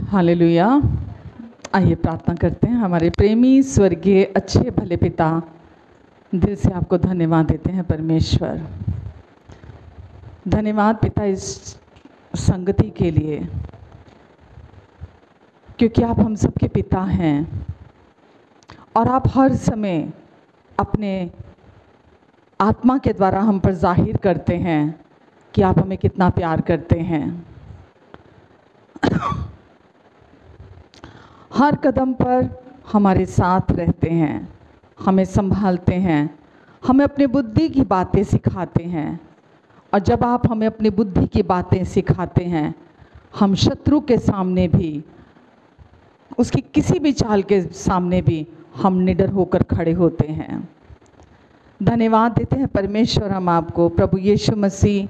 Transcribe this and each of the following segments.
Hallelujah. आइए प्रार्थना करते हैं। हमारे प्रेमी स्वर्गीय अच्छे भले पिता, दिल से आपको धन्यवाद देते हैं परमेश्वर। धन्यवाद पिता इस संगति के लिए, क्योंकि आप हम सबके पिता हैं और आप हर समय अपने आत्मा के द्वारा हम पर जाहिर करते हैं कि आप हमें कितना प्यार करते हैं। हर कदम पर हमारे साथ रहते हैं, हमें संभालते हैं, हमें अपनी बुद्धि की बातें सिखाते हैं। और जब आप हमें अपनी बुद्धि की बातें सिखाते हैं, हम शत्रु के सामने भी, उसकी किसी भी चाल के सामने भी हम निडर होकर खड़े होते हैं। धन्यवाद देते हैं परमेश्वर हम आपको। प्रभु यीशु मसीह,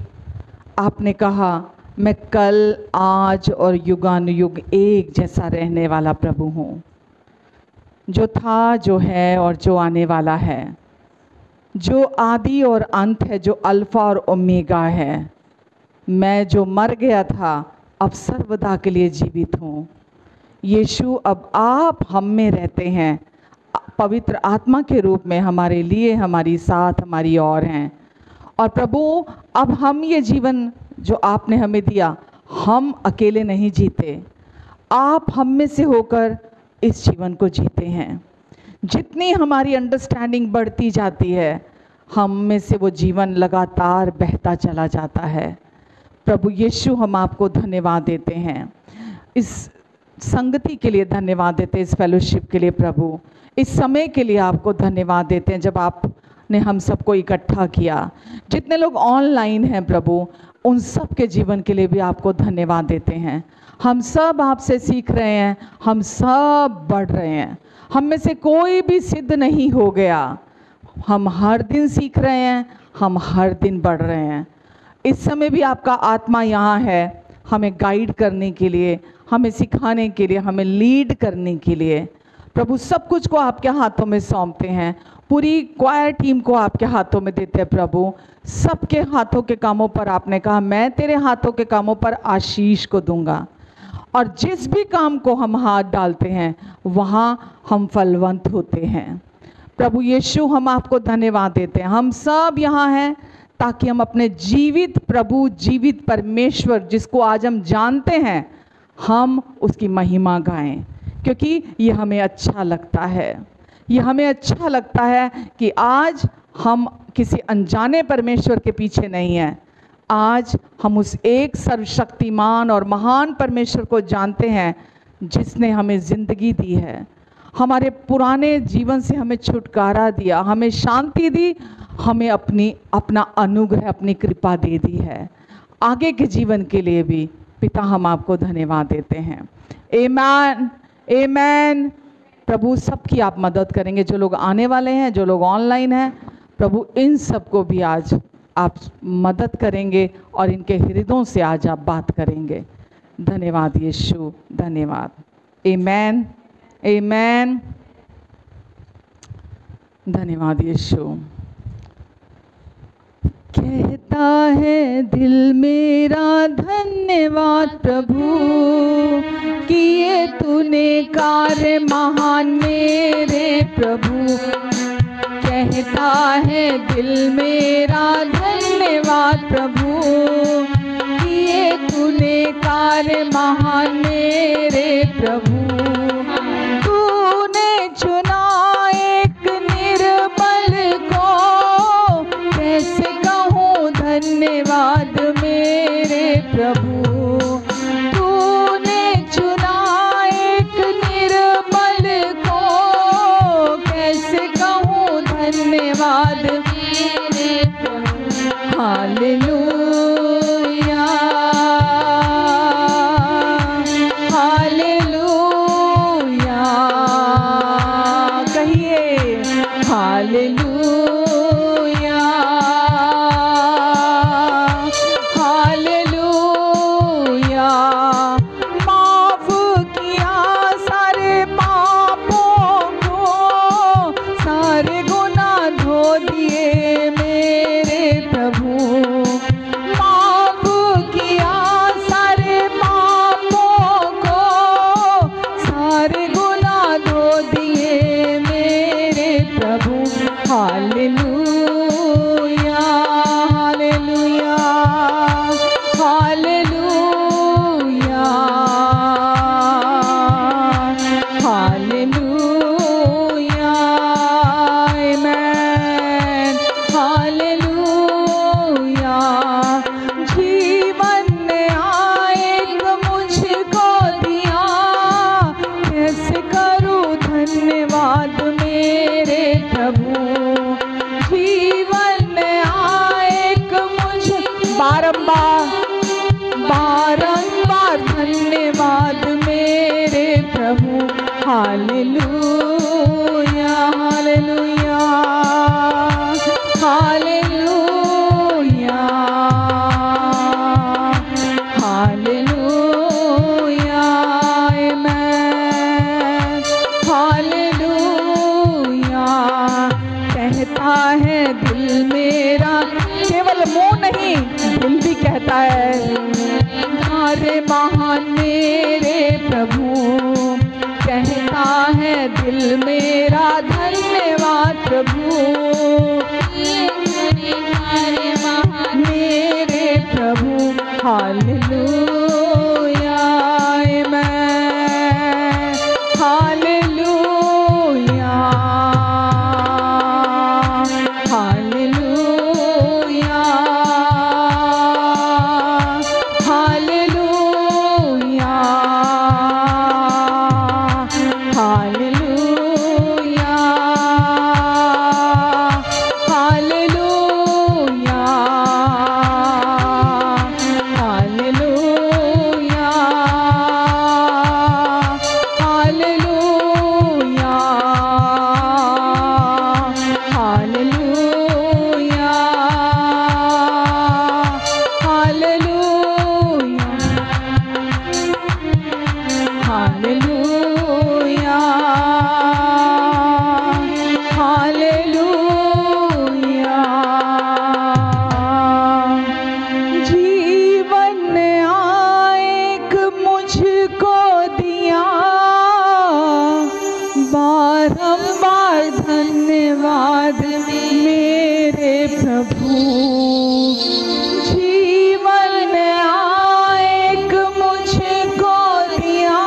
आपने कहा मैं कल, आज और युगानुयुग एक जैसा रहने वाला प्रभु हूँ, जो था, जो है और जो आने वाला है, जो आदि और अंत है, जो अल्फा और ओमेगा है। मैं जो मर गया था अब सर्वदा के लिए जीवित हूँ। यीशु, अब आप हम में रहते हैं, पवित्र आत्मा के रूप में हमारे लिए, हमारी साथ, हमारी और हैं। और प्रभु, अब हम ये जीवन जो आपने हमें दिया, हम अकेले नहीं जीते, आप हम में से होकर इस जीवन को जीते हैं। जितनी हमारी अंडरस्टैंडिंग बढ़ती जाती है, हम में से वो जीवन लगातार बहता चला जाता है। प्रभु यीशु, हम आपको धन्यवाद देते हैं, इस संगति के लिए धन्यवाद देते हैं, इस फेलोशिप के लिए प्रभु, इस समय के लिए आपको धन्यवाद देते हैं जब आपने हम सबको इकट्ठा किया। जितने लोग ऑनलाइन हैं प्रभु, उन सब के जीवन के लिए भी आपको धन्यवाद देते हैं। हम सब आपसे सीख रहे हैं, हम सब बढ़ रहे हैं, हम में से कोई भी सिद्ध नहीं हो गया। हम हर दिन सीख रहे हैं, हम हर दिन बढ़ रहे हैं। इस समय भी आपका आत्मा यहाँ है, हमें गाइड करने के लिए, हमें सिखाने के लिए, हमें लीड करने के लिए। प्रभु, सब कुछ को आपके हाथों में सौंपते हैं, पूरी क्वायर टीम को आपके हाथों में देते हैं प्रभु। सबके हाथों के कामों पर आपने कहा, मैं तेरे हाथों के कामों पर आशीष को दूंगा। और जिस भी काम को हम हाथ डालते हैं, वहाँ हम फलवंत होते हैं। प्रभु यीशु, हम आपको धन्यवाद देते हैं। हम सब यहाँ हैं ताकि हम अपने जीवित प्रभु, जीवित परमेश्वर, जिसको आज हम जानते हैं, हम उसकी महिमा गाएं, क्योंकि ये हमें अच्छा लगता है। ये हमें अच्छा लगता है कि आज हम किसी अनजाने परमेश्वर के पीछे नहीं हैं। आज हम उस एक सर्वशक्तिमान और महान परमेश्वर को जानते हैं, जिसने हमें ज़िंदगी दी है, हमारे पुराने जीवन से हमें छुटकारा दिया, हमें शांति दी, हमें अपना अनुग्रह, अपनी कृपा दे दी है। आगे के जीवन के लिए भी पिता, हम आपको धन्यवाद देते हैं। आमीन, आमीन। प्रभु, सबकी आप मदद करेंगे, जो लोग आने वाले हैं, जो लोग ऑनलाइन हैं, प्रभु इन सबको भी आज आप मदद करेंगे और इनके हृदयों से आज आप बात करेंगे। धन्यवाद यीशु, धन्यवाद। आमीन, आमीन। धन्यवाद यीशु। कहता है दिल मेरा धन्यवाद प्रभु, किए तूने कार्य महान मेरे प्रभु। कहता है दिल मेरा धन्यवाद प्रभु, किए तूने कार्य महान मेरे प्रभु। तूने चुना एक निर्बल को, कैसे कहूँ धन्यवाद मेरे प्रभु। तूने चुना एक निर्बल को, कैसे कहूँ धन्यवाद मेरे प्रभु। Hallelujah, hallelujah. मेरे प्रभु, hallelujah hallelujah hallelujah hallelujah amen hallelujah. कहता है दिल मेरा, केवल मुंह नहीं दिल भी कहता है, अरे महान मेरे प्रभु, कहता है दिल मेरा धन्यवाद प्रभु, अरे महान मेरे प्रभु, hallelujah amen hallelujah hallelujah hallelujah hallelujah hallelujah hallelujah hallelujah hallelujah hallelujah hallelujah. जीवन आएक मुझको दिया, बारंबार धन्यवाद मेरे प्रभु, जीवन आएक मुझको दिया,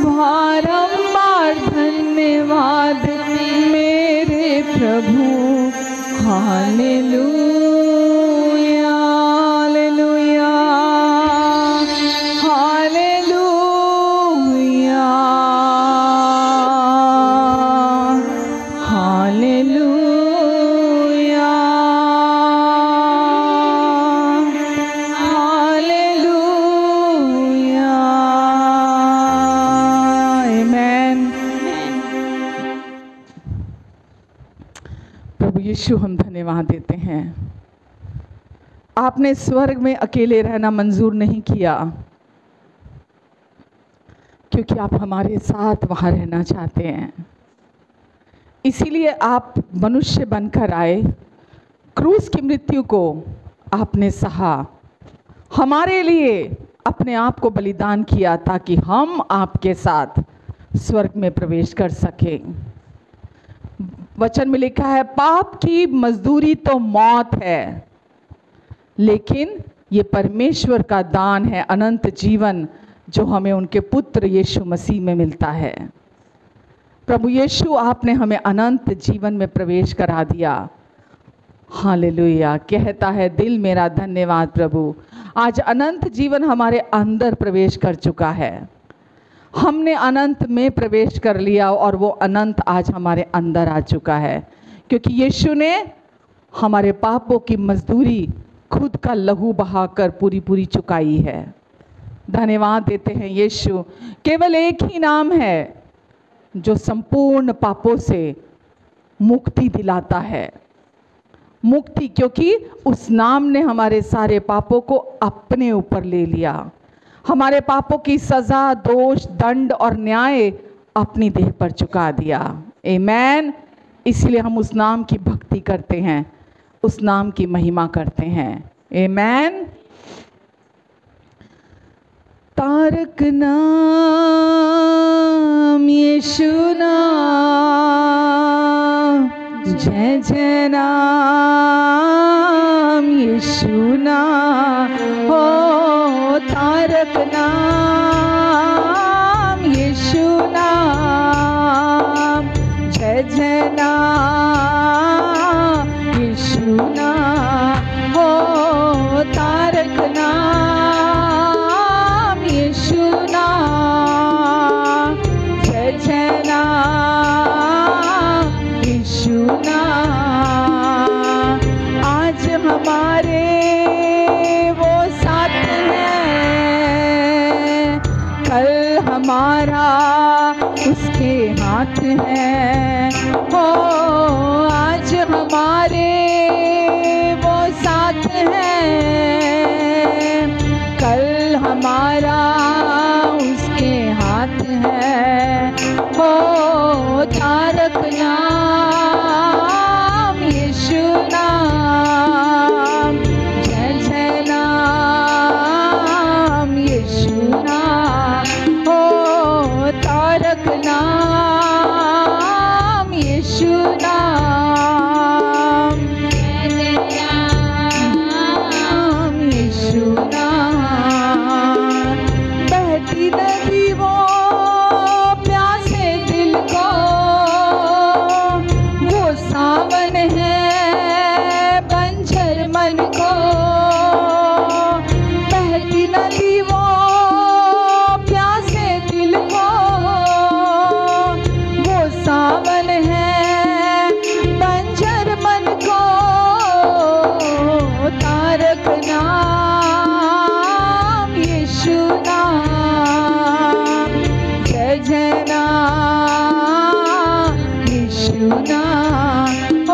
बारंबार धन्यवाद मेरे प्रभु, hallelujah hallelujah hallelujah hallelujah hallelujah amen. प्रभु यीशु, हम धन्यवाद देते हैं, आपने स्वर्ग में अकेले रहना मंजूर नहीं किया, क्योंकि आप हमारे साथ वहाँ रहना चाहते हैं। इसीलिए आप मनुष्य बनकर आए, क्रूस की मृत्यु को आपने सहा, हमारे लिए अपने आप को बलिदान किया, ताकि हम आपके साथ स्वर्ग में प्रवेश कर सकें। वचन में लिखा है, पाप की मजदूरी तो मौत है, लेकिन ये परमेश्वर का दान है, अनंत जीवन, जो हमें उनके पुत्र यीशु मसीह में मिलता है। प्रभु यीशु, आपने हमें अनंत जीवन में प्रवेश करा दिया। हालेलुया। कहता है दिल मेरा धन्यवाद प्रभु, आज अनंत जीवन हमारे अंदर प्रवेश कर चुका है, हमने अनंत में प्रवेश कर लिया और वो अनंत आज हमारे अंदर आ चुका है, क्योंकि यीशु ने हमारे पापों की मजदूरी खुद का लहू बहाकर पूरी पूरी चुकाई है। धन्यवाद देते हैं यीशु। केवल एक ही नाम है जो संपूर्ण पापों से मुक्ति दिलाता है, मुक्ति, क्योंकि उस नाम ने हमारे सारे पापों को अपने ऊपर ले लिया, हमारे पापों की सजा, दोष, दंड और न्याय अपनी देह पर चुका दिया। आमेन। इसलिए हम उस नाम की भक्ति करते हैं, उस नाम की महिमा करते हैं। आमेन। तारक नाम यीशु नाम, जय जय नाम यीशु नाम, हो तारक नाम यीशु नाम, जय जय नाम यीशु नाम, हो तारक नाम यीशु नाम, जय जय नाम यीशु नाम। आज हमारे वो साथ हैं, हमारा उसके हाथ है। हो आज हमारे वो साथ है, कल हमारा उसके हाथ है। हो तारक नाम यीशु नाम, जय जय नाम यीशु नाम। हो तारक नाम यीशु नाम, जय जय नाम यीशु नाम। बहती नदी वो प्यासे दिल को, वो सावन है बंजर मन को। बहती नदी वो प्यासे दिल को, वो सावन है बंजर मन को। तारक नाम यीशु नाम, जय जय नाम यीशु नाम। ओ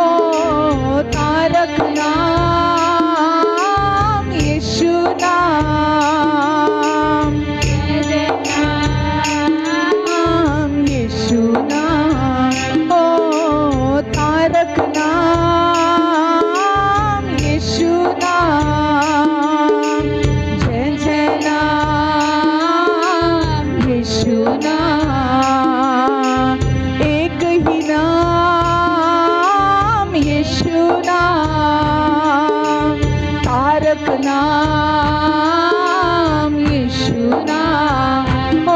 तारक नाम यीशु नाम, जय जय नाम यीशु नाम। ओ तारक नाम यीशु नाम, जय जय नाम यीशु नाम। एक ही नाम यीशु नाम, तारक नाम यीशु नाम। ओ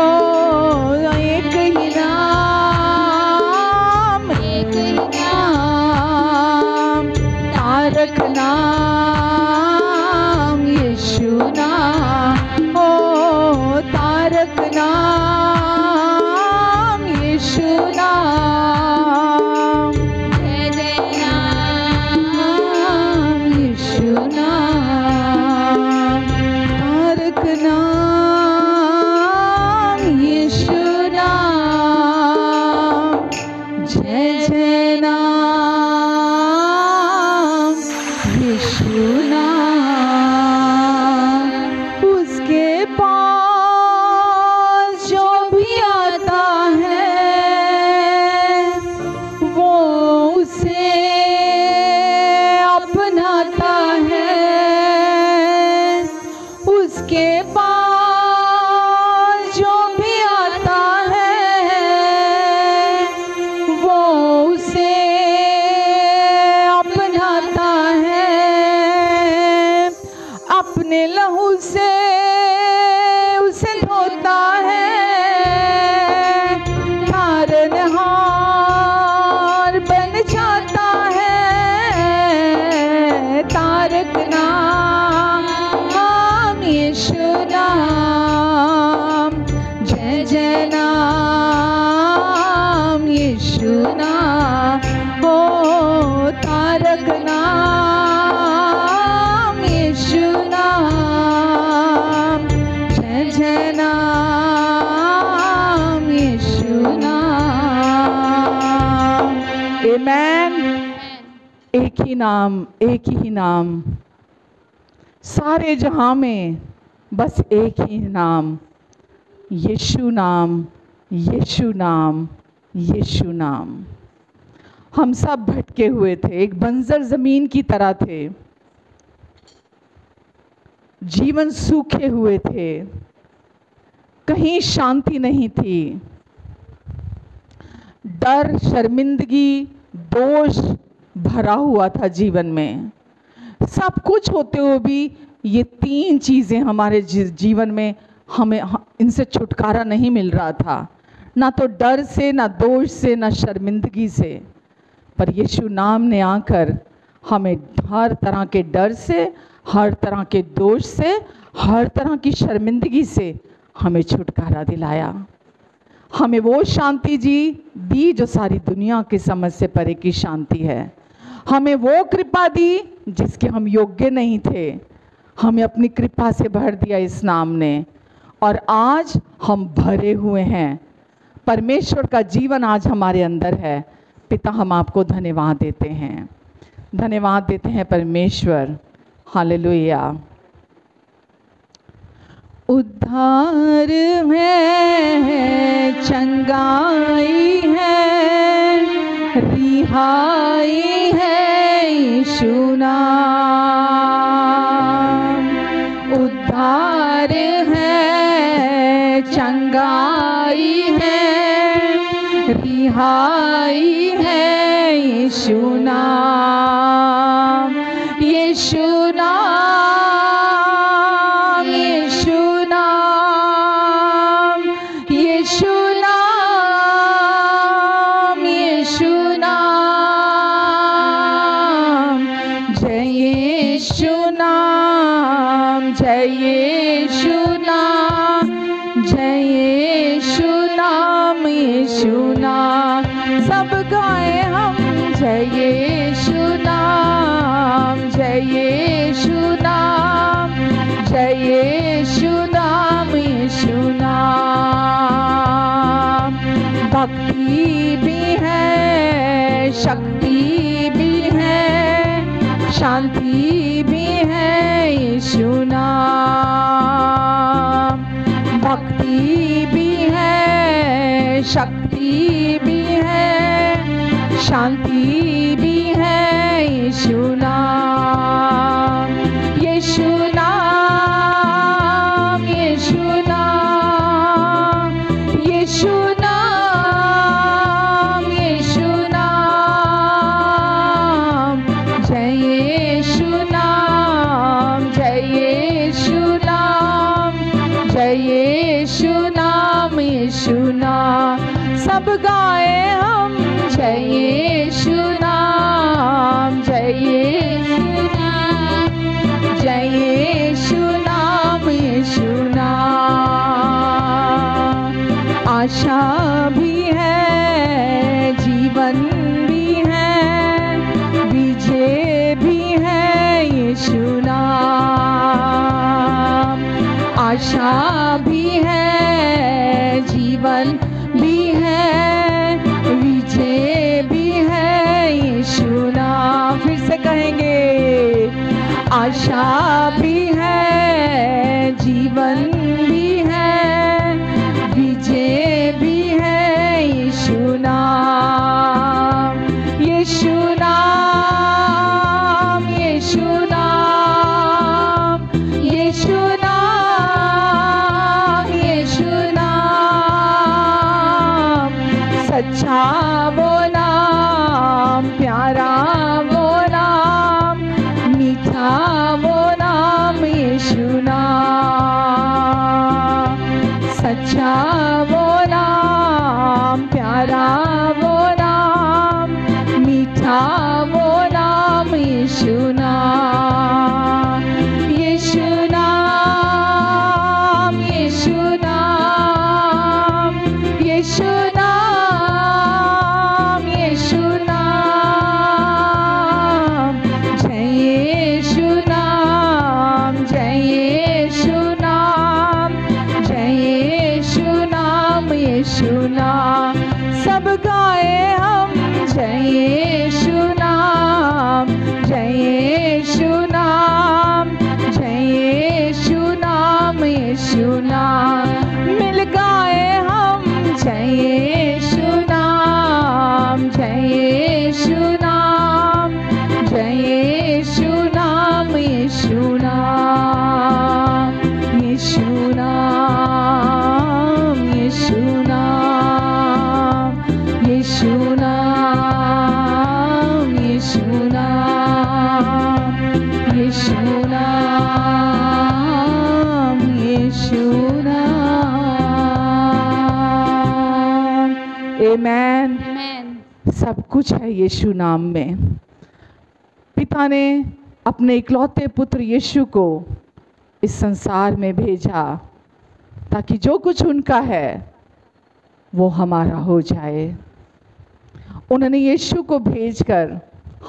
एक ही नाम, एक ही नाम, तारक नाम यीशु नाम। ओ तारक नाम यीशु नाम, जय जय नाम यीशु नाम। तारक नाम यीशु नाम, जय जय नाम यीशु नाम। उसके पास जो भी आता है वो उसे अपनाता है। उसके पास जो भी आता है वो उसे अपनाता है। अपने लहू से उसे धोता है, तारनहार बन जाता है। तारक नाम यीशु नाम, जय जय नाम यीशु नाम। हो तारक नाम यीशु नाम, जय जय नाम यीशु नाम। आमेन। एक ही नाम, एक ही नाम, सारे जहां में बस एक ही नाम, यीशु नाम यीशु नाम यीशु नाम। हम सब भटके हुए थे, एक बंजर जमीन की तरह थे, जीवन सूखे हुए थे, कहीं शांति नहीं थी। डर, शर्मिंदगी, दोष भरा हुआ था जीवन में। सब कुछ होते हुए भी ये तीन चीज़ें हमारे जीवन में हमें इनसे छुटकारा नहीं मिल रहा था, ना तो डर से, ना दोष से, ना शर्मिंदगी से। पर यीशु नाम ने आकर हमें हर तरह के डर से, हर तरह के दोष से, हर तरह की शर्मिंदगी से हमें छुटकारा दिलाया। हमें वो शांति दी जो सारी दुनिया की समझ से परे की शांति है। हमें वो कृपा दी जिसके हम योग्य नहीं थे, हमें अपनी कृपा से भर दिया इस नाम ने। और आज हम भरे हुए हैं। परमेश्वर का जीवन आज हमारे अंदर है। पिता, हम आपको धन्यवाद देते हैं, धन्यवाद देते हैं परमेश्वर। हालेलुया। उद्धार है, चंगाई है, रिहाई है यीशु नाम। उद्धार है, चंगाई है, रिहाई है यीशु नाम। यीशु नाम, यीशु नाम, यीशु नाम, यीशु नाम। जय यीशु नाम, जय यीशु नाम, जय यीशु नाम, यीशु नाम। सब गाए हम जय यीशु नाम, जय यीशु नाम, जय यीशु नाम, यीशु नाम। भक्ति भी है, शक्ति भी है, शांति भी है यीशु नाम। भक्ति भी है, शक्ति भी है, शांति भी है यीशु नाम। यीशु नाम, यीशु नाम, यीशु नाम, यीशु नाम। जय यीशु नाम, जय यीशु नाम, जय यीशु नाम, यीशु नाम। सब गाए हम जय यीशु नाम, जय यीशु नाम, जय यीशु नाम, यीशु नाम। आशा भी है, जीवन भी है, विजय भी है यीशु नाम। आशा भी है, जीवन भी है, विजय भी है यीशु नाम। फिर से कहेंगे, आशा भी है, जीवन भी है, विजय भी है यीशु नाम। यीशु नाम, यीशु नाम, यीशु नाम, यीशु नाम। सच्चा वो नाम, प्यारा वो नाम, मीठा वो नाम यीशु नाम। सच्चा वो नाम, प्यारा वो नाम, मीठा वो नाम यीशु नाम। यीशु नाम, यीशु नाम, यीशु नाम, यीशु नाम। जय यीशु नाम, जय यीशु नाम, जय यीशु नाम, यीशु नाम। सब गाए हम जय यीशु नाम, जय यीशु नाम, जय यीशु नाम, यीशु नाम। मिल गाए हम जय यीशु नाम, जय यीशु नाम, जय यीशु नाम, यीशु नाम। यीशु नाम, यीशु नाम, यीशु नाम, यीशु नाम, यीशु नाम, यीशु नाम। आमेन। सब कुछ है यीशु नाम में। पिता ने अपने इकलौते पुत्र यीशु को इस संसार में भेजा ताकि जो कुछ उनका है वो हमारा हो जाए। उन्होंने यीशु को भेजकर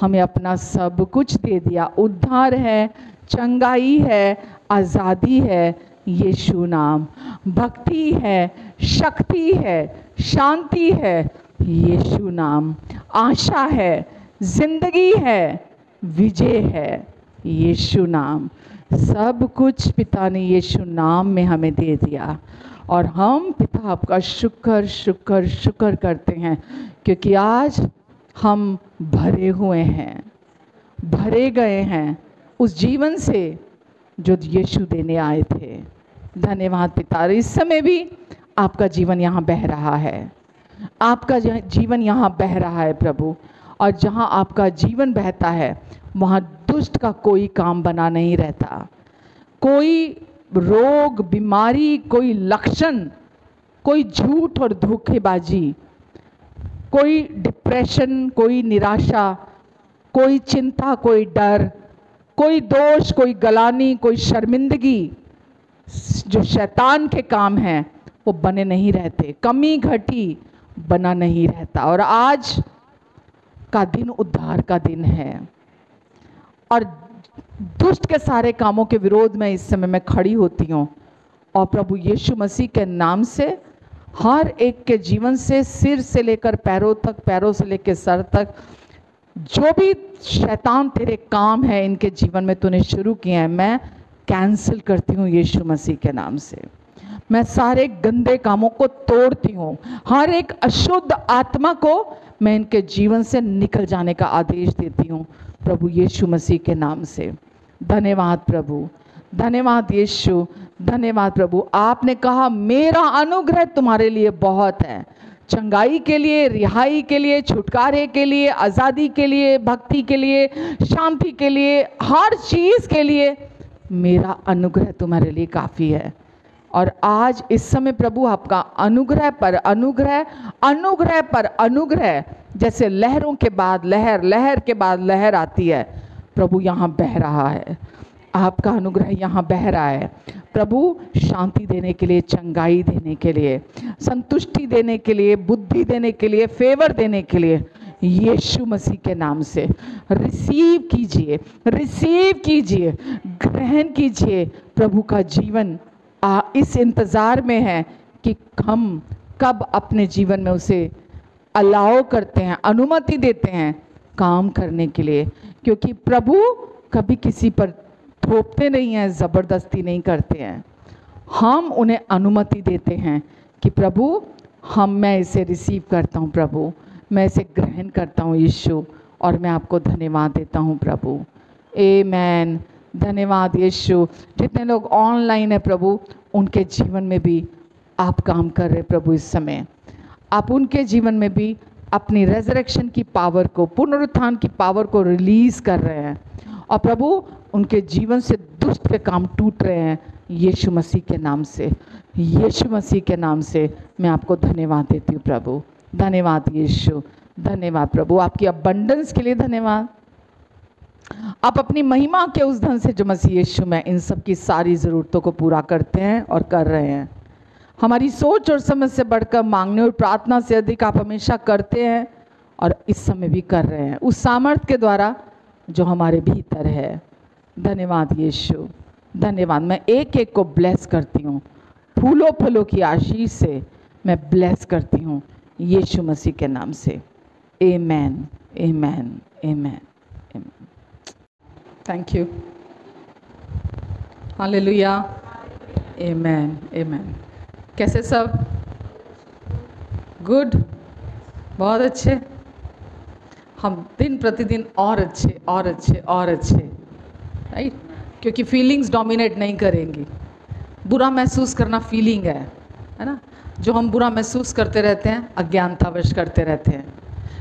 हमें अपना सब कुछ दे दिया। उद्धार है, चंगाई है, आज़ादी है यीशु नाम। भक्ति है, शक्ति है, शांति है यीशु नाम, आशा है, जिंदगी है, विजय है यीशु नाम। सब कुछ पिता ने यीशु नाम में हमें दे दिया और हम पिता आपका शुक्र शुक्र शुक्र करते हैं, क्योंकि आज हम भरे हुए हैं, भरे गए हैं उस जीवन से जो यीशु देने आए थे। धन्यवाद पिता। इस समय भी आपका जीवन यहाँ बह रहा है, आपका जीवन यहाँ बह रहा है प्रभु, और जहाँ आपका जीवन बहता है वहाँ दुष्ट का कोई काम बना नहीं रहता। कोई रोग, बीमारी, कोई लक्षण, कोई झूठ और धोखेबाजी, कोई डिप्रेशन, कोई निराशा, कोई चिंता, कोई डर, कोई दोष, कोई गलानी, कोई शर्मिंदगी, जो शैतान के काम हैं वो बने नहीं रहते। कमी घटी बना नहीं रहता। और आज का दिन उद्धार का दिन है और दुष्ट के सारे कामों के विरोध में इस समय मैं खड़ी होती हूँ और प्रभु यीशु मसीह के नाम से हर एक के जीवन से, सिर से लेकर पैरों तक, पैरों से लेकर सर तक, जो भी शैतान तेरे काम है इनके जीवन में तूने शुरू किए हैं, मैं कैंसिल करती हूँ यीशु मसीह के नाम से। मैं सारे गंदे कामों को तोड़ती हूँ, हर एक अशुद्ध आत्मा को मैं इनके जीवन से निकल जाने का आदेश देती हूँ प्रभु यीशु मसीह के नाम से। धन्यवाद प्रभु, धन्यवाद यीशु, धन्यवाद प्रभु। आपने कहा मेरा अनुग्रह तुम्हारे लिए बहुत है, चंगाई के लिए, रिहाई के लिए, छुटकारे के लिए, आज़ादी के लिए, भक्ति के लिए, शांति के लिए, हर चीज़ के लिए मेरा अनुग्रह तुम्हारे लिए काफ़ी है। और आज इस समय प्रभु आपका अनुग्रह पर अनुग्रह, अनुग्रह पर अनुग्रह, जैसे लहरों के बाद लहर, लहर के बाद लहर आती है, प्रभु यहाँ बह रहा है। आपका अनुग्रह यहाँ बह रहा है प्रभु, शांति देने के लिए, चंगाई देने के लिए, संतुष्टि देने के लिए, बुद्धि देने के लिए, फेवर देने के लिए, यीशु मसीह के नाम से रिसीव कीजिए, रिसीव कीजिए, ग्रहण कीजिए। प्रभु का जीवन इस इंतज़ार में है कि हम कब अपने जीवन में उसे अलाउ करते हैं, अनुमति देते हैं काम करने के लिए, क्योंकि प्रभु कभी किसी पर थोपते नहीं हैं, ज़बरदस्ती नहीं करते हैं। हम उन्हें अनुमति देते हैं कि प्रभु मैं इसे रिसीव करता हूँ, प्रभु मैं इसे ग्रहण करता हूँ यीशु, और मैं आपको धन्यवाद देता हूँ प्रभु। आमेन। धन्यवाद यीशु। जितने लोग ऑनलाइन है प्रभु, उनके जीवन में भी आप काम कर रहे प्रभु। इस समय आप उनके जीवन में भी अपनी रेजरेक्शन की पावर को, पुनरुत्थान की पावर को रिलीज़ कर रहे हैं, और प्रभु उनके जीवन से दुष्ट के काम टूट रहे हैं यीशु मसीह के नाम से। यीशु मसीह के नाम से मैं आपको धन्यवाद देती हूँ प्रभु। धन्यवाद यीशु, धन्यवाद प्रभु। आपकी अबंडेंस के लिए धन्यवाद। आप अपनी महिमा के उस धन से जो मसीह यीशु में इन सब की सारी ज़रूरतों को पूरा करते हैं और कर रहे हैं। हमारी सोच और समझ से बढ़कर, मांगने और प्रार्थना से अधिक आप हमेशा करते हैं और इस समय भी कर रहे हैं, उस सामर्थ्य के द्वारा जो हमारे भीतर है। धन्यवाद यीशु, धन्यवाद। मैं एक एक को ब्लेस करती हूँ, फूलों फलों की आशीष से मैं ब्लेस करती हूँ यीशु मसीह के नाम से। Amen, amen, amen, amen. Thank you. Hallelujah. Amen, amen. कैसे सब? गुड, बहुत अच्छे। हम दिन प्रतिदिन और अच्छे और अच्छे और अच्छे, राइट? क्योंकि फीलिंग्स डोमिनेट नहीं करेंगी। बुरा महसूस करना फीलिंग है ना? जो हम बुरा महसूस करते रहते हैं, अज्ञानतावश करते रहते हैं।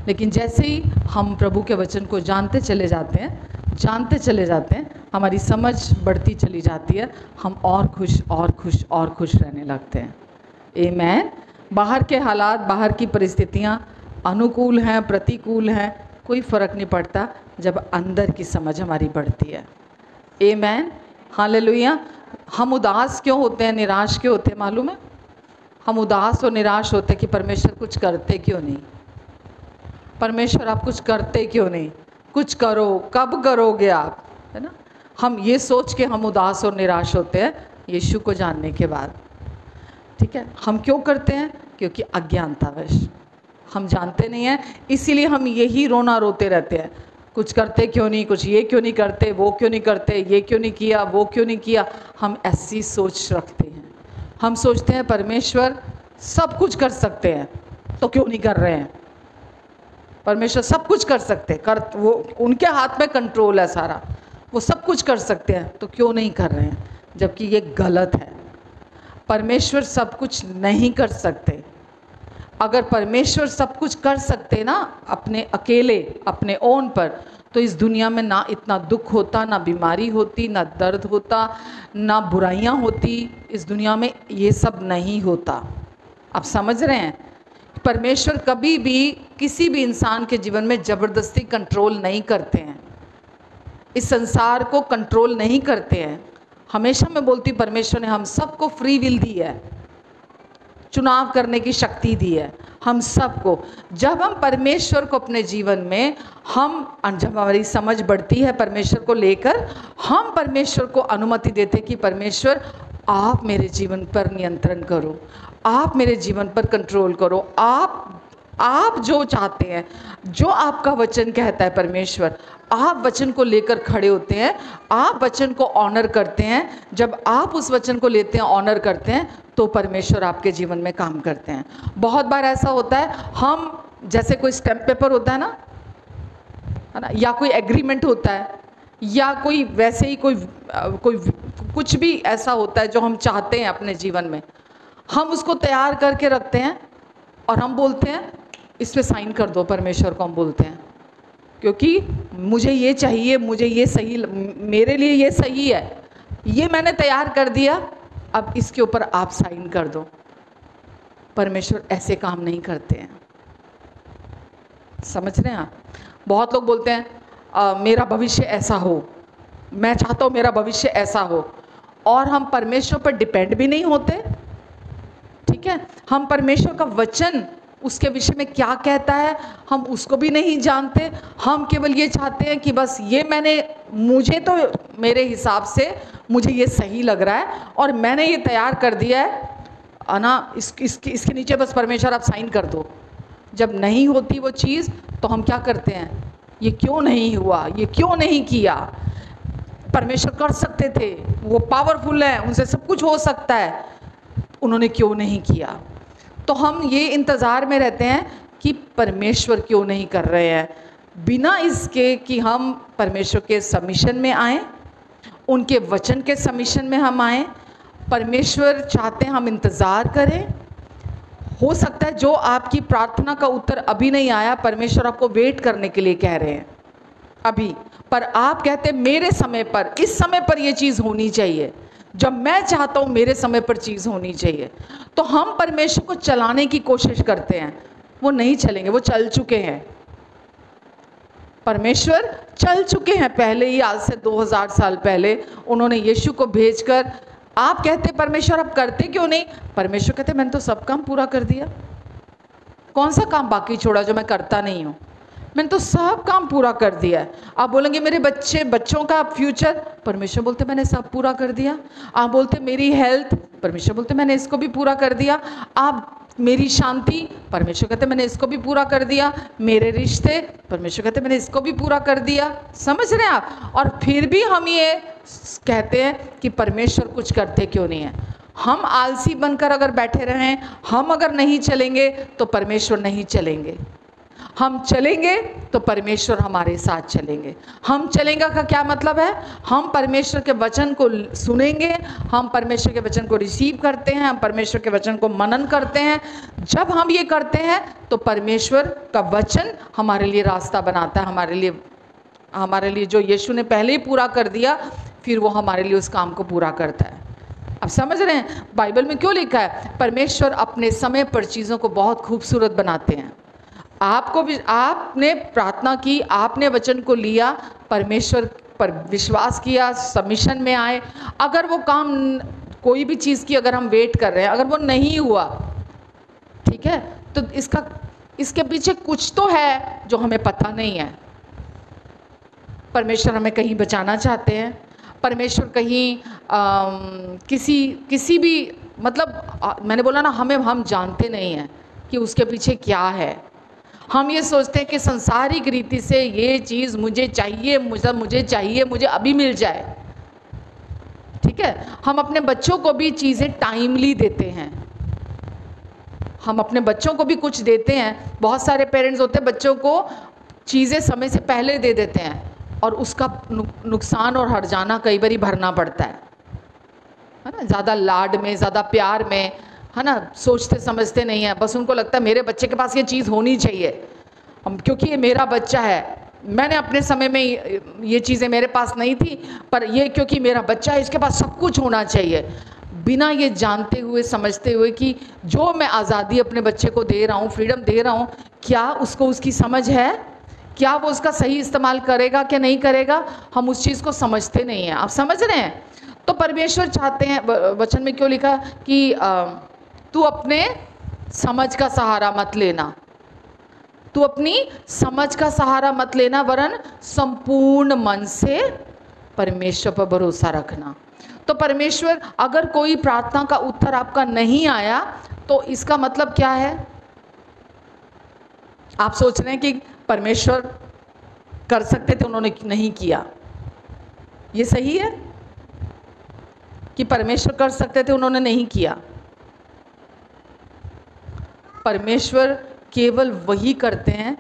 लेकिन जैसे ही हम प्रभु के वचन को जानते चले जाते हैं, जानते चले जाते हैं, हमारी समझ बढ़ती चली जाती है, हम और खुश और खुश और खुश रहने लगते हैं। आमेन। बाहर के हालात, बाहर की परिस्थितियाँ अनुकूल हैं, प्रतिकूल हैं, कोई फ़र्क नहीं पड़ता जब अंदर की समझ हमारी बढ़ती है। आमेन, हालेलुया। हम उदास क्यों होते हैं, निराश क्यों होते हैं मालूम है? हम उदास और निराश होते कि परमेश्वर कुछ करते क्यों नहीं, परमेश्वर आप कुछ करते क्यों नहीं, कुछ करो, कब करोगे आप, है ना? हम ये सोच के हम उदास और निराश होते हैं यीशु को जानने के बाद। ठीक है, हम क्यों करते हैं? क्योंकि अज्ञानतावश हम जानते नहीं हैं, इसीलिए हम यही रोना रोते रहते हैं, कुछ करते क्यों नहीं, कुछ ये क्यों नहीं करते, वो क्यों नहीं करते, ये क्यों नहीं किया, वो क्यों नहीं किया। हम ऐसी सोच रखते हैं। हम सोचते हैं परमेश्वर सब कुछ कर सकते हैं तो क्यों नहीं कर रहे हैं। परमेश्वर सब कुछ कर सकते हैं, वो उनके हाथ में कंट्रोल है सारा, वो सब कुछ कर सकते हैं तो क्यों नहीं कर रहे हैं, जबकि ये गलत है। परमेश्वर सब कुछ नहीं कर सकते। अगर परमेश्वर सब कुछ कर सकते ना अपने अकेले, अपने ओन पर, तो इस दुनिया में ना इतना दुख होता, ना बीमारी होती, ना दर्द होता, ना बुराइयां होती। इस दुनिया में ये सब नहीं होता। आप समझ रहे हैं? परमेश्वर कभी भी किसी भी इंसान के जीवन में ज़बरदस्ती कंट्रोल नहीं करते हैं, इस संसार को कंट्रोल नहीं करते हैं। हमेशा मैं बोलती हूँ परमेश्वर ने हम सबको फ्री विल दी है, चुनाव करने की शक्ति दी है हम सबको। जब हम परमेश्वर को अपने जीवन में जब हमारी समझ बढ़ती है परमेश्वर को लेकर, हम परमेश्वर को अनुमति देते कि परमेश्वर आप मेरे जीवन पर नियंत्रण करो, आप मेरे जीवन पर कंट्रोल करो, आप जो चाहते हैं, जो आपका वचन कहता है परमेश्वर, आप वचन को लेकर खड़े होते हैं, आप वचन को ऑनर करते हैं। जब आप उस वचन को लेते हैं, ऑनर करते हैं, तो परमेश्वर आपके जीवन में काम करते हैं। बहुत बार ऐसा होता है, हम जैसे कोई स्टैम्प पेपर होता है ना, या कोई एग्रीमेंट होता है, या कोई वैसे ही कोई कुछ भी ऐसा होता है जो हम चाहते हैं अपने जीवन में, हम उसको तैयार करके रखते हैं और हम बोलते हैं इस पे साइन कर दो। परमेश्वर को हम बोलते हैं क्योंकि मुझे ये चाहिए, मुझे ये सही, मेरे लिए ये सही है, ये मैंने तैयार कर दिया, अब इसके ऊपर आप साइन कर दो। परमेश्वर ऐसे काम नहीं करते हैं। समझ रहे हैं आप? बहुत लोग बोलते हैं मेरा भविष्य ऐसा हो, मैं चाहता हूँ मेरा भविष्य ऐसा हो, और हम परमेश्वर पर डिपेंड भी नहीं होते। ठीक है, हम परमेश्वर का वचन उसके विषय में क्या कहता है हम उसको भी नहीं जानते। हम केवल ये चाहते हैं कि बस ये मुझे तो मेरे हिसाब से मुझे ये सही लग रहा है और मैंने ये तैयार कर दिया है ना, इसके नीचे बस परमेश्वर आप साइन कर दो। जब नहीं होती वो चीज़ तो हम क्या करते हैं, ये क्यों नहीं हुआ, ये क्यों नहीं किया। परमेश्वर कर सकते थे, वो पावरफुल है, उनसे सब कुछ हो सकता है, उन्होंने क्यों नहीं किया। तो हम ये इंतज़ार में रहते हैं कि परमेश्वर क्यों नहीं कर रहे हैं, बिना इसके कि हम परमेश्वर के सबमिशन में आएँ, उनके वचन के सबमिशन में हम आएँ। परमेश्वर चाहते हैं हम इंतज़ार करें। हो सकता है जो आपकी प्रार्थना का उत्तर अभी नहीं आया, परमेश्वर आपको वेट करने के लिए कह रहे हैं अभी, पर आप कहते हैं मेरे समय पर, इस समय पर ये चीज़ होनी चाहिए, जब मैं चाहता हूँ मेरे समय पर चीज़ होनी चाहिए। तो हम परमेश्वर को चलाने की कोशिश करते हैं, वो नहीं चलेंगे, वो चल चुके हैं। परमेश्वर चल चुके हैं पहले ही, आज से 2000 साल पहले उन्होंने यीशु को भेजकर। आप कहते परमेश्वर आप करते क्यों नहीं? परमेश्वर कहते मैंने तो सब काम पूरा कर दिया, कौन सा काम बाकी छोड़ा जो मैं करता नहीं हूँ, मैंने तो सब काम पूरा कर दिया है। आप बोलेंगे मेरे बच्चों का फ्यूचर, परमेश्वर बोलते मैंने सब पूरा कर दिया। आप बोलते मेरी हेल्थ, परमेश्वर बोलते मैंने इसको भी पूरा कर दिया। आप मेरी शांति, परमेश्वर कहते मैंने इसको भी पूरा कर दिया। मेरे रिश्ते, परमेश्वर कहते मैंने इसको भी पूरा कर दिया। समझ रहे हैं आप? और फिर भी हम ये कहते हैं कि परमेश्वर कुछ करते क्यों नहीं है। हम आलसी बनकर अगर बैठे रहें, हम अगर नहीं चलेंगे तो परमेश्वर नहीं चलेंगे। हम चलेंगे तो परमेश्वर हमारे साथ चलेंगे। हम चलेंगे का क्या मतलब है? हम परमेश्वर के वचन को सुनेंगे, हम परमेश्वर के वचन को रिसीव करते हैं, हम परमेश्वर के वचन को मनन करते हैं। जब हम ये करते हैं तो परमेश्वर का वचन हमारे लिए रास्ता बनाता है, हमारे लिए जो यीशु ने पहले ही पूरा कर दिया, फिर वो हमारे लिए उस काम को पूरा करता है। अब समझ रहे हैं बाइबल में क्यों लिखा है? परमेश्वर अपने समय पर चीज़ों को बहुत खूबसूरत बनाते हैं। आपको भी, आपने प्रार्थना की, आपने वचन को लिया, परमेश्वर पर विश्वास किया, सबमिशन में आए। अगर वो काम, कोई भी चीज़ की अगर हम वेट कर रहे हैं, अगर वो नहीं हुआ, ठीक है, तो इसके पीछे कुछ तो है जो हमें पता नहीं है। परमेश्वर हमें कहीं बचाना चाहते हैं, परमेश्वर कहीं किसी भी मतलब मैंने बोला ना, हम जानते नहीं हैं कि उसके पीछे क्या है। हम ये सोचते हैं कि सांसारिक रीति से ये चीज़ मुझे चाहिए, मुझे अभी मिल जाए, ठीक है। हम अपने बच्चों को भी चीज़ें टाइमली देते हैं, हम अपने बच्चों को भी कुछ देते हैं। बहुत सारे पेरेंट्स होते हैं बच्चों को चीज़ें समय से पहले दे देते हैं और उसका नुकसान और हर्जाना कई बार भरना पड़ता है ना। ज़्यादा लाड में, ज़्यादा प्यार में, है ना, सोचते समझते नहीं है। बस उनको लगता है मेरे बच्चे के पास ये चीज़ होनी चाहिए, क्योंकि ये मेरा बच्चा है। मैंने अपने समय में ये चीज़ें मेरे पास नहीं थी, पर ये क्योंकि मेरा बच्चा है इसके पास सब कुछ होना चाहिए, बिना ये जानते हुए समझते हुए कि जो मैं आज़ादी अपने बच्चे को दे रहा हूँ, फ्रीडम दे रहा हूँ, क्या उसको उसकी समझ है, क्या वो उसका सही इस्तेमाल करेगा क्या नहीं करेगा, हम उस चीज़ को समझते नहीं हैं। आप समझ रहे हैं? तो परमेश्वर चाहते हैं, वचन में क्यों लिखा कि तू अपने समझ का सहारा मत लेना, तू अपनी समझ का सहारा मत लेना, वरन संपूर्ण मन से परमेश्वर पर भरोसा रखना। तो परमेश्वर, अगर कोई प्रार्थना का उत्तर आपका नहीं आया तो इसका मतलब क्या है? आप सोच रहे हैं कि परमेश्वर कर सकते थे, उन्होंने नहीं किया। ये सही है कि परमेश्वर कर सकते थे, उन्होंने नहीं किया। परमेश्वर केवल वही करते हैं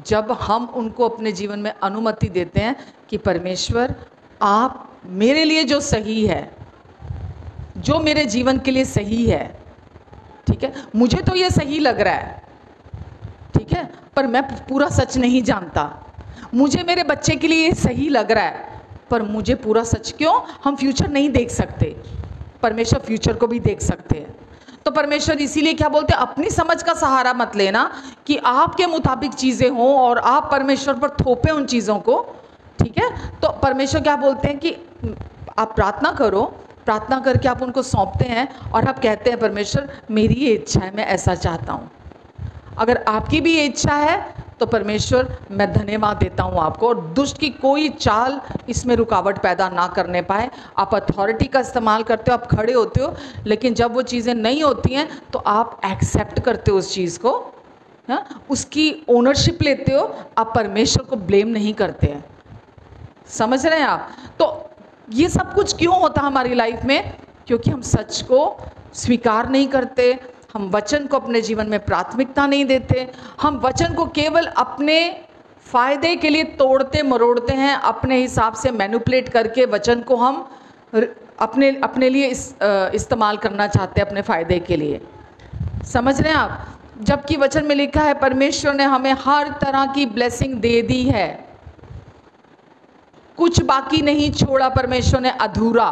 जब हम उनको अपने जीवन में अनुमति देते हैं कि परमेश्वर, आप मेरे लिए जो सही है, जो मेरे जीवन के लिए सही है, ठीक है, मुझे तो ये सही लग रहा है, ठीक है, पर मैं पूरा सच नहीं जानता। मुझे मेरे बच्चे के लिए ये सही लग रहा है, पर मुझे पूरा सच क्यों? हम फ्यूचर नहीं देख सकते, परमेश्वर फ्यूचर को भी देख सकते हैं। तो परमेश्वर इसीलिए क्या बोलते हैं, अपनी समझ का सहारा मत लेना कि आपके मुताबिक चीज़ें हों और आप परमेश्वर पर थोपें उन चीज़ों को, ठीक है। तो परमेश्वर क्या बोलते हैं कि आप प्रार्थना करो, प्रार्थना करके आप उनको सौंपते हैं और आप कहते हैं परमेश्वर, मेरी ये इच्छा है, मैं ऐसा चाहता हूँ। अगर आपकी भी ये इच्छा है तो परमेश्वर, मैं धन्यवाद देता हूँ आपको, और दुष्ट की कोई चाल इसमें रुकावट पैदा ना करने पाए। आप अथॉरिटी का इस्तेमाल करते हो, आप खड़े होते हो, लेकिन जब वो चीज़ें नहीं होती हैं तो आप एक्सेप्ट करते हो उस चीज़ को, हाँ, उसकी ओनरशिप लेते हो, आप परमेश्वर को ब्लेम नहीं करते हैं। समझ रहे हैं आप? तो ये सब कुछ क्यों होता है हमारी लाइफ में? क्योंकि हम सच को स्वीकार नहीं करते, हम वचन को अपने जीवन में प्राथमिकता नहीं देते, हम वचन को केवल अपने फ़ायदे के लिए तोड़ते मरोड़ते हैं, अपने हिसाब से मैनिपुलेट करके वचन को हम अपने लिए इस्तेमाल करना चाहते हैं, अपने फ़ायदे के लिए। समझ रहे हैं आप? जबकि वचन में लिखा है परमेश्वर ने हमें हर तरह की ब्लेसिंग दे दी है, कुछ बाकी नहीं छोड़ा परमेश्वर ने अधूरा।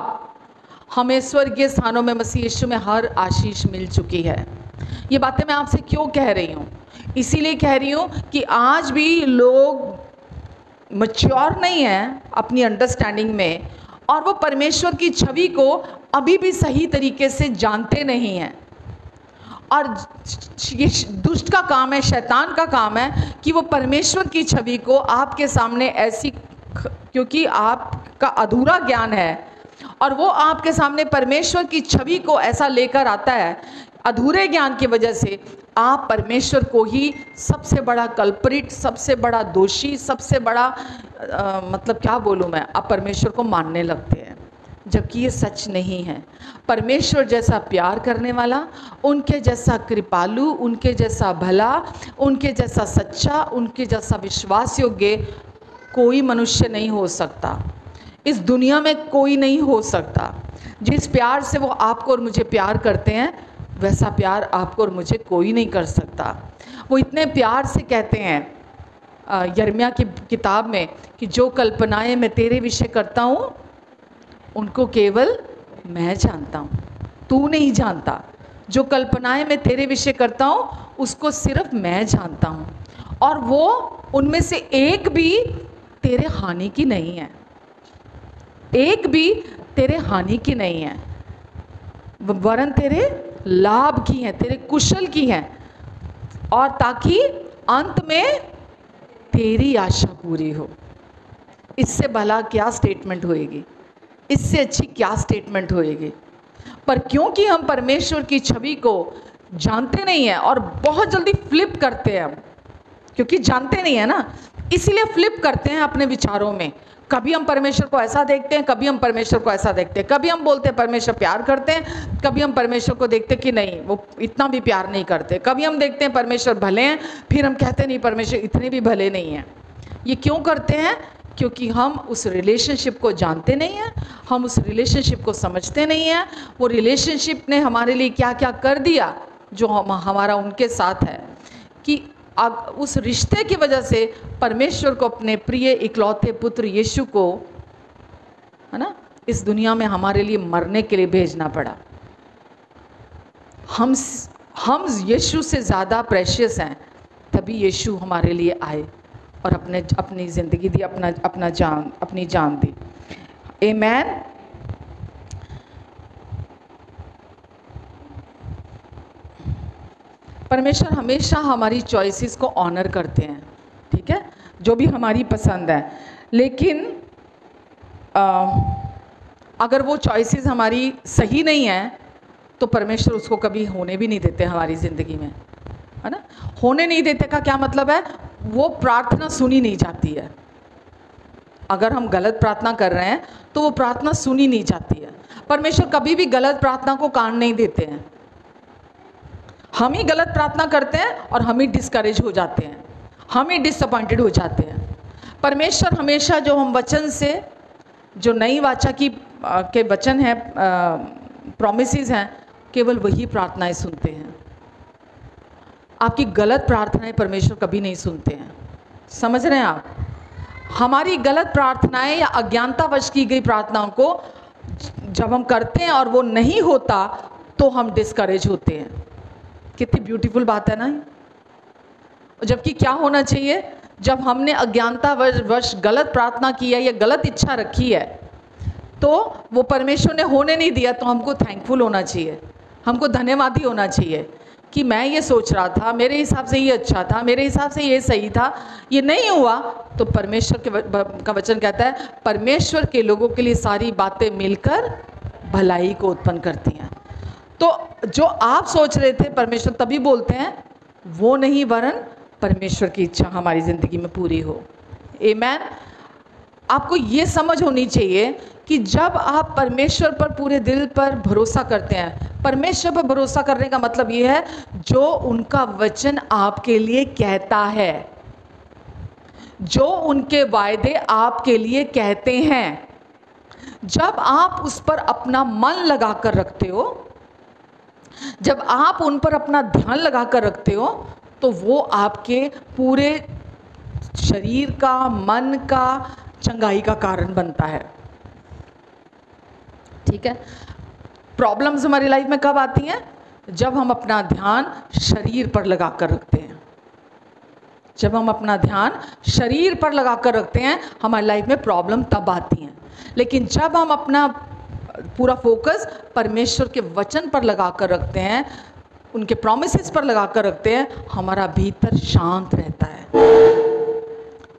हमें स्वर्गीय स्थानों में मसीह यीशु में हर आशीष मिल चुकी है। ये बातें मैं आपसे क्यों कह रही हूँ? इसीलिए कह रही हूँ कि आज भी लोग मैच्योर नहीं हैं अपनी अंडरस्टैंडिंग में, और वो परमेश्वर की छवि को अभी भी सही तरीके से जानते नहीं हैं। और ये दुष्ट का काम है, शैतान का काम है कि वो परमेश्वर की छवि को आपके सामने ऐसी, क्योंकि आपका अधूरा ज्ञान है, और वो आपके सामने परमेश्वर की छवि को ऐसा लेकर आता है, अधूरे ज्ञान की वजह से आप परमेश्वर को ही सबसे बड़ा कल्प्रिट, सबसे बड़ा दोषी, सबसे बड़ा मतलब क्या बोलूँ मैं, आप परमेश्वर को मानने लगते हैं, जबकि ये सच नहीं है। परमेश्वर जैसा प्यार करने वाला, उनके जैसा कृपालु, उनके जैसा भला, उनके जैसा सच्चा, उनके जैसा विश्वास योग्य कोई मनुष्य नहीं हो सकता, इस दुनिया में कोई नहीं हो सकता। जिस प्यार से वो आपको और मुझे प्यार करते हैं, वैसा प्यार आपको और मुझे कोई नहीं कर सकता। वो इतने प्यार से कहते हैं यिर्मयाह की किताब में कि जो कल्पनाएं मैं तेरे विषय करता हूँ उनको केवल मैं जानता हूँ, तू नहीं जानता। जो कल्पनाएं मैं तेरे विषय करता हूँ उसको सिर्फ मैं जानता हूँ, और वो उनमें से एक भी तेरे हानि की नहीं है, एक भी तेरे हानि की नहीं है, वरन तेरे लाभ की है, तेरे कुशल की है, और ताकि अंत में तेरी आशा पूरी हो। इससे भला क्या स्टेटमेंट होएगी? इससे अच्छी क्या स्टेटमेंट होएगी? पर क्योंकि हम परमेश्वर की छवि को जानते नहीं हैं और बहुत जल्दी फ्लिप करते हैं हम, क्योंकि जानते नहीं है ना, इसीलिए फ्लिप करते हैं अपने विचारों में। कभी हम परमेश्वर को ऐसा देखते हैं, कभी हम परमेश्वर को ऐसा देखते हैं। कभी हम बोलते हैं परमेश्वर प्यार करते हैं, कभी हम परमेश्वर को देखते हैं कि नहीं, वो इतना भी प्यार नहीं करते। कभी हम देखते हैं परमेश्वर भले हैं, फिर हम कहते नहीं परमेश्वर इतने भी भले नहीं हैं। ये क्यों करते हैं? क्योंकि हम उस रिलेशनशिप को जानते नहीं हैं, हम उस रिलेशनशिप को समझते नहीं हैं। वो रिलेशनशिप ने हमारे लिए क्या क्या कर दिया जो हमारा उनके साथ है, कि अब उस रिश्ते की वजह से परमेश्वर को अपने प्रिय इकलौते पुत्र यीशु को, है ना, इस दुनिया में हमारे लिए मरने के लिए भेजना पड़ा। हम यीशु से ज़्यादा प्रेशियस हैं, तभी यीशु हमारे लिए आए और अपनी ज़िंदगी दी, अपनी जान दी। आमीन। परमेश्वर हमेशा हमारी चॉइसेस को ऑनर करते हैं, ठीक है, जो भी हमारी पसंद है। लेकिन अगर वो चॉइसेस हमारी सही नहीं है तो परमेश्वर उसको कभी होने भी नहीं देते हमारी ज़िंदगी में, है ना। होने नहीं देते का क्या मतलब है? वो प्रार्थना सुनी नहीं जाती है। अगर हम गलत प्रार्थना कर रहे हैं तो वो प्रार्थना सुनी नहीं जाती है। परमेश्वर कभी भी गलत प्रार्थना को कान नहीं देते हैं। हम ही गलत प्रार्थना करते हैं और हम ही डिस्करेज हो जाते हैं, हम ही डिसअपॉइंटेड हो जाते हैं। परमेश्वर हमेशा जो हम वचन से, जो नई वाचा के वचन हैं, प्रॉमिसेस हैं, केवल वही प्रार्थनाएं सुनते हैं। आपकी गलत प्रार्थनाएं परमेश्वर कभी नहीं सुनते हैं। समझ रहे हैं आप? हमारी गलत प्रार्थनाएं या अज्ञानतावश की गई प्रार्थनाओं को जब हम करते हैं और वो नहीं होता तो हम डिस्करेज होते हैं। कितनी ब्यूटीफुल बात है ना। जबकि क्या होना चाहिए, जब हमने अज्ञानतावश गलत प्रार्थना की है या गलत इच्छा रखी है तो वो परमेश्वर ने होने नहीं दिया, तो हमको थैंकफुल होना चाहिए, हमको धन्यवादी होना चाहिए कि मैं ये सोच रहा था, मेरे हिसाब से ये अच्छा था, मेरे हिसाब से ये सही था, ये नहीं हुआ। तो परमेश्वर का वचन कहता है परमेश्वर के लोगों के लिए सारी बातें मिलकर भलाई को उत्पन्न करती हैं। तो जो आप सोच रहे थे परमेश्वर तभी बोलते हैं, वो नहीं, वरन परमेश्वर की इच्छा हमारी ज़िंदगी में पूरी हो। आमीन। आपको ये समझ होनी चाहिए कि जब आप परमेश्वर पर पूरे दिल पर भरोसा करते हैं, परमेश्वर पर भरोसा करने का मतलब ये है जो उनका वचन आपके लिए कहता है, जो उनके वायदे आपके लिए कहते हैं, जब आप उस पर अपना मन लगा कर रखते हो, जब आप उन पर अपना ध्यान लगा कर रखते हो, तो वो आपके पूरे शरीर का, मन का चंगाई का कारण बनता है। ठीक है। प्रॉब्लम्स हमारी लाइफ में कब आती हैं? जब हम अपना ध्यान शरीर पर लगा कर रखते हैं। जब हम अपना ध्यान शरीर पर लगा कर रखते हैं, हमारी लाइफ में प्रॉब्लम तब आती हैं। लेकिन जब हम अपना पूरा फोकस परमेश्वर के वचन पर लगा कर रखते हैं, उनके प्रॉमिसेस पर लगा कर रखते हैं, हमारा भीतर शांत रहता है,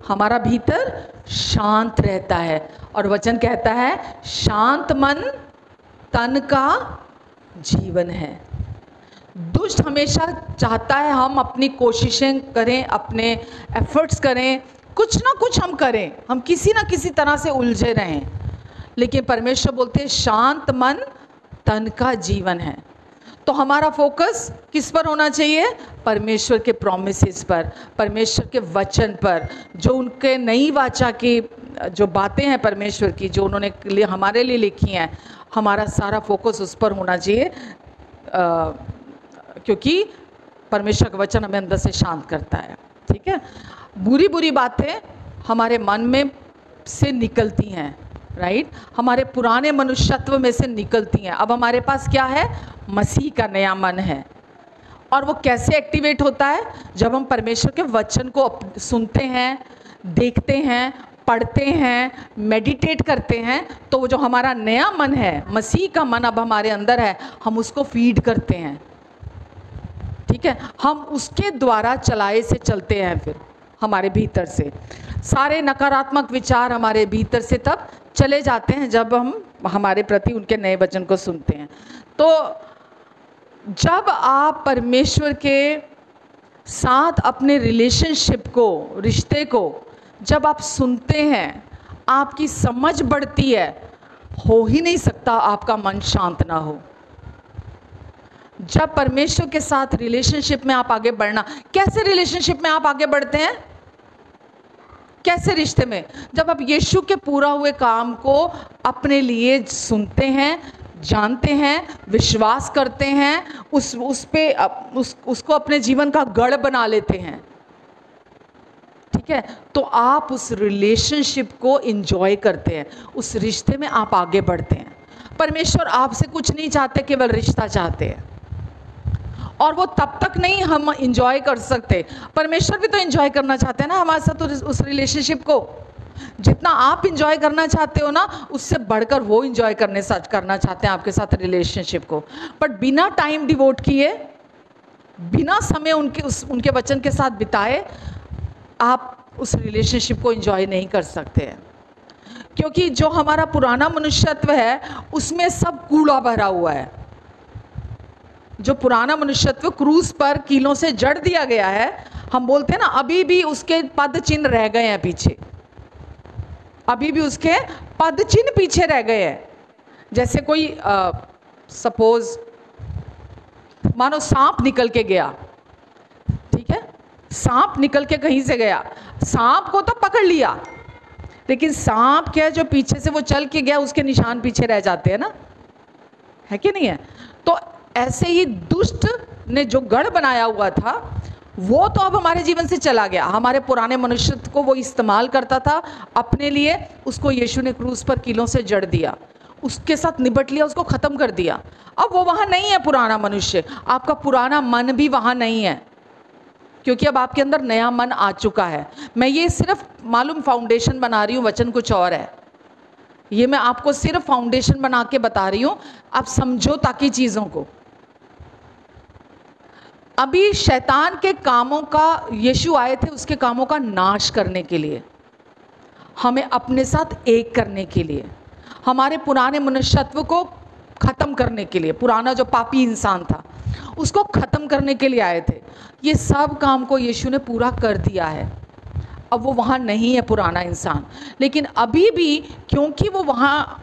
हमारा भीतर शांत रहता है। और वचन कहता है शांत मन तन का जीवन है। दुष्ट हमेशा चाहता है हम अपनी कोशिशें करें, अपने एफर्ट्स करें, कुछ ना कुछ हम करें, हम किसी ना किसी तरह से उलझे रहें। लेकिन परमेश्वर बोलते हैं शांत मन तन का जीवन है। तो हमारा फोकस किस पर होना चाहिए? परमेश्वर के प्रॉमिसेस पर, परमेश्वर के वचन पर, जो उनके नई वाचा की जो बातें हैं परमेश्वर की, जो उन्होंने हमारे लिए लिखी हैं, हमारा सारा फोकस उस पर होना चाहिए, क्योंकि परमेश्वर का वचन हमें अंदर से शांत करता है। ठीक है। बुरी बुरी बातें हमारे मन में से निकलती हैं, राइट, हमारे पुराने मनुष्यत्व में से निकलती हैं। अब हमारे पास क्या है? मसीह का नया मन है। और वो कैसे एक्टिवेट होता है? जब हम परमेश्वर के वचन को सुनते हैं, देखते हैं, पढ़ते हैं, मेडिटेट करते हैं, तो वो जो हमारा नया मन है, मसीह का मन अब हमारे अंदर है, हम उसको फीड करते हैं। ठीक है। हम उसके द्वारा चलाए से चलते हैं। फिर हमारे भीतर से सारे नकारात्मक विचार हमारे भीतर से तब चले जाते हैं जब हम हमारे प्रति उनके नए वचन को सुनते हैं। तो जब आप परमेश्वर के साथ अपने रिलेशनशिप को, रिश्ते को जब आप सुनते हैं, आपकी समझ बढ़ती है। हो ही नहीं सकता आपका मन शांत ना हो। जब परमेश्वर के साथ रिलेशनशिप में आप आगे बढ़ना, कैसे रिलेशनशिप में आप आगे बढ़ते हैं, कैसे रिश्ते में? जब आप यीशु के पूरा हुए काम को अपने लिए सुनते हैं, जानते हैं, विश्वास करते हैं, उसको अपने जीवन का गढ़ बना लेते हैं, ठीक है, तो आप उस रिलेशनशिप को एंजॉय करते हैं, उस रिश्ते में आप आगे बढ़ते हैं। परमेश्वर आपसे कुछ नहीं चाहते, केवल रिश्ता चाहते हैं। और वो तब तक नहीं हम एंजॉय कर सकते, परमेश्वर भी तो एंजॉय करना चाहते हैं ना हमारे साथ उस रिलेशनशिप को। जितना आप एंजॉय करना चाहते हो ना, उससे बढ़कर वो एंजॉय करना चाहते हैं आपके साथ रिलेशनशिप को। बट बिना टाइम डिवोट किए, बिना समय उनके वचन के साथ बिताए, आप उस रिलेशनशिप को एंजॉय नहीं कर सकते हैं। क्योंकि जो हमारा पुराना मनुष्यत्व है, उसमें सब कूड़ा भरा हुआ है। जो पुराना मनुष्यत्व क्रूस पर कीलों से जड़ दिया गया है, हम बोलते हैं ना, अभी भी उसके पद चिन्ह रह गए हैं पीछे, अभी भी उसके पद चिन्ह पीछे रह गए हैं। जैसे कोई सपोज मानो सांप निकल के गया, ठीक है, सांप निकल के कहीं से गया, सांप को तो पकड़ लिया, लेकिन सांप क्या, जो पीछे से वो चल के गया, उसके निशान पीछे रह जाते हैं ना, है कि नहीं है? तो ऐसे ही दुष्ट ने जो गढ़ बनाया हुआ था, वो तो अब हमारे जीवन से चला गया। हमारे पुराने मनुष्यत्व को वो इस्तेमाल करता था अपने लिए, उसको यीशु ने क्रूस पर कीलों से जड़ दिया, उसके साथ निपट लिया, उसको ख़त्म कर दिया। अब वो वहाँ नहीं है पुराना मनुष्य, आपका पुराना मन भी वहाँ नहीं है, क्योंकि अब आपके अंदर नया मन आ चुका है। मैं ये सिर्फ मालूम फाउंडेशन बना रही हूँ, वचन कुछ और है। ये मैं आपको सिर्फ फाउंडेशन बना के बता रही हूँ, आप समझो ताकि चीज़ों को। अभी शैतान के कामों का, यीशु आए थे उसके कामों का नाश करने के लिए, हमें अपने साथ एक करने के लिए, हमारे पुराने मनुष्यत्व को ख़त्म करने के लिए, पुराना जो पापी इंसान था उसको ख़त्म करने के लिए आए थे। ये सब काम को यीशु ने पूरा कर दिया है। अब वो वहाँ नहीं है पुराना इंसान, लेकिन अभी भी क्योंकि वो वहाँ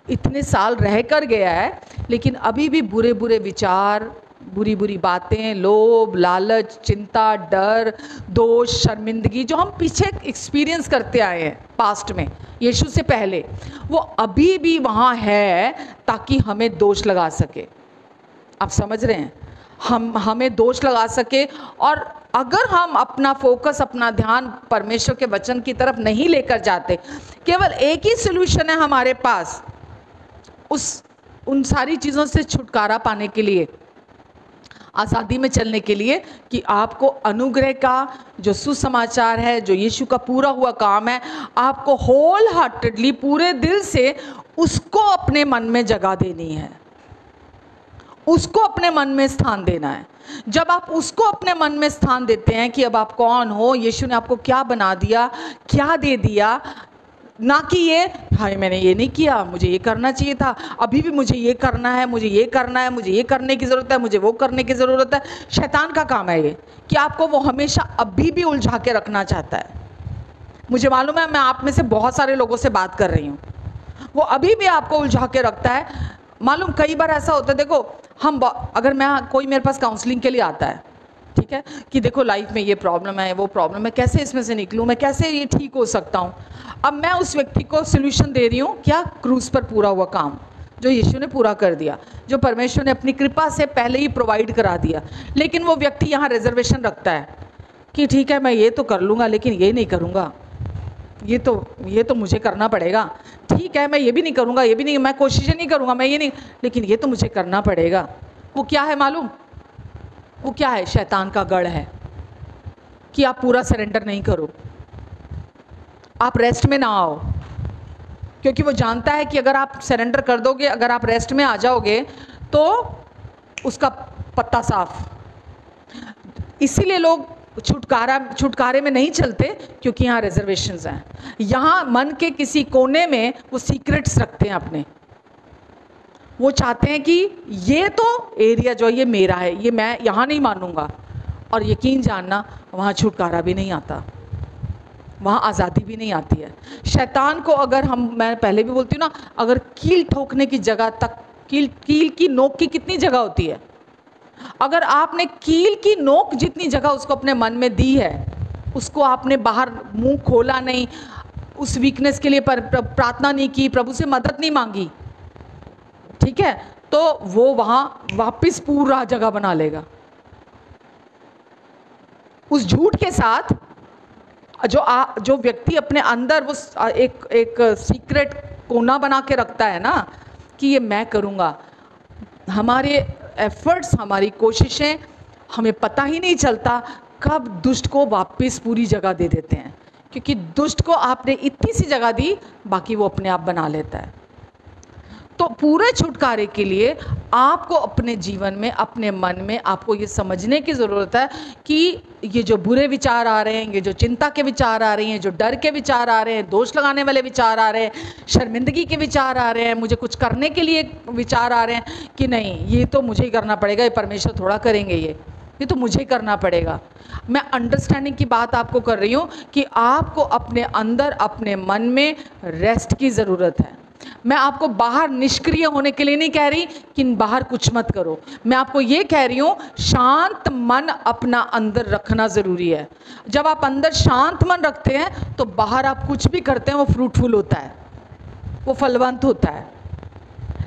इतने साल रह कर गया है, लेकिन अभी भी बुरे बुरे विचार, बुरी बुरी बातें, लोभ, लालच, चिंता, डर, दोष, शर्मिंदगी, जो हम पीछे एक्सपीरियंस करते आए हैं पास्ट में यीशु से पहले, वो अभी भी वहाँ है ताकि हमें दोष लगा सके। आप समझ रहे हैं? हमें दोष लगा सके। और अगर हम अपना फोकस, अपना ध्यान परमेश्वर के वचन की तरफ नहीं लेकर जाते, केवल एक ही सोल्यूशन है हमारे पास उन सारी चीज़ों से छुटकारा पाने के लिए, आज़ादी में चलने के लिए, कि आपको अनुग्रह का जो सुसमाचार है, जो यीशु का पूरा हुआ काम है, आपको होल हार्टेडली, पूरे दिल से उसको अपने मन में जगह देनी है, उसको अपने मन में स्थान देना है। जब आप उसको अपने मन में स्थान देते हैं कि अब आप कौन हो, यीशु ने आपको क्या बना दिया, क्या दे दिया, ना कि ये हाय मैंने ये नहीं किया, मुझे ये करना चाहिए था, अभी भी मुझे ये करना है, मुझे ये करना है, मुझे ये करने की ज़रूरत है, मुझे वो करने की ज़रूरत है। शैतान का काम है ये, कि आपको वो हमेशा अभी भी उलझा के रखना चाहता है। मुझे मालूम है, मैं आप में से बहुत सारे लोगों से बात कर रही हूँ, वो अभी भी आपको उलझा के रखता है। मालूम कई बार ऐसा होता है, देखो अगर कोई मेरे पास काउंसलिंग के लिए आता है, ठीक है, कि देखो लाइफ में ये प्रॉब्लम है, वो प्रॉब्लम है, कैसे इसमें से निकलूँ, मैं कैसे ये ठीक हो सकता हूँ। अब मैं उस व्यक्ति को सोल्यूशन दे रही हूँ, क्या? क्रूस पर पूरा हुआ काम जो यीशु ने पूरा कर दिया, जो परमेश्वर ने अपनी कृपा से पहले ही प्रोवाइड करा दिया। लेकिन वो व्यक्ति यहाँ रिजर्वेशन रखता है कि ठीक है मैं ये तो कर लूँगा, लेकिन ये नहीं करूँगा, ये तो मुझे करना पड़ेगा। ठीक है मैं ये भी नहीं करूँगा, ये भी नहीं, मैं कोशिश नहीं करूँगा, मैं ये नहीं, लेकिन ये तो मुझे करना पड़ेगा। वो क्या है मालूम? वो क्या है? शैतान का गढ़ है कि आप पूरा सरेंडर नहीं करो, आप रेस्ट में ना आओ, क्योंकि वो जानता है कि अगर आप सरेंडर कर दोगे, अगर आप रेस्ट में आ जाओगे तो उसका पत्ता साफ। इसीलिए लोग छुटकारे में नहीं चलते, क्योंकि यहाँ रिजर्वेशंस हैं। यहाँ मन के किसी कोने में वो सीक्रेट्स रखते हैं अपने, वो चाहते हैं कि ये तो एरिया जो ये मेरा है, ये मैं यहाँ नहीं मानूंगा। और यकीन जानना, वहाँ छुटकारा भी नहीं आता, वहाँ आज़ादी भी नहीं आती है। शैतान को अगर मैं पहले भी बोलती हूँ ना, अगर कील ठोकने की जगह तक, कील की नोक की कितनी जगह होती है, अगर आपने कील की नोक जितनी जगह उसको अपने मन में दी है, उसको आपने बाहर मुंह खोला नहीं, उस वीकनेस के लिए प्रार्थना नहीं की, प्रभु से मदद नहीं मांगी, ठीक है, तो वो वहाँ वापस पूरा जगह बना लेगा। उस झूठ के साथ जो व्यक्ति अपने अंदर वो एक सीक्रेट कोना बना के रखता है ना कि ये मैं करूँगा, हमारे एफर्ट्स, हमारी कोशिशें, हमें पता ही नहीं चलता कब दुष्ट को वापस पूरी जगह दे देते हैं, क्योंकि दुष्ट को आपने इतनी सी जगह दी, बाकी वो अपने आप बना लेता है। तो पूरे छुटकारे के लिए आपको अपने जीवन में, अपने मन में आपको ये समझने की ज़रूरत है कि ये जो बुरे विचार आ रहे हैं, ये जो चिंता के विचार आ रहे हैं, जो डर के विचार आ रहे हैं, दोष लगाने वाले विचार आ रहे हैं, शर्मिंदगी के विचार आ रहे हैं, मुझे कुछ करने के लिए विचार आ रहे हैं कि नहीं ये तो मुझे ही करना पड़ेगा, ये परमेश्वर थोड़ा करेंगे, ये तो मुझे ही करना पड़ेगा। मैं अंडरस्टैंडिंग की बात आपको कर रही हूँ कि आपको अपने अंदर, अपने मन में रेस्ट की ज़रूरत है। मैं आपको बाहर निष्क्रिय होने के लिए नहीं कह रही कि बाहर कुछ मत करो, मैं आपको ये कह रही हूँ शांत मन अपना अंदर रखना ज़रूरी है। जब आप अंदर शांत मन रखते हैं तो बाहर आप कुछ भी करते हैं वो फ्रूटफुल होता है, वो फलवंत होता है।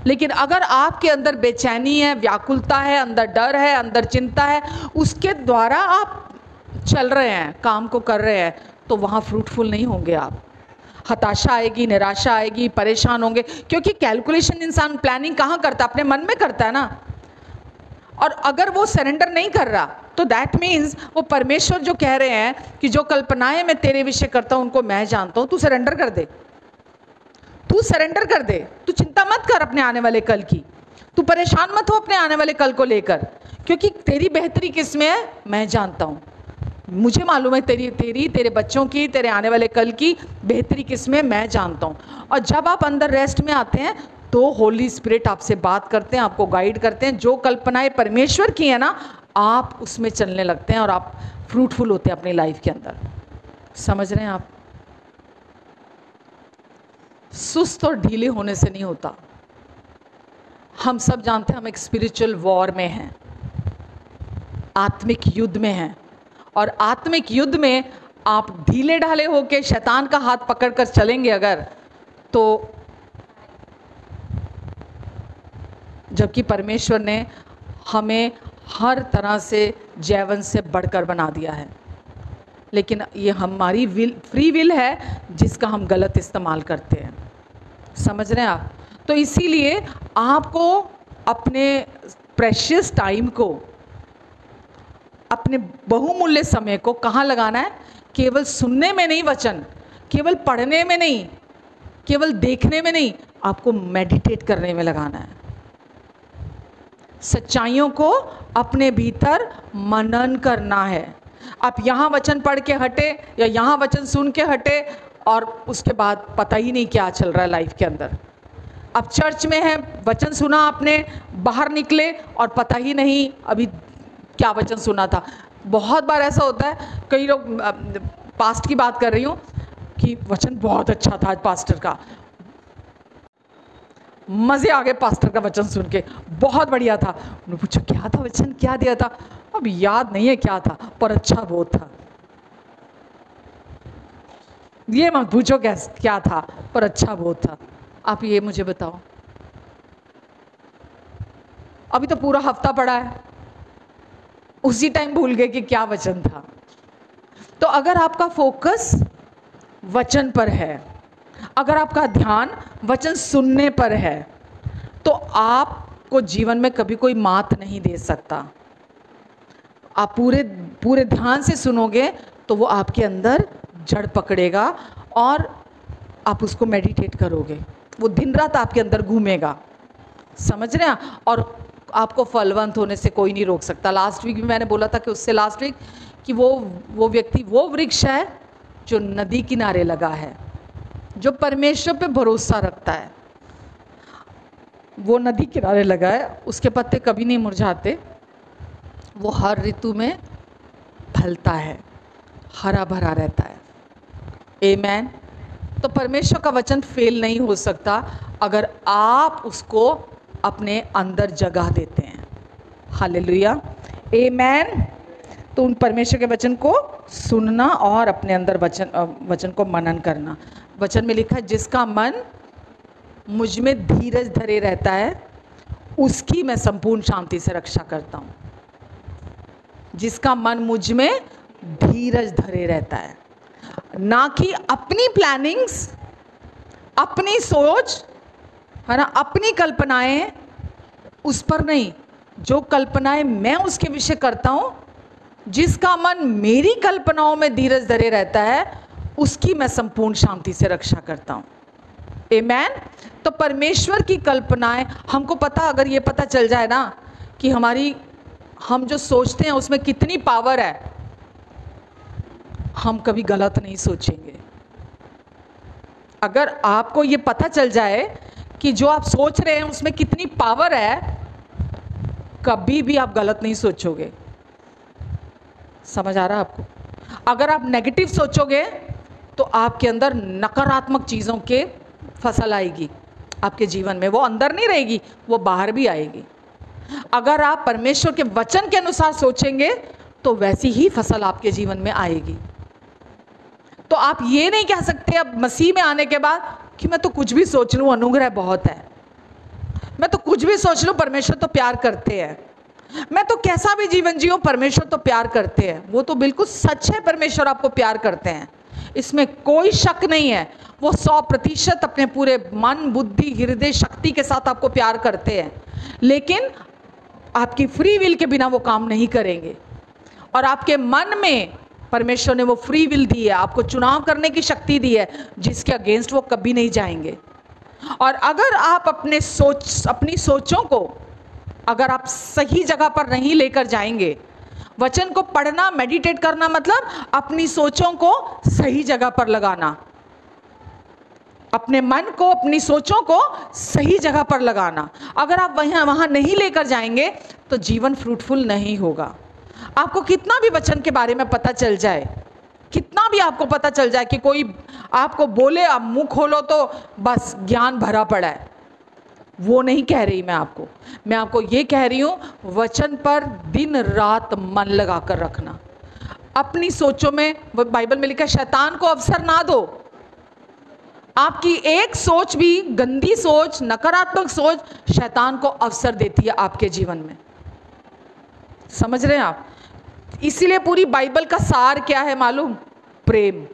लेकिन अगर आपके अंदर बेचैनी है, व्याकुलता है, अंदर डर है, अंदर चिंता है, उसके द्वारा आप चल रहे हैं, काम को कर रहे हैं, तो वहाँ फ्रूटफुल नहीं होंगे आप। हताशा आएगी, निराशा आएगी, परेशान होंगे, क्योंकि कैलकुलेशन इंसान प्लानिंग कहाँ करता है? अपने मन में करता है ना। और अगर वो सरेंडर नहीं कर रहा तो दैट मीन्स वो परमेश्वर जो कह रहे हैं कि जो कल्पनाएं मैं तेरे विषय करता हूँ उनको मैं जानता हूँ, तू सरेंडर कर दे, तू सरेंडर कर दे, तू चिंता मत कर अपने आने वाले कल की, तू परेशान मत हो अपने आने वाले कल को लेकर, क्योंकि तेरी बेहतरी किस में है मैं जानता हूँ। मुझे मालूम है तेरे बच्चों की, तेरे आने वाले कल की बेहतरी किस में मैं जानता हूँ। और जब आप अंदर रेस्ट में आते हैं तो होली स्पिरिट आपसे बात करते हैं, आपको गाइड करते हैं, जो कल्पनाएं परमेश्वर की है ना आप उसमें चलने लगते हैं और आप फ्रूटफुल होते हैं अपनी लाइफ के अंदर। समझ रहे हैं आप? सुस्त और ढीले होने से नहीं होता। हम सब जानते हैं हम एक स्पिरिचुअल वॉर में हैं, आत्मिक युद्ध में हैं, और आत्मिक युद्ध में आप ढीले ढाले होकर शैतान का हाथ पकड़कर चलेंगे अगर, तो जबकि परमेश्वर ने हमें हर तरह से जैवन से बढ़कर बना दिया है, लेकिन ये हमारी फ्री विल है जिसका हम गलत इस्तेमाल करते हैं। समझ रहे हैं आप? तो इसीलिए आपको अपने प्रेशियस टाइम को, अपने बहुमूल्य समय को कहाँ लगाना है? केवल सुनने में नहीं वचन, केवल पढ़ने में नहीं, केवल देखने में नहीं, आपको मेडिटेट करने में लगाना है। सच्चाइयों को अपने भीतर मनन करना है। आप यहाँ वचन पढ़ के हटे या यहाँ वचन सुन के हटे और उसके बाद पता ही नहीं क्या चल रहा है लाइफ के अंदर। अब चर्च में है, वचन सुना आपने, बाहर निकले और पता ही नहीं अभी क्या वचन सुना था। बहुत बार ऐसा होता है, कई लोग, पास्ट की बात कर रही हूँ, कि वचन बहुत अच्छा था आज पास्टर का, मज़े आ गए पास्टर का वचन सुन के, बहुत बढ़िया था। उन्होंने पूछा क्या था वचन, क्या दिया था? अब याद नहीं है क्या था, पर अच्छा बहुत था। ये मत पूछो क्या था, पर अच्छा बहुत था। आप ये मुझे बताओ, अभी तो पूरा हफ्ता पड़ा है, उसी टाइम भूल गए कि क्या वचन था। तो अगर आपका फोकस वचन पर है, अगर आपका ध्यान वचन सुनने पर है, तो आपको जीवन में कभी कोई मात नहीं दे सकता। आप पूरे ध्यान से सुनोगे तो वो आपके अंदर जड़ पकड़ेगा और आप उसको मेडिटेट करोगे, वो दिन रात आपके अंदर घूमेगा। समझ रहे हैं? और आपको फलवंत होने से कोई नहीं रोक सकता। लास्ट वीक भी मैंने बोला था कि उससे लास्ट वीक कि वो व्यक्ति वो वृक्ष है जो नदी किनारे लगा है, जो परमेश्वर पे भरोसा रखता है। वो नदी किनारे लगा है, उसके पत्ते कभी नहीं मुरझाते, वो हर ऋतु में फलता है, हरा भरा रहता है। आमेन। तो परमेश्वर का वचन फेल नहीं हो सकता अगर आप उसको अपने अंदर जगह देते हैं। हालेलुया, आमेन। तो उन परमेश्वर के वचन को सुनना और अपने अंदर वचन को मनन करना। वचन में लिखा है, जिसका मन मुझ में धीरज धरे रहता है उसकी मैं संपूर्ण शांति से रक्षा करता हूँ। जिसका मन मुझ में धीरज धरे रहता है, ना कि अपनी प्लानिंग्स, अपनी सोच है ना, अपनी कल्पनाएं, उस पर नहीं। जो कल्पनाएं मैं उसके विषय करता हूँ, जिसका मन मेरी कल्पनाओं में धीरज धरे रहता है उसकी मैं संपूर्ण शांति से रक्षा करता हूँ। आमेन। तो परमेश्वर की कल्पनाएं हमको पता, अगर ये पता चल जाए ना कि हम जो सोचते हैं उसमें कितनी पावर है, हम कभी गलत नहीं सोचेंगे। अगर आपको ये पता चल जाए कि जो आप सोच रहे हैं उसमें कितनी पावर है, कभी भी आप गलत नहीं सोचोगे। समझ आ रहा है आपको? अगर आप नेगेटिव सोचोगे तो आपके अंदर नकारात्मक चीज़ों के फसल आएगी आपके जीवन में, वो अंदर नहीं रहेगी, वो बाहर भी आएगी। अगर आप परमेश्वर के वचन के अनुसार सोचेंगे तो वैसी ही फसल आपके जीवन में आएगी। तो आप ये नहीं कह सकते अब मसीह में आने के बाद कि मैं तो कुछ भी सोच लूं, अनुग्रह बहुत है, मैं तो कुछ भी सोच लूं, परमेश्वर तो प्यार करते हैं, मैं तो कैसा भी जीवन जियो, परमेश्वर तो प्यार करते हैं। वो तो बिल्कुल सच है, परमेश्वर आपको प्यार करते हैं, इसमें कोई शक नहीं है। वो 100% अपने पूरे मन, बुद्धि, हृदय, शक्ति के साथ आपको प्यार करते हैं, लेकिन आपकी फ्री विल के बिना वो काम नहीं करेंगे। और आपके मन में परमेश्वर ने वो फ्री विल दी है, आपको चुनाव करने की शक्ति दी है, जिसके अगेंस्ट वो कभी नहीं जाएंगे। और अगर आप अपनी सोचों को अगर आप सही जगह पर नहीं लेकर जाएंगे, वचन को पढ़ना, मेडिटेट करना मतलब अपनी सोचों को सही जगह पर लगाना, अपने मन को, अपनी सोचों को सही जगह पर लगाना। अगर आप वहां नहीं लेकर जाएंगे तो जीवन फ्रूटफुल नहीं होगा। आपको कितना भी वचन के बारे में पता चल जाए, कितना भी आपको पता चल जाए कि कोई आपको बोले आप मुंह खोलो तो बस ज्ञान भरा पड़ा है, वो नहीं कह रही मैं आपको ये कह रही हूं, वचन पर दिन रात मन लगा कर रखना। अपनी सोचों में, बाइबल में लिखा है, शैतान को अवसर ना दो। आपकी एक सोच भी, गंदी सोच, नकारात्मक सोच शैतान को अवसर देती है आपके जीवन में। समझ रहे हैं आप? इसीलिए पूरी बाइबल का सार क्या है मालूम? प्रेम।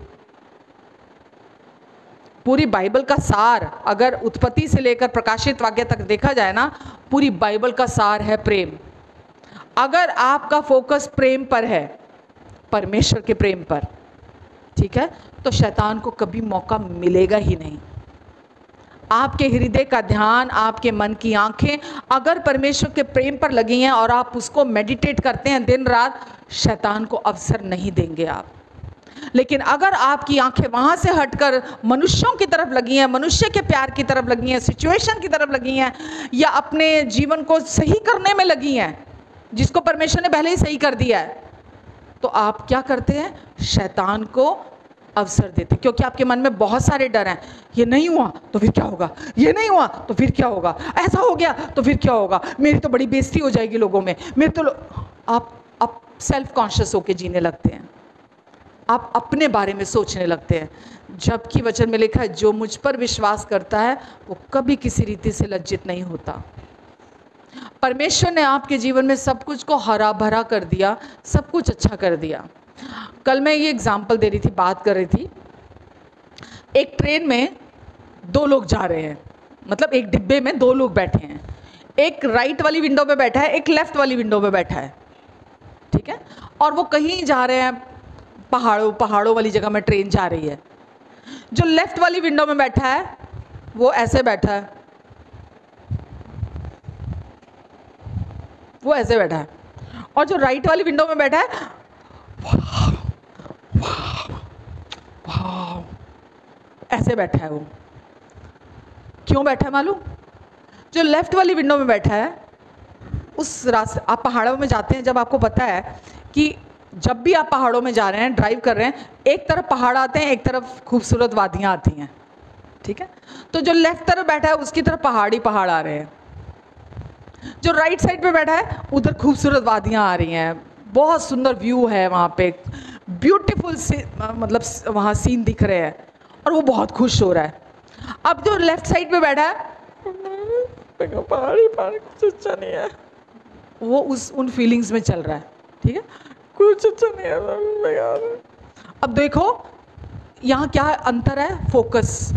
पूरी बाइबल का सार अगर उत्पत्ति से लेकर प्रकाशित वाक्य तक देखा जाए ना, पूरी बाइबल का सार है प्रेम। अगर आपका फोकस प्रेम पर है, परमेश्वर के प्रेम पर, ठीक है, तो शैतान को कभी मौका मिलेगा ही नहीं। आपके हृदय का ध्यान, आपके मन की आंखें अगर परमेश्वर के प्रेम पर लगी हैं और आप उसको मेडिटेट करते हैं दिन रात, शैतान को अवसर नहीं देंगे आप। लेकिन अगर आपकी आंखें वहां से हटकर मनुष्यों की तरफ लगी हैं, मनुष्य के प्यार की तरफ लगी हैं, सिचुएशन की तरफ लगी हैं, या अपने जीवन को सही करने में लगी हैं, जिसको परमेश्वर ने पहले ही सही कर दिया है, तो आप क्या करते हैं? शैतान को अवसर देते, क्योंकि आपके मन में बहुत सारे डर हैं। ये नहीं हुआ तो फिर क्या होगा, ये नहीं हुआ तो फिर क्या होगा, ऐसा हो गया तो फिर क्या होगा, मेरी तो बड़ी बेइज्जती हो जाएगी लोगों में, मेरे तो आप सेल्फ कॉन्शियस होके जीने लगते हैं, आप अपने बारे में सोचने लगते हैं। जबकि वचन में लिखा है, जो मुझ पर विश्वास करता है वो कभी किसी रीति से लज्जित नहीं होता। परमेश्वर ने आपके जीवन में सब कुछ को हरा भरा कर दिया, सब कुछ अच्छा कर दिया। कल मैं ये एग्जाम्पल दे रही थी, बात कर रही थी, एक ट्रेन में 2 लोग जा रहे हैं, मतलब एक डिब्बे में 2 लोग बैठे हैं, एक राइट वाली विंडो पे बैठा है, एक लेफ्ट वाली विंडो पे बैठा है, ठीक है, और वो कहीं जा रहे हैं, पहाड़ों वाली जगह में ट्रेन जा रही है। जो लेफ्ट वाली विंडो में बैठा है वो ऐसे बैठा है, वो ऐसे बैठा है, और जो राइट वाली विंडो में बैठा है ऐसे बैठा है। वो क्यों बैठा है मालूम? जो लेफ्ट वाली विंडो में बैठा है उस रास्ते, आप पहाड़ों में जाते हैं, जब आपको पता है कि जब भी आप पहाड़ों में जा रहे हैं, ड्राइव कर रहे हैं, एक तरफ पहाड़ आते हैं, एक तरफ खूबसूरत वादियाँ आती हैं, ठीक है। तो जो लेफ्ट तरफ बैठा है उसकी तरफ पहाड़ ही पहाड़ आ रहे हैं, जो राइट साइड पे बैठा है उधर खूबसूरत वादियाँ आ रही हैं, बहुत सुंदर व्यू है वहाँ पे, ब्यूटीफुल मतलब वहाँ सीन दिख रहे हैं और वो बहुत खुश हो रहा है। अब जो लेफ्ट साइड पे बैठा है, पहाड़ ही पहाड़, कुछ अच्छा नहीं है, वो उन फीलिंग्स में चल रहा है, ठीक है, कुछ अच्छा नहीं है। अब देखो यहाँ क्या अंतर है, फोकस,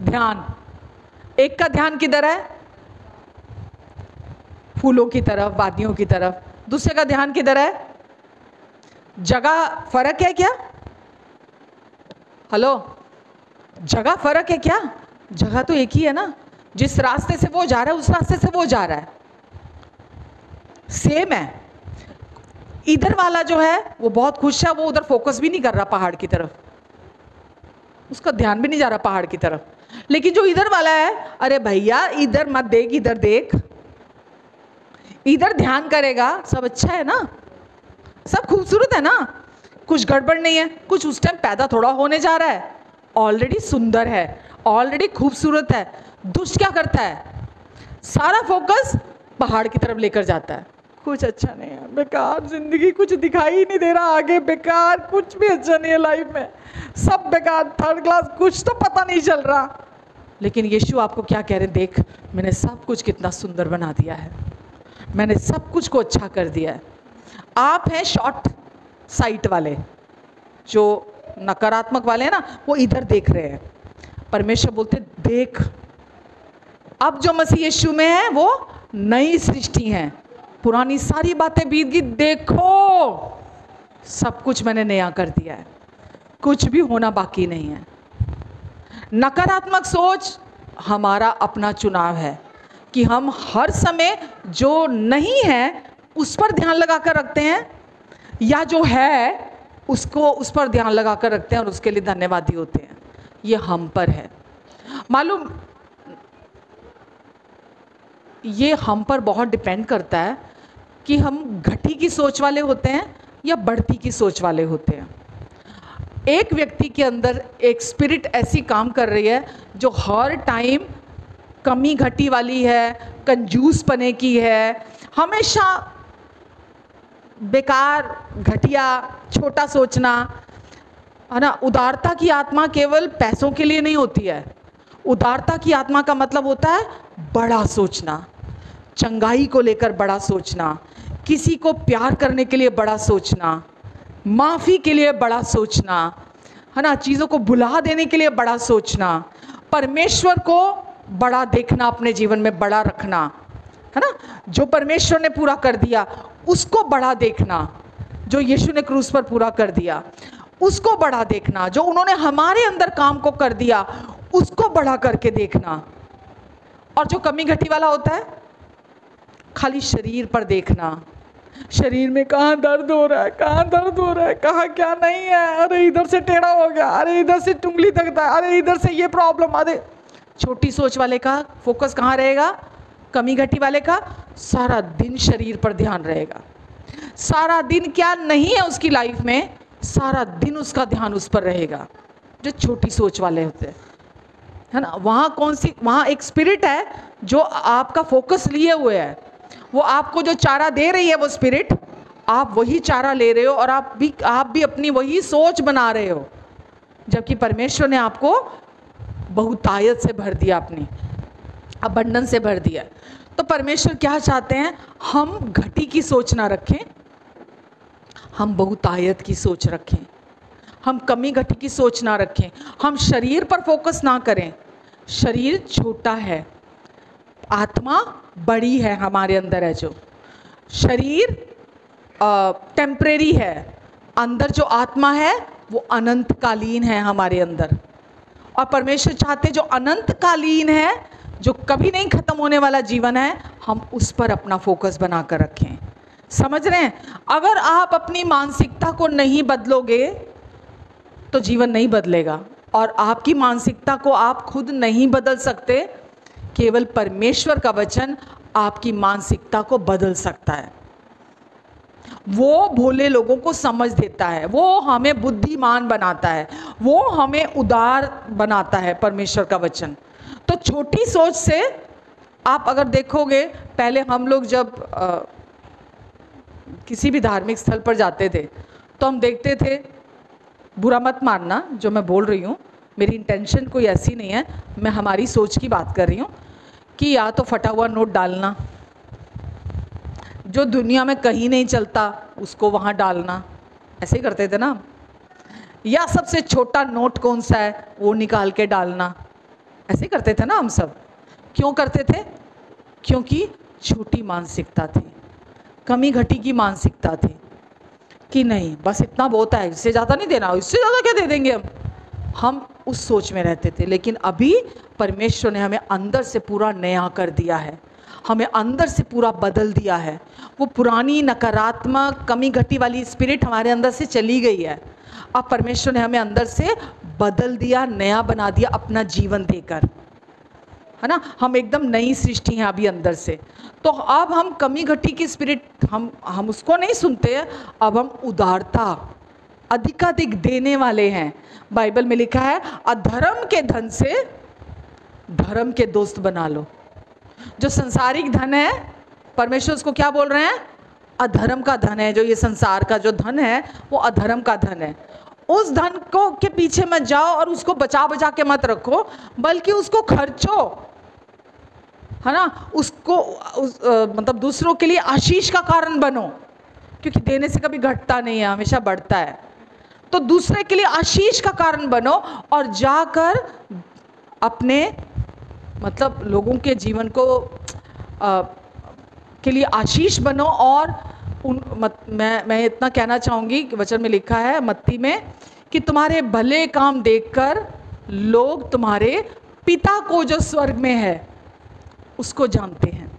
ध्यान। एक का ध्यान किधर है, फूलों की तरफ, वादियों की तरफ, दूसरे का ध्यान किधर है, जगह फर्क है क्या? हेलो, जगह फर्क है क्या? जगह तो एक ही है ना, जिस रास्ते से वो जा रहा है उस रास्ते से वो जा रहा है, सेम है। इधर वाला जो है वो बहुत खुश है, वो उधर फोकस भी नहीं कर रहा पहाड़ की तरफ, उसका ध्यान भी नहीं जा रहा पहाड़ की तरफ। लेकिन जो इधर वाला है, अरे भैया इधर मत देख, इधर देख, इधर ध्यान करेगा, सब अच्छा है ना, सब खूबसूरत है ना, कुछ गड़बड़ नहीं है, कुछ उस टाइम पैदा थोड़ा होने जा रहा है, ऑलरेडी सुंदर है, ऑलरेडी खूबसूरत है। दुष्ट क्या करता है, सारा फोकस पहाड़ की तरफ लेकर जाता है, कुछ अच्छा नहीं है, बेकार जिंदगी, कुछ दिखाई ही नहीं दे रहा आगे, बेकार, कुछ भी अच्छा नहीं है लाइफ में, सब बेकार, थर्ड क्लास, कुछ तो पता नहीं चल रहा। लेकिन यीशु आपको क्या कह रहे हैं, देख मैंने सब कुछ कितना सुंदर बना दिया है, मैंने सब कुछ को अच्छा कर दिया है। आप हैं शॉर्ट साइट वाले, जो नकारात्मक वाले हैं ना, वो इधर देख रहे हैं। परमेश्वर बोलते देख, अब जो मसीह यीशु में है वो नई सृष्टि है, पुरानी सारी बातें बीत गई, देखो सब कुछ मैंने नया कर दिया है, कुछ भी होना बाकी नहीं है। नकारात्मक सोच हमारा अपना चुनाव है कि हम हर समय जो नहीं है उस पर ध्यान लगा कर रखते हैं, या जो है उसको उस पर ध्यान लगा कर रखते हैं और उसके लिए धन्यवादी होते हैं। ये हम पर है, मालूम, ये हम पर बहुत डिपेंड करता है कि हम घटी की सोच वाले होते हैं या बढ़ती की सोच वाले होते हैं। एक व्यक्ति के अंदर एक स्पिरिट ऐसी काम कर रही है जो हर टाइम कमी घटी वाली है, कंजूस पने की है, हमेशा बेकार, घटिया, छोटा सोचना, है ना। उदारता की आत्मा केवल पैसों के लिए नहीं होती है, उदारता की आत्मा का मतलब होता है बड़ा सोचना, चंगाई को लेकर बड़ा सोचना, किसी को प्यार करने के लिए बड़ा सोचना, माफ़ी के लिए बड़ा सोचना, है ना, चीज़ों को भुला देने के लिए बड़ा सोचना, परमेश्वर को बड़ा देखना, अपने जीवन में बड़ा रखना, है ना, जो परमेश्वर ने पूरा कर दिया उसको बड़ा देखना, जो यीशु ने क्रूस पर पूरा कर दिया उसको बड़ा देखना, जो उन्होंने हमारे अंदर काम को कर दिया उसको बड़ा करके देखना। और जो कमी घटी वाला होता है, खाली शरीर पर देखना, शरीर में कहाँ दर्द हो रहा है, कहाँ दर्द हो रहा है, कहाँ क्या नहीं है, अरे इधर से टेढ़ा हो गया, अरे इधर से टुंगली दगता है, अरे इधर से ये प्रॉब्लम, अरे। छोटी सोच वाले का फोकस कहाँ रहेगा, कमी घटी वाले का सारा दिन शरीर पर ध्यान रहेगा, सारा दिन क्या नहीं है उसकी लाइफ में, सारा दिन उसका ध्यान उस पर रहेगा। जो छोटी सोच वाले होते हैं, है ना, वहाँ एक स्पिरिट है जो आपका फोकस लिए हुए है, वो आपको जो चारा दे रही है वो स्पिरिट, आप वही चारा ले रहे हो और आप भी अपनी वही सोच बना रहे हो, जबकि परमेश्वर ने आपको बहुतायत से भर दिया, अपनी अबंडन से भर दिया। तो परमेश्वर क्या चाहते हैं, हम घटी की सोच ना रखें, हम बहुतायत की सोच रखें, हम कमी घटी की सोच ना रखें, हम शरीर पर फोकस ना करें। शरीर छोटा है, आत्मा बड़ी है, हमारे अंदर है जो शरीर टेम्परेरी है, अंदर जो आत्मा है वो अनंतकालीन है हमारे अंदर। और परमेश्वर चाहते जो अनंतकालीन है, जो कभी नहीं खत्म होने वाला जीवन है, हम उस पर अपना फोकस बना कर रखें। समझ रहे हैं? अगर आप अपनी मानसिकता को नहीं बदलोगे तो जीवन नहीं बदलेगा, और आपकी मानसिकता को आप खुद नहीं बदल सकते, केवल परमेश्वर का वचन आपकी मानसिकता को बदल सकता है। वो भोले लोगों को समझ देता है, वो हमें बुद्धिमान बनाता है, वो हमें उदार बनाता है परमेश्वर का वचन। तो छोटी सोच से आप अगर देखोगे, पहले हम लोग जब किसी भी धार्मिक स्थल पर जाते थे तो हम देखते थे, बुरा मत मानना जो मैं बोल रही हूँ, मेरी इंटेंशन कोई ऐसी नहीं है, मैं हमारी सोच की बात कर रही हूँ, कि या तो फटा हुआ नोट डालना, जो दुनिया में कहीं नहीं चलता उसको वहाँ डालना, ऐसे ही करते थे ना। या सबसे छोटा नोट कौन सा है वो निकाल के डालना, ऐसे ही करते थे ना हम सब। क्यों करते थे? क्योंकि छोटी मानसिकता थी, कमी घटी की मानसिकता थी कि नहीं बस इतना बहुत है, इससे ज़्यादा नहीं देना, इससे ज़्यादा क्या दे देंगे हम उस सोच में रहते थे। लेकिन अभी परमेश्वर ने हमें अंदर से पूरा नया कर दिया है, हमें अंदर से पूरा बदल दिया है। वो पुरानी नकारात्मक कमी घटी वाली स्पिरिट हमारे अंदर से चली गई है। अब परमेश्वर ने हमें अंदर से बदल दिया, नया बना दिया अपना जीवन देकर, है ना। हम एकदम नई सृष्टि हैं अभी अंदर से। तो अब हम कमी घटी की स्पिरिट हम उसको नहीं सुनते हैं, अब हम उदारता, अधिकाधिक देने वाले हैं। बाइबल में लिखा है, अधर्म के धन से धर्म के दोस्त बना लो। जो संसारिक धन है, परमेश्वर उसको क्या बोल रहे हैं? अधर्म का धन है। जो ये संसार का जो धन है वो अधर्म का धन है। उस धन को के पीछे मत जाओ और उसको बचा बचा के मत रखो, बल्कि उसको खर्चो, है ना। उसको मतलब दूसरों के लिए आशीष का कारण बनो, क्योंकि देने से कभी घटता नहीं है, हमेशा बढ़ता है। तो दूसरे के लिए आशीष का कारण बनो और जाकर अपने मतलब लोगों के जीवन को के लिए आशीष बनो। और मैं इतना कहना चाहूँगी कि वचन में लिखा है मत्ती में कि तुम्हारे भले काम देखकर लोग तुम्हारे पिता को जो स्वर्ग में है उसको जानते हैं।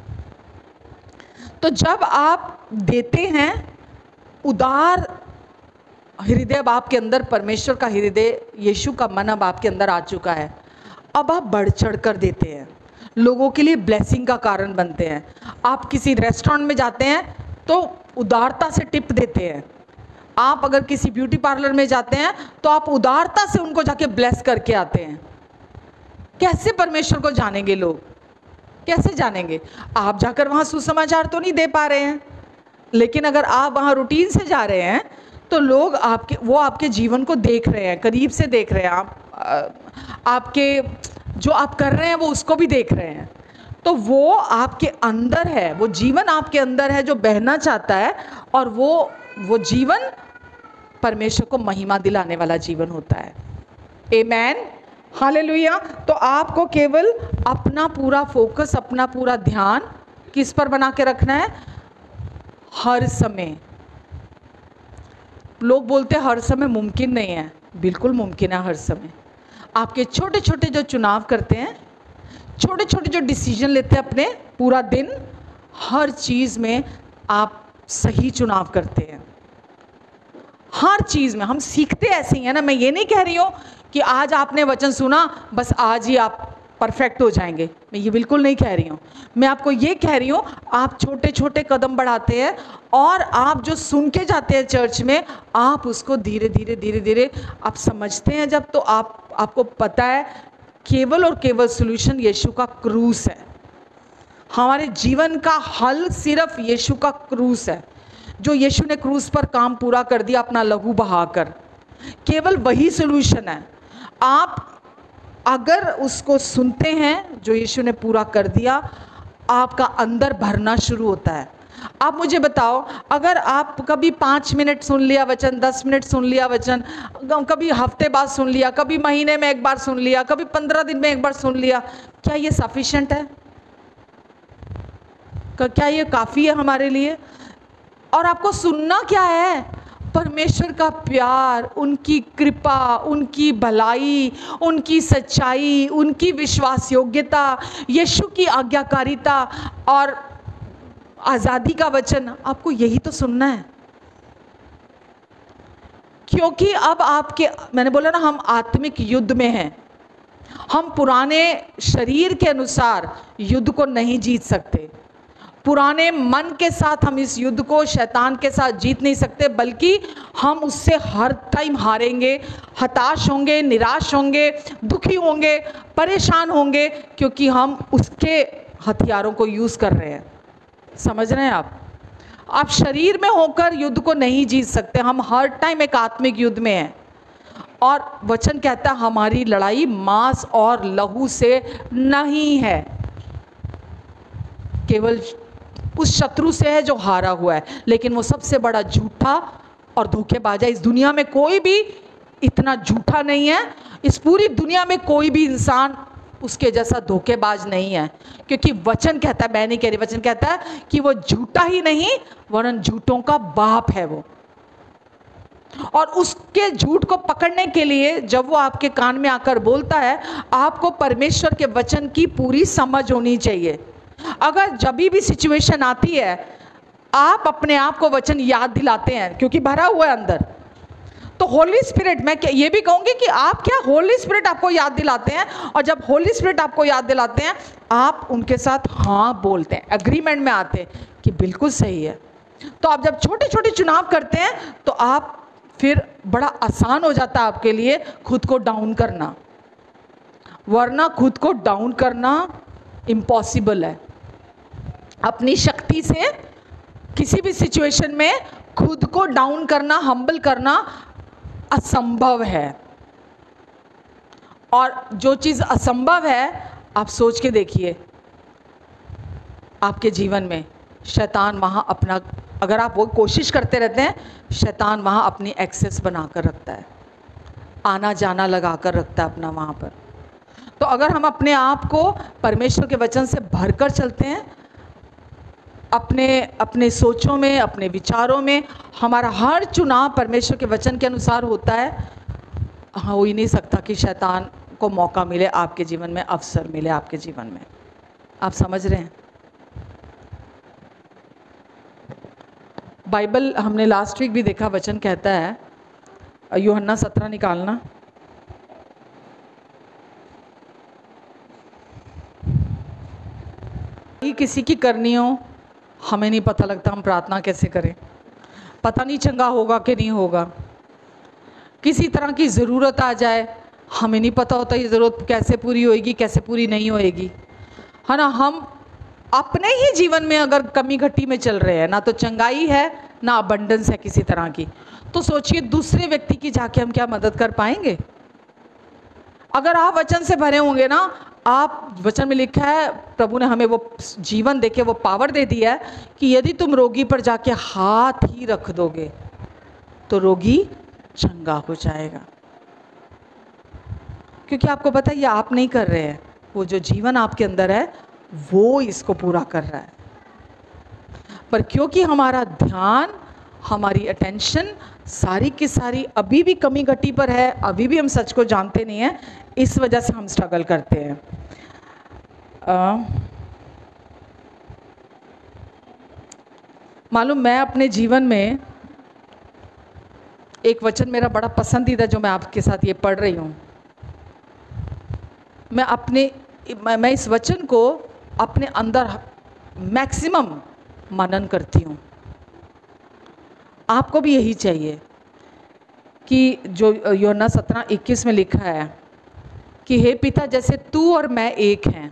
तो जब आप देते हैं, उदार हृदय अब आपके अंदर, परमेश्वर का हृदय, यीशु का मन अब आपके अंदर आ चुका है। अब आप बढ़ चढ़ कर देते हैं, लोगों के लिए ब्लेसिंग का कारण बनते हैं। आप किसी रेस्टोरेंट में जाते हैं तो उदारता से टिप देते हैं। आप अगर किसी ब्यूटी पार्लर में जाते हैं तो आप उदारता से उनको जाके ब्लेस करके आते हैं। कैसे परमेश्वर को जानेंगे लोग? कैसे जानेंगे? आप जाकर वहाँ सुसमाचार तो नहीं दे पा रहे हैं, लेकिन अगर आप वहाँ रूटीन से जा रहे हैं तो लोग आपके जीवन को देख रहे हैं, करीब से देख रहे हैं। आपके जो आप कर रहे हैं वो उसको भी देख रहे हैं। तो वो आपके अंदर है, वो जीवन आपके अंदर है जो बहना चाहता है, और वो जीवन परमेश्वर को महिमा दिलाने वाला जीवन होता है। आमेन, हालेलुया। तो आपको केवल अपना पूरा फोकस, अपना पूरा ध्यान किस पर बना के रखना है? हर समय। लोग बोलते हैं हर समय मुमकिन नहीं है, बिल्कुल मुमकिन है हर समय। आपके छोटे छोटे जो चुनाव करते हैं, छोटे छोटे जो डिसीजन लेते हैं अपने पूरा दिन, हर चीज़ में आप सही चुनाव करते हैं। हर चीज़ में हम सीखते ऐसे ही हैं ना। मैं ये नहीं कह रही हूँ कि आज आपने वचन सुना बस आज ही आप परफेक्ट हो जाएंगे, मैं ये बिल्कुल नहीं कह रही हूँ। मैं आपको ये कह रही हूँ, आप छोटे छोटे कदम बढ़ाते हैं और आप जो सुन के जाते हैं चर्च में, आप उसको धीरे धीरे धीरे धीरे आप समझते हैं जब, तो आपको पता है केवल और केवल सॉल्यूशन यीशु का क्रूस है। हमारे जीवन का हल सिर्फ यीशु का क्रूस है। जो यीशु ने क्रूस पर काम पूरा कर दिया अपना लहू बहाकर, केवल वही सॉल्यूशन है। आप अगर उसको सुनते हैं जो यीशु ने पूरा कर दिया, आपका अंदर भरना शुरू होता है। आप मुझे बताओ, अगर आप कभी 5 मिनट सुन लिया वचन, 10 मिनट सुन लिया वचन, कभी हफ्ते बाद सुन लिया, कभी महीने में एक बार सुन लिया, कभी 15 दिन में एक बार सुन लिया, क्या ये सफिशिएंट है? क्या ये काफ़ी है हमारे लिए? और आपको सुनना क्या है? परमेश्वर का प्यार, उनकी कृपा, उनकी भलाई, उनकी सच्चाई, उनकी विश्वास योग्यता, यीशु की आज्ञाकारिता और आज़ादी का वचन, आपको यही तो सुनना है। क्योंकि अब मैंने बोला ना, हम आत्मिक युद्ध में हैं हम पुराने शरीर के अनुसार युद्ध को नहीं जीत सकते। पुराने मन के साथ हम इस युद्ध को शैतान के साथ जीत नहीं सकते, बल्कि हम उससे हर टाइम हारेंगे, हताश होंगे, निराश होंगे, दुखी होंगे, परेशान होंगे, क्योंकि हम उसके हथियारों को यूज़ कर रहे हैं। समझ रहे हैं आप शरीर में होकर युद्ध को नहीं जीत सकते। हम हर टाइम एक आत्मिक युद्ध में हैं। और वचन कहता है हमारी लड़ाई मांस और लहू से नहीं है, केवल उस शत्रु से है जो हारा हुआ है। लेकिन वो सबसे बड़ा झूठा और धोखेबाज है। इस दुनिया में कोई भी इतना झूठा नहीं है, इस पूरी दुनिया में कोई भी इंसान उसके जैसा धोखेबाज नहीं है। क्योंकि वचन कहता है, मैं नहीं कह रही, वचन कहता है कि वो झूठा ही नहीं वरन झूठों का बाप है वो। और उसके झूठ को पकड़ने के लिए जब वो आपके कान में आकर बोलता है, आपको परमेश्वर के वचन की पूरी समझ होनी चाहिए। अगर जब भी सिचुएशन आती है आप अपने आप को वचन याद दिलाते हैं, क्योंकि भरा हुआ है अंदर, तो होली स्पिरिट, मैं ये भी कहूंगी कि आप क्या होली स्पिरिट आपको याद दिलाते हैं। और जब होली स्पिरिट आपको याद दिलाते हैं आप उनके साथ हाँ बोलते हैं, एग्रीमेंट में आते हैं कि बिल्कुल सही है। तो आप जब छोटे छोटे चुनाव करते हैं तो आप फिर बड़ा आसान हो जाता है आपके लिए खुद को डाउन करना, वरना खुद को डाउन करना इम्पॉसिबल है। अपनी शक्ति से किसी भी सिचुएशन में खुद को डाउन करना, हम्बल करना असंभव है। और जो चीज़ असंभव है आप सोच के देखिए आपके जीवन में, शैतान वहाँ अपना, अगर आप वो कोशिश करते रहते हैं, शैतान वहाँ अपनी एक्सेस बना कर रखता है, आना जाना लगा कर रखता है अपना वहाँ पर। तो अगर हम अपने आप को परमेश्वर के वचन से भरकर चलते हैं, अपने सोचों में, अपने विचारों में हमारा हर चुनाव परमेश्वर के वचन के अनुसार होता है, हाँ, हो ही नहीं सकता कि शैतान को मौका मिले आपके जीवन में, अवसर मिले आपके जीवन में। आप समझ रहे हैं? बाइबल हमने लास्ट वीक भी देखा, वचन कहता है, यूहन्ना 17 निकालना, किसी की करनी हो हमें नहीं पता लगता, हम प्रार्थना कैसे करें, पता नहीं चंगा होगा कि नहीं होगा। किसी तरह की ज़रूरत आ जाए, हमें नहीं पता होता ये ज़रूरत कैसे पूरी होएगी, कैसे पूरी नहीं होएगी, है ना। हम अपने ही जीवन में अगर कमी घटी में चल रहे हैं, ना तो चंगाई है ना अबंडेंस है किसी तरह की, तो सोचिए दूसरे व्यक्ति की जाके हम क्या मदद कर पाएंगे। अगर आप वचन से भरे होंगे ना, आप, वचन में लिखा है, प्रभु ने हमें वो जीवन देके वो पावर दे दिया है कि यदि तुम रोगी पर जाके हाथ ही रख दोगे तो रोगी चंगा हो जाएगा। क्योंकि आपको पता है ये आप नहीं कर रहे हैं, वो जो जीवन आपके अंदर है वो इसको पूरा कर रहा है। पर क्योंकि हमारा ध्यान, हमारी अटेंशन सारी की सारी अभी भी कमी घटी पर है, अभी भी हम सच को जानते नहीं हैं, इस वजह से हम स्ट्रगल करते हैं। मालूम, मैं अपने जीवन में एक वचन मेरा बड़ा पसंदीदा जो मैं आपके साथ ये पढ़ रही हूँ, मैं इस वचन को अपने अंदर मैक्सिमम मनन करती हूँ। आपको भी यही चाहिए कि जो यूहन्ना 17:21 में लिखा है कि हे पिता, जैसे तू और मैं एक हैं।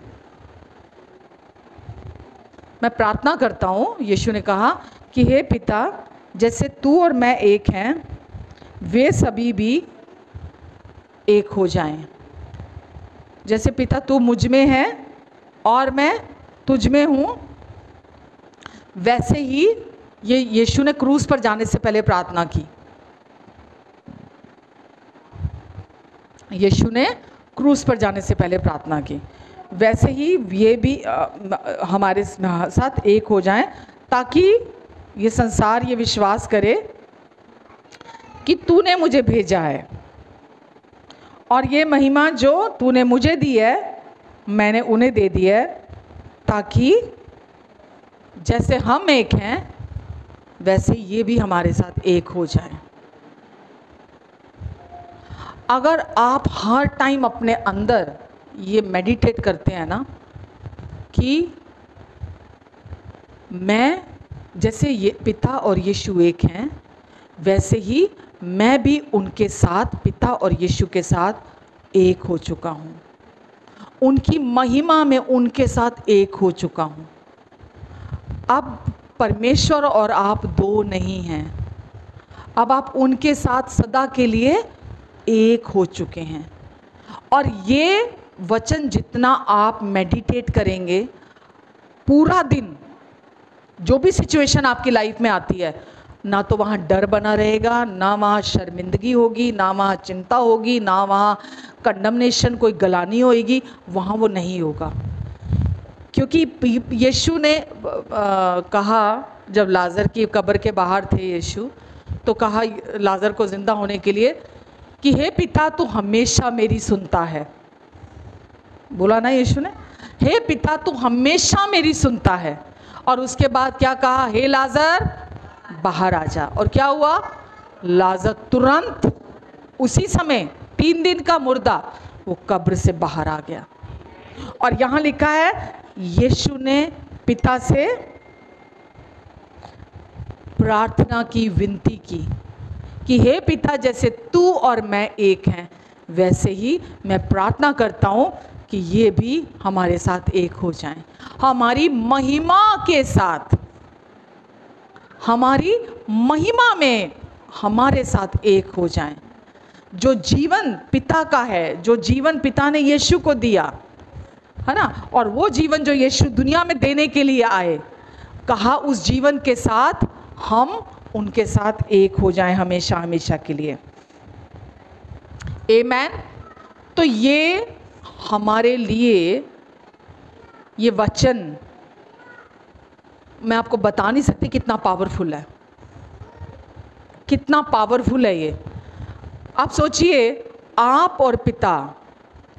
मैं प्रार्थना करता हूँ, यीशु ने कहा कि हे पिता, जैसे तू और मैं एक हैं, वे सभी भी एक हो जाएं। जैसे पिता तू मुझ में है और मैं तुझ में हूँ, वैसे ही ये यीशु ने क्रूस पर जाने से पहले प्रार्थना की। यीशु ने क्रूस पर जाने से पहले प्रार्थना की, वैसे ही ये भी हमारे साथ एक हो जाएं, ताकि ये संसार ये विश्वास करे कि तूने मुझे भेजा है और ये महिमा जो तूने मुझे दी है मैंने उन्हें दे दी है, ताकि जैसे हम एक हैं वैसे ये भी हमारे साथ एक हो जाए। अगर आप हर टाइम अपने अंदर ये मेडिटेट करते हैं ना कि मैं, जैसे ये पिता और यीशु एक हैं, वैसे ही मैं भी उनके साथ, पिता और यीशु के साथ एक हो चुका हूँ, उनकी महिमा में उनके साथ एक हो चुका हूँ। अब परमेश्वर और आप दो नहीं हैं, अब आप उनके साथ सदा के लिए एक हो चुके हैं। और ये वचन जितना आप मेडिटेट करेंगे पूरा दिन, जो भी सिचुएशन आपकी लाइफ में आती है, ना तो वहाँ डर बना रहेगा, ना वहाँ शर्मिंदगी होगी, ना वहाँ चिंता होगी, ना वहाँ कंडमनेशन, कोई गलानी होगी, वहाँ वो नहीं होगा। क्योंकि यीशु ने कहा, जब लाजर की कब्र के बाहर थे यीशु, तो कहा लाजर को ज़िंदा होने के लिए कि हे पिता तू हमेशा मेरी सुनता है। बोला ना यीशु ने, हे पिता तू हमेशा मेरी सुनता है। और उसके बाद क्या कहा, हे लाजर बाहर आ जा। और क्या हुआ, लाजर तुरंत उसी समय 3 दिन का मुर्दा वो कब्र से बाहर आ गया। और यहाँ लिखा है यीशु ने पिता से प्रार्थना की, विनती की कि हे पिता जैसे तू और मैं एक हैं, वैसे ही मैं प्रार्थना करता हूँ कि ये भी हमारे साथ एक हो जाएं, हमारी महिमा के साथ, हमारी महिमा में हमारे साथ एक हो जाएं। जो जीवन पिता का है, जो जीवन पिता ने यीशु को दिया है ना, और वो जीवन जो यीशु दुनिया में देने के लिए आए, कहा उस जीवन के साथ हम उनके साथ एक हो जाएं हमेशा हमेशा के लिए। आमेन। तो ये हमारे लिए, ये वचन मैं आपको बता नहीं सकती कितना पावरफुल है, कितना पावरफुल है ये। आप सोचिए, आप और पिता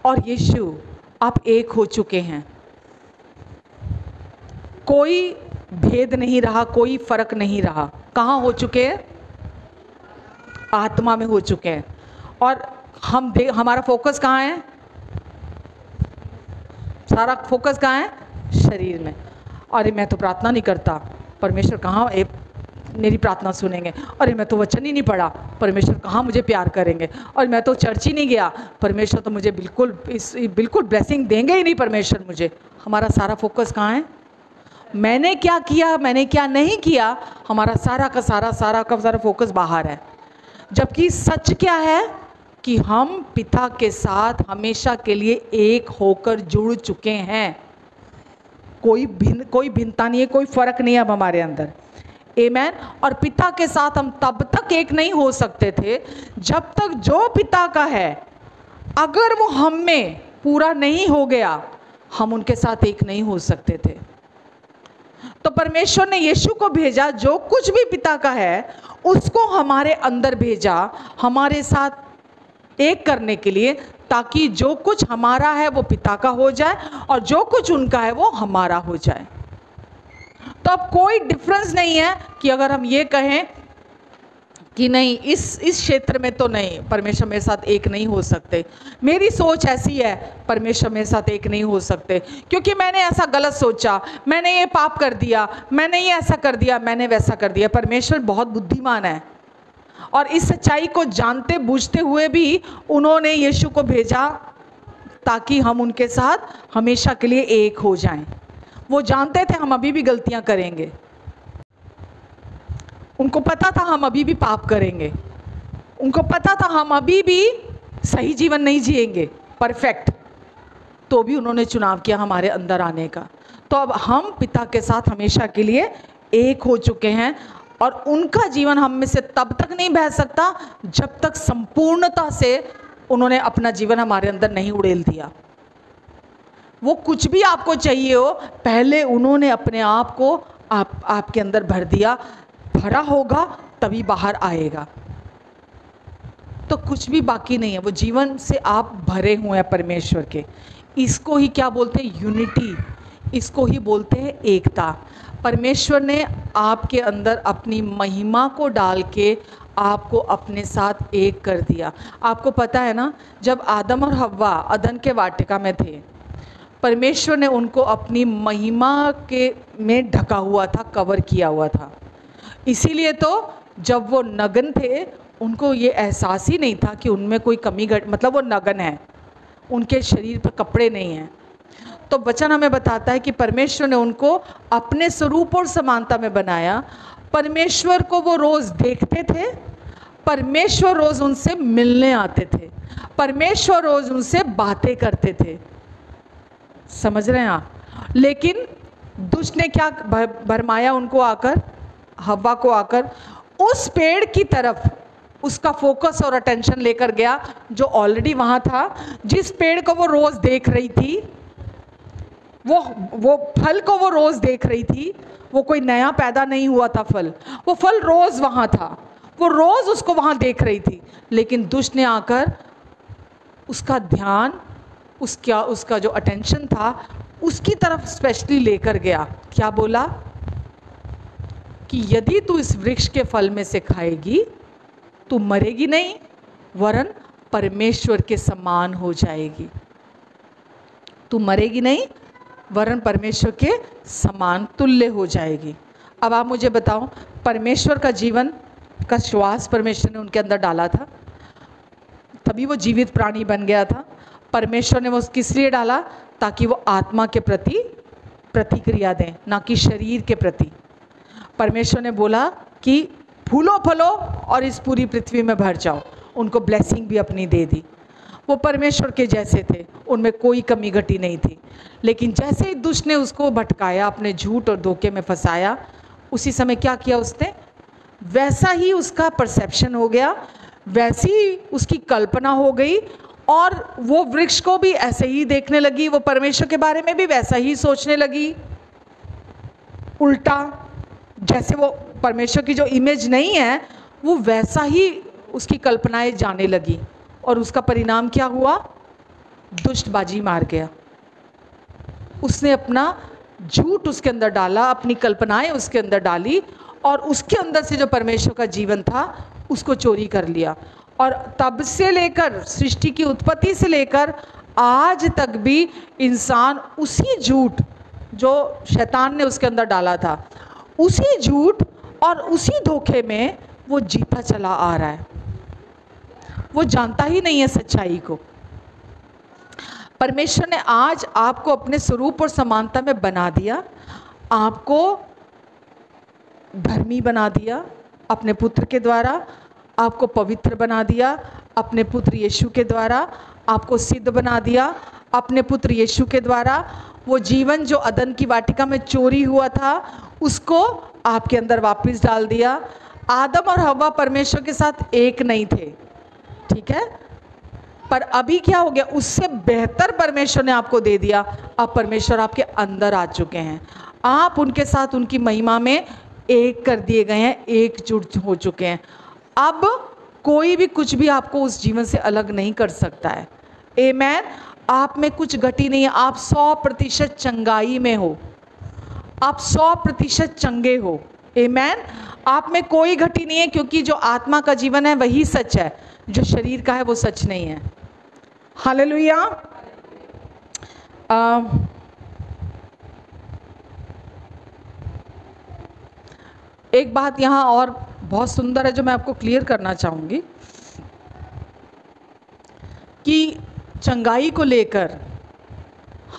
और यीशु आप एक हो चुके हैं, कोई भेद नहीं रहा, कोई फर्क नहीं रहा। कहाँ हो चुके हैं, आत्मा में हो चुके हैं। और हमारा फोकस कहाँ है, सारा फोकस कहाँ है, शरीर में। अरे मैं तो प्रार्थना नहीं करता, परमेश्वर कहाँ मेरी प्रार्थना सुनेंगे। अरे मैं तो वचन ही नहीं पढ़ा, परमेश्वर कहाँ मुझे प्यार करेंगे। और मैं तो चर्च ही नहीं गया, परमेश्वर तो मुझे बिल्कुल ब्लेसिंग देंगे ही नहीं परमेश्वर मुझे। हमारा सारा फोकस कहाँ है, मैंने क्या किया, मैंने क्या नहीं किया। हमारा सारा का सारा फोकस बाहर है। जबकि सच क्या है कि हम पिता के साथ हमेशा के लिए एक होकर जुड़ चुके हैं। कोई भिन्नता नहीं है, कोई फर्क नहीं है अब हमारे अंदर। आमेन। और पिता के साथ हम तब तक एक नहीं हो सकते थे जब तक जो पिता का है, अगर वो हम में पूरा नहीं हो गया, हम उनके साथ एक नहीं हो सकते थे। तो परमेश्वर ने यीशु को भेजा, जो कुछ भी पिता का है उसको हमारे अंदर भेजा, हमारे साथ एक करने के लिए, ताकि जो कुछ हमारा है वो पिता का हो जाए और जो कुछ उनका है वो हमारा हो जाए। तो अब कोई डिफरेंस नहीं है कि अगर हम ये कहें कि नहीं इस क्षेत्र में तो नहीं, परमेश्वर मेरे साथ एक नहीं हो सकते। मेरी सोच ऐसी है, परमेश्वर मेरे साथ एक नहीं हो सकते क्योंकि मैंने ऐसा गलत सोचा, मैंने ये पाप कर दिया, मैंने ये ऐसा कर दिया, मैंने वैसा कर दिया। परमेश्वर बहुत बुद्धिमान है और इस सच्चाई को जानते बूझते हुए भी उन्होंने यीशु को भेजा ताकि हम उनके साथ हमेशा के लिए एक हो जाएं। वो जानते थे हम अभी भी गलतियां करेंगे, उनको पता था हम अभी भी पाप करेंगे, उनको पता था हम अभी भी सही जीवन नहीं जिएंगे परफेक्ट, तो भी उन्होंने चुनाव किया हमारे अंदर आने का। तो अब हम पिता के साथ हमेशा के लिए एक हो चुके हैं और उनका जीवन हम में से तब तक नहीं बह सकता जब तक संपूर्णता से उन्होंने अपना जीवन हमारे अंदर नहीं उड़ेल दिया। वो कुछ भी आपको चाहिए हो, पहले उन्होंने अपने आप को आपके अंदर भर दिया, भरा होगा तभी बाहर आएगा। तो कुछ भी बाकी नहीं है, वो जीवन से आप भरे हुए हैं परमेश्वर के। इसको ही क्या बोलते हैं, यूनिटी, इसको ही बोलते हैं एकता। परमेश्वर ने आपके अंदर अपनी महिमा को डाल के आपको अपने साथ एक कर दिया। आपको पता है ना, जब आदम और हव्वा अदन के वाटिका में थे, परमेश्वर ने उनको अपनी महिमा के में ढका हुआ था, कवर किया हुआ था। इसीलिए तो जब वो नग्न थे, उनको ये एहसास ही नहीं था कि उनमें कोई कमी मतलब वो नग्न है, उनके शरीर पर कपड़े नहीं हैं। तो वचन हमें बताता है कि परमेश्वर ने उनको अपने स्वरूप और समानता में बनाया। परमेश्वर को वो रोज़ देखते थे, परमेश्वर रोज़ उनसे मिलने आते थे, परमेश्वर रोज़ उनसे बातें करते थे। समझ रहे हैं आप? लेकिन दुष्ट ने क्या भरमाया उनको आकर, हव्वा को आकर उस पेड़ की तरफ उसका फोकस और अटेंशन लेकर गया जो ऑलरेडी वहाँ था, जिस पेड़ को वो रोज़ देख रही थी, वो फल को वो रोज़ देख रही थी। वो कोई नया पैदा नहीं हुआ था फल, वो फल रोज़ वहाँ था, वो रोज़ उसको वहाँ देख रही थी। लेकिन दुष्ट ने आकर उसका ध्यान, उसका जो अटेंशन था उसकी तरफ स्पेशली लेकर गया। क्या बोला कि यदि तू इस वृक्ष के फल में से खाएगी तू मरेगी नहीं, वरन परमेश्वर के समान हो जाएगी। तू मरेगी नहीं, वरन परमेश्वर के समान तुल्य हो जाएगी। अब आप मुझे बताओ, परमेश्वर का जीवन का श्वास परमेश्वर ने उनके अंदर डाला था, तभी वो जीवित प्राणी बन गया था। परमेश्वर ने वो किस लिए डाला? ताकि वो आत्मा के प्रति प्रतिक्रिया दें, ना कि शरीर के प्रति। परमेश्वर ने बोला कि फूलो फलो और इस पूरी पृथ्वी में भर जाओ। उनको ब्लेसिंग भी अपनी दे दी। वो परमेश्वर के जैसे थे, उनमें कोई कमी घटी नहीं थी। लेकिन जैसे ही दुष्ट ने उसको भटकाया, अपने झूठ और धोखे में फंसाया, उसी समय क्या किया उसने? वैसा ही उसका परसेप्शन हो गया, वैसी ही उसकी कल्पना हो गई, और वो वृक्ष को भी ऐसे ही देखने लगी, वो परमेश्वर के बारे में भी वैसा ही सोचने लगी, उल्टा। जैसे वो परमेश्वर की जो इमेज नहीं है, वो वैसा ही उसकी कल्पनाएं जाने लगी। और उसका परिणाम क्या हुआ? दुष्ट बाजी मार गया। उसने अपना झूठ उसके अंदर डाला, अपनी कल्पनाएं उसके अंदर डाली, और उसके अंदर से जो परमेश्वर का जीवन था उसको चोरी कर लिया। और तब से लेकर, सृष्टि की उत्पत्ति से लेकर आज तक भी इंसान उसी झूठ जो शैतान ने उसके अंदर डाला था, उसी झूठ और उसी धोखे में वो जीता चला आ रहा है। वो जानता ही नहीं है सच्चाई को। परमेश्वर ने आज आपको अपने स्वरूप और समानता में बना दिया, आपको धर्मी बना दिया अपने पुत्र के द्वारा, आपको पवित्र बना दिया अपने पुत्र यीशु के द्वारा, आपको सिद्ध बना दिया अपने पुत्र यीशु के द्वारा। वो जीवन जो अदन की वाटिका में चोरी हुआ था, उसको आपके अंदर वापस डाल दिया। आदम और हव्वा परमेश्वर के साथ एक नहीं थे, ठीक है, पर अभी क्या हो गया? उससे बेहतर परमेश्वर ने आपको दे दिया। अब परमेश्वर आपके अंदर आ चुके हैं, आप उनके साथ उनकी महिमा में एक कर दिए गए हैं, एकजुट हो चुके हैं। अब कोई भी कुछ भी आपको उस जीवन से अलग नहीं कर सकता है। आमेन। आप में कुछ घटी नहीं है, आप 100% चंगाई में हो, आप 100% चंगे हो। आमेन। आप में कोई घटी नहीं है, क्योंकि जो आत्मा का जीवन है वही सच है, जो शरीर का है वो सच नहीं है। हालेलुया। एक बात यहाँ और बहुत सुंदर है जो मैं आपको क्लियर करना चाहूँगी कि चंगाई को लेकर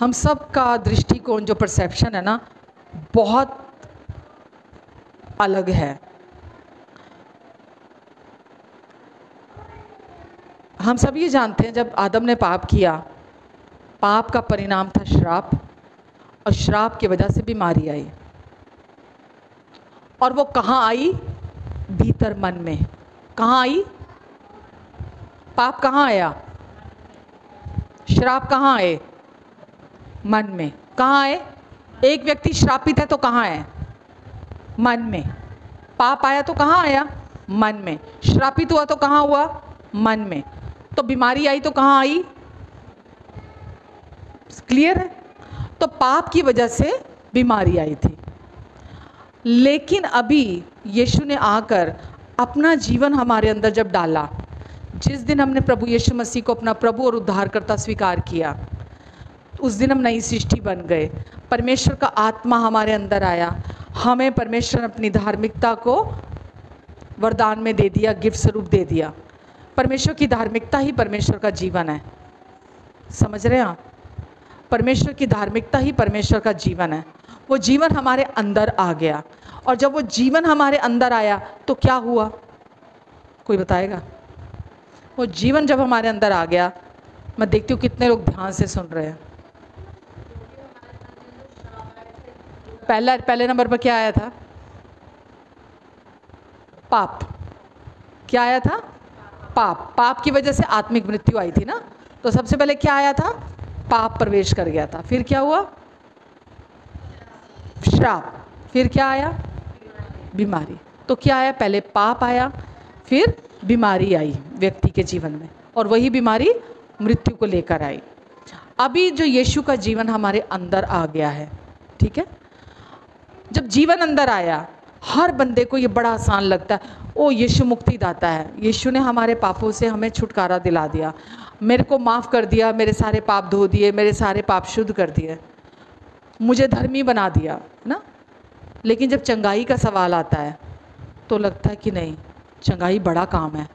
हम सब का दृष्टिकोण, जो परसेप्शन है ना, बहुत अलग है। हम सब ये जानते हैं, जब आदम ने पाप किया, पाप का परिणाम था श्राप, और श्राप की वजह से बीमारी आई। और वो कहाँ आई? भीतर मन में। कहाँ आई? पाप कहाँ आया? श्राप कहाँ आए? मन में। कहाँ आए? एक व्यक्ति श्रापित है तो कहाँ है? मन में। पाप आया तो कहाँ आया? मन में। श्रापित हुआ तो कहाँ हुआ? मन में। तो बीमारी आई तो कहाँ आई? क्लियर है? तो पाप की वजह से बीमारी आई थी। लेकिन अभी यीशु ने आकर अपना जीवन हमारे अंदर जब डाला, जिस दिन हमने प्रभु यीशु मसीह को अपना प्रभु और उद्धारकर्ता स्वीकार किया, उस दिन हम नई सृष्टि बन गए। परमेश्वर का आत्मा हमारे अंदर आया, हमें परमेश्वर ने अपनी धार्मिकता को वरदान में दे दिया, गिफ्ट स्वरूप दे दिया। परमेश्वर की धार्मिकता ही परमेश्वर का जीवन है। समझ रहे हैं आप? परमेश्वर की धार्मिकता ही परमेश्वर का जीवन है। वो जीवन हमारे अंदर आ गया, और जब वो जीवन हमारे अंदर आया तो क्या हुआ, कोई बताएगा? वो जीवन जब हमारे अंदर आ गया, मैं देखती हूँ कितने लोग ध्यान से सुन रहे हैं। पहले नंबर पर क्या आया था? पाप। क्या आया था? पाप। पाप की वजह से आत्मिक मृत्यु आई थी ना। तो सबसे पहले क्या आया था? पाप प्रवेश कर गया था। फिर क्या हुआ? श्राप। फिर क्या आया? बीमारी। तो क्या आया? पहले पाप आया, फिर बीमारी आई व्यक्ति के जीवन में, और वही बीमारी मृत्यु को लेकर आई। अभी जो यीशु का जीवन हमारे अंदर आ गया है, ठीक है, जब जीवन अंदर आया, हर बंदे को ये बड़ा आसान लगता है, ओ यीशु मुक्तिदाता है, यीशु ने हमारे पापों से हमें छुटकारा दिला दिया, मेरे को माफ़ कर दिया, मेरे सारे पाप धो दिए, मेरे सारे पाप शुद्ध कर दिए, मुझे धर्मी बना दिया ना। लेकिन जब चंगाई का सवाल आता है तो लगता है कि नहीं, चंगाई बड़ा काम है।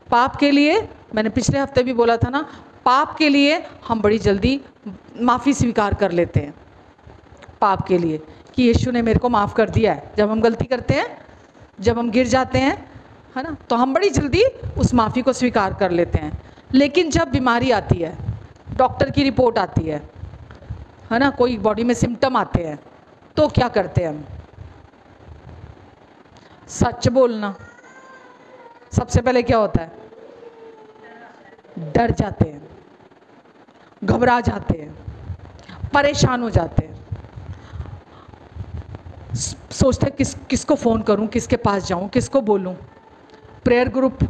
पाप के लिए, मैंने पिछले हफ्ते भी बोला था ना, पाप के लिए हम बड़ी जल्दी माफ़ी स्वीकार कर लेते हैं, पाप के लिए, कि यीशु ने मेरे को माफ़ कर दिया है। जब हम गलती करते हैं, जब हम गिर जाते हैं, है ना, तो हम बड़ी जल्दी उस माफ़ी को स्वीकार कर लेते हैं। लेकिन जब बीमारी आती है, डॉक्टर की रिपोर्ट आती है ना, कोई बॉडी में सिम्टम आते हैं, तो क्या करते हैं हम? सच बोलना। सबसे पहले क्या होता है? डर जाते हैं, घबरा जाते हैं, परेशान हो जाते हैं, सोचते हैं किसको फ़ोन करूं, किसके पास जाऊं, किसको बोलूं, प्रेयर ग्रुप,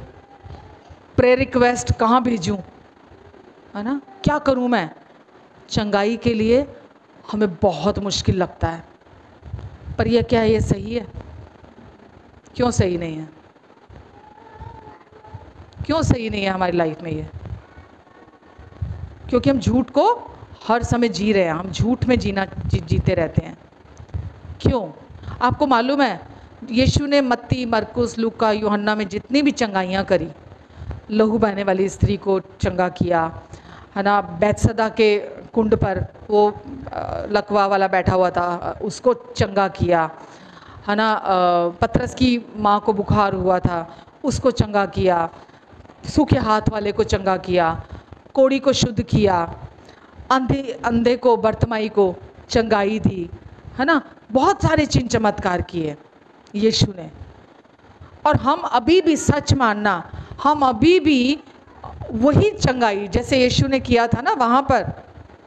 प्रेयर रिक्वेस्ट कहाँ भेजूं, है ना, क्या करूं मैं? चंगाई के लिए हमें बहुत मुश्किल लगता है। पर यह क्या है? ये सही है? क्यों सही नहीं है? क्यों सही नहीं है हमारी लाइफ में ये? क्योंकि हम झूठ को हर समय जी रहे हैं, हम झूठ में जीते रहते हैं। क्यों? आपको मालूम है, यीशु ने मत्ती, मरकुस, लूका, यूहन्ना में जितनी भी चंगाइयाँ करी, लहू बहने वाली स्त्री को चंगा किया, है ना, बैतसदा के कुंड पर वो लकवा वाला बैठा हुआ था, उसको चंगा किया, है ना, पतरस की माँ को बुखार हुआ था, उसको चंगा किया, सूखे हाथ वाले को चंगा किया, कोढ़ी को शुद्ध किया, अंधे को, बर्तमाई को चंगाई दी, है ना, बहुत सारे चिन्ह चमत्कार किए यीशु ने। और हम अभी भी, सच मानना, हम अभी भी वही चंगाई जैसे यीशु ने किया था ना वहाँ पर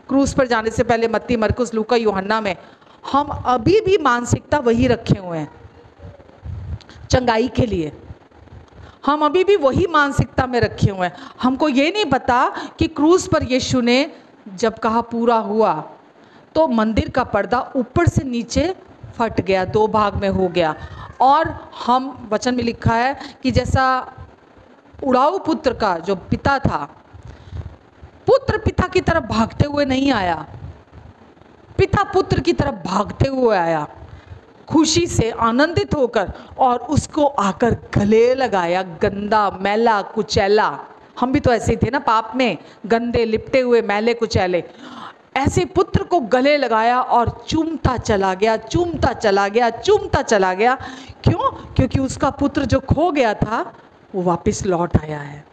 क्रूस पर जाने से पहले, मत्ती, मरकुस, लूका, यूहन्ना में, हम अभी भी मानसिकता वही रखे हुए हैं चंगाई के लिए। हम अभी भी वही मानसिकता में रखे हुए हैं। हमको ये नहीं पता कि क्रूस पर यीशु ने जब कहा पूरा हुआ, तो मंदिर का पर्दा ऊपर से नीचे फट गया, 2 भाग में हो गया। और हम, वचन में लिखा है कि जैसा उड़ाऊ पुत्र का जो पिता था, पुत्र पिता की तरफ भागते हुए नहीं आया, पिता पुत्र की तरफ भागते हुए आया, खुशी से आनंदित होकर, और उसको आकर गले लगाया, गंदा, मैला, कुचैला। हम भी तो ऐसे ही थे ना, पाप में, गंदे, लिपटे हुए, मैले, कुचैले। ऐसे पुत्र को गले लगाया और चूमता चला गया, चूमता चला गया, चूमता चला गया। क्यों? क्योंकि उसका पुत्र जो खो गया था वो वापस लौट आया है।